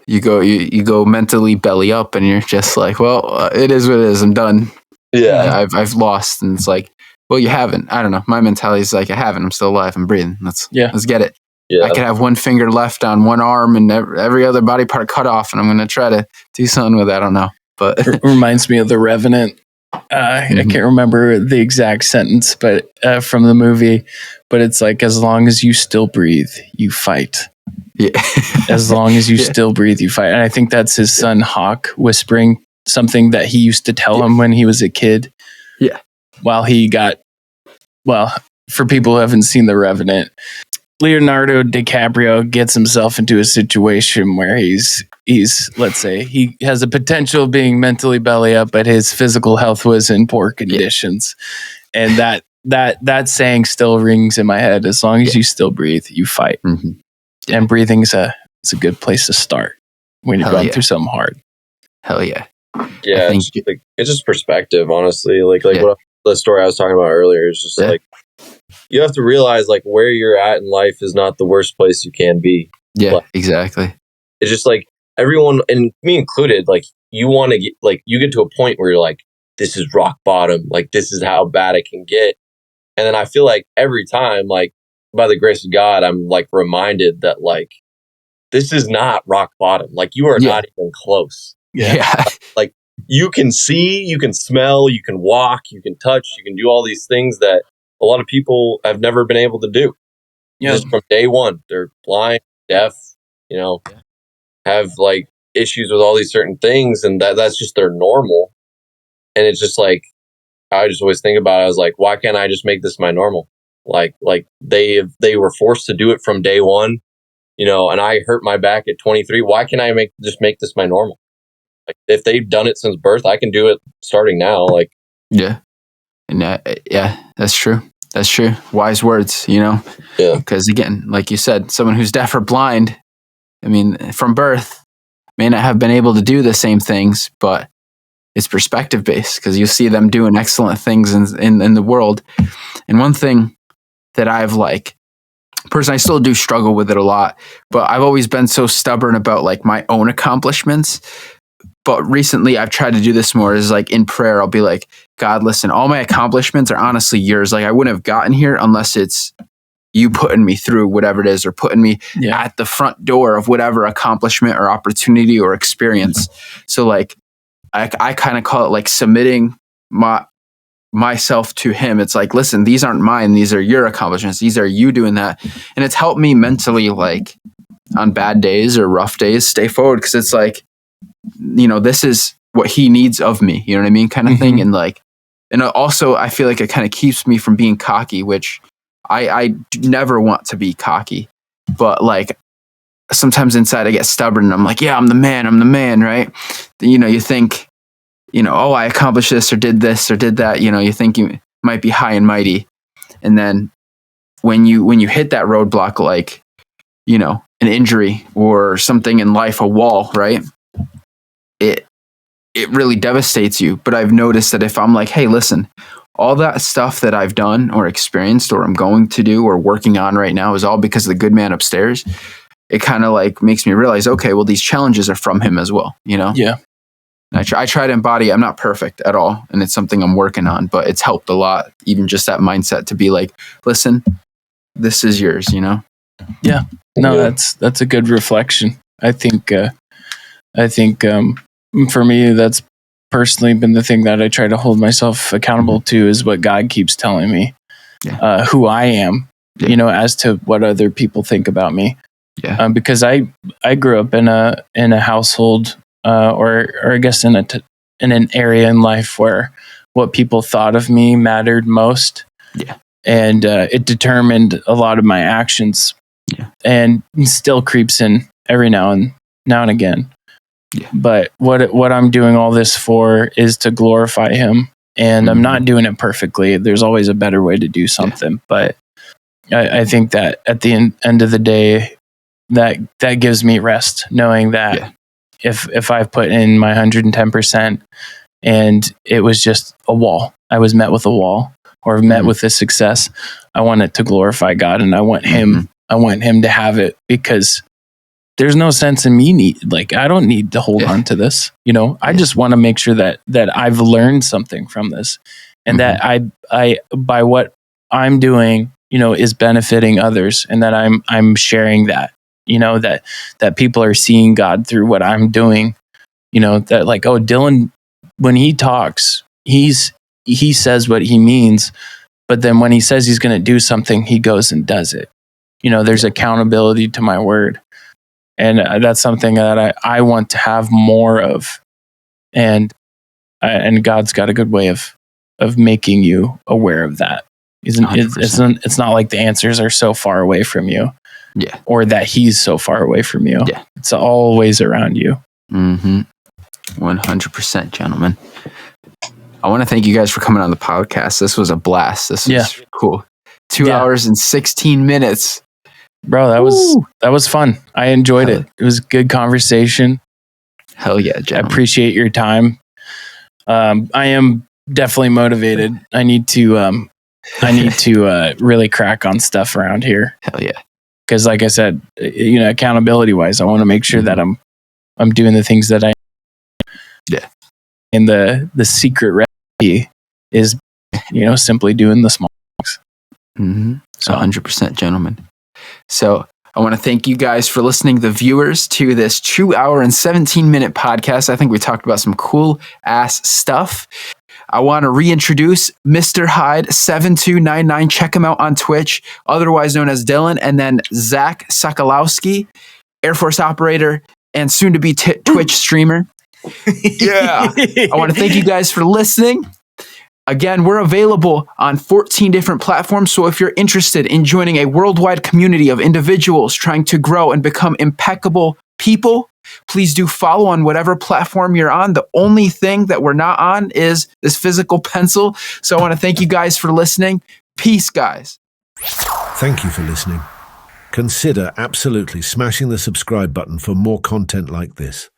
You go mentally belly up, and you're just like, well, it is what it is. I'm done. Yeah. I've lost, and it's like, well, you haven't. I don't know. My mentality is like, I haven't. I'm still alive. I'm breathing. Let's get it. Yeah. I could have one finger left on one arm and every other body part cut off, and I'm going to try to do something with it. I don't know, but It reminds me of The Revenant. I can't remember the exact sentence, but from the movie. But it's like, as long as you still breathe, you fight. Yeah. As long as you still breathe, you fight. And I think that's his son Hawk whispering something that he used to tell him when he was a kid. Yeah. While he got, well, for people who haven't seen The Revenant, Leonardo DiCaprio gets himself into a situation where he's let's say he has a potential of being mentally belly up, but his physical health was in poor conditions. And that saying still rings in my head. As long as you still breathe, you fight. Mm-hmm. And breathing is a good place to start when you're going through something hard. Hell yeah. Yeah. It's just perspective, honestly. Like what the story I was talking about earlier is just like, you have to realize like where you're at in life is not the worst place you can be. Yeah, like, exactly. It's just like everyone, and me included, like you want to get, like you get to a point where you're like, this is rock bottom. Like this is how bad it can get. And then I feel like every time, like by the grace of God, I'm like reminded that like, this is not rock bottom. Like you are not even close. Yeah. Like you can see, you can smell, you can walk, you can touch, you can do all these things that a lot of people have never been able to do. Just from day one, they're blind, deaf, you know, have like issues with all these certain things, and that's just their normal. And it's just like, I just always think about it. I was like, why can't I just make this my normal? Like they were forced to do it from day one, you know, and I hurt my back at 23. Why can't I make this my normal? Like if they've done it since birth, I can do it starting now. Like, yeah. And that's true. That's true. Wise words, you know? Yeah. Because again, like you said, someone who's deaf or blind, I mean, from birth, may not have been able to do the same things, but it's perspective based because you see them doing excellent things in the world. And one thing that I've like, personally, I still do struggle with it a lot, but I've always been so stubborn about like my own accomplishments. But recently I've tried to do this more is like in prayer, I'll be like, God, listen, all my accomplishments are honestly yours. Like I wouldn't have gotten here unless it's you putting me through whatever it is or putting me at the front door of whatever accomplishment or opportunity or experience. So like, I kind of call it like submitting myself to him. It's like, listen, these aren't mine. These are your accomplishments. These are you doing that. And it's helped me mentally, like on bad days or rough days, stay forward. Cause it's like, you know, this is what he needs of me, you know what I mean? Kind of thing. And like, and also I feel like it kind of keeps me from being cocky, which I never want to be cocky, but like sometimes inside I get stubborn and I'm like, yeah, I'm the man. Right. You know, you think, you know, oh, I accomplished this or did that, you know, you think you might be high and mighty. And then when you hit that roadblock, like, you know, an injury or something in life, a wall, right? It really devastates you. But I've noticed that if I'm like, hey, listen, all that stuff that I've done or experienced or I'm going to do or working on right now is all because of the good man upstairs. It kind of like makes me realize, okay, well, these challenges are from him as well, you know? Yeah. I try to embody, I'm not perfect at all. And it's something I'm working on, but it's helped a lot. Even just that mindset to be like, listen, this is yours, you know? Yeah. No, that's a good reflection. I think for me, that's personally been the thing that I try to hold myself accountable to is what God keeps telling me, who I am, you know, as to what other people think about me. Yeah. Because I grew up in a household, or I guess in an area in life where what people thought of me mattered most. Yeah. And it determined a lot of my actions. Yeah. And still creeps in every now and again. Yeah. But what I'm doing all this for is to glorify him. And I'm not doing it perfectly. There's always a better way to do something. Yeah. But I think that at the end of the day, that gives me rest, knowing that if I've put in my 110% and it was just a wall, I was met with a wall or met with this success, I want it to glorify God, and I want him to have it, because there's no sense in me I don't need to hold on to this. I just want to make sure that I've learned something from this, and that I by what I'm doing, is benefiting others, and that I'm sharing that, that people are seeing God through what I'm doing. That Dylan, when he talks, he says what he means, but then when he says he's going to do something, he goes and does it. There's accountability to my word. And that's something that I want to have more of. And God's got a good way of making you aware of that. It's not like the answers are so far away from you. Yeah. Or that he's so far away from you. Yeah. It's always around you. 100%, gentlemen. I want to thank you guys for coming on the podcast. This was a blast. This was cool. 2 hours and 16 minutes. Bro, that was fun. I enjoyed it. It was a good conversation. Hell yeah, gentlemen. I appreciate your time. I am definitely motivated. I need to really crack on stuff around here. Hell yeah. Because like I said, accountability wise, I want to make sure that I'm doing the things that I. Yeah. And the secret recipe is, simply doing the small things. So 100%, gentlemen. So I want to thank you guys for listening, the viewers, to this 2 hour and 17-minute podcast. I think we talked about some cool ass stuff. I want to reintroduce Mr. Hyde 7299. Check him out on Twitch, otherwise known as Dylan, and then Zach Sokolowski, Air Force operator and soon to be Twitch streamer. Yeah. I want to thank you guys for listening. Again, we're available on 14 different platforms. So if you're interested in joining a worldwide community of individuals trying to grow and become impeccable people, please do follow on whatever platform you're on. The only thing that we're not on is this physical pencil. So I want to thank you guys for listening. Peace, guys. Thank you for listening. Consider absolutely smashing the subscribe button for more content like this.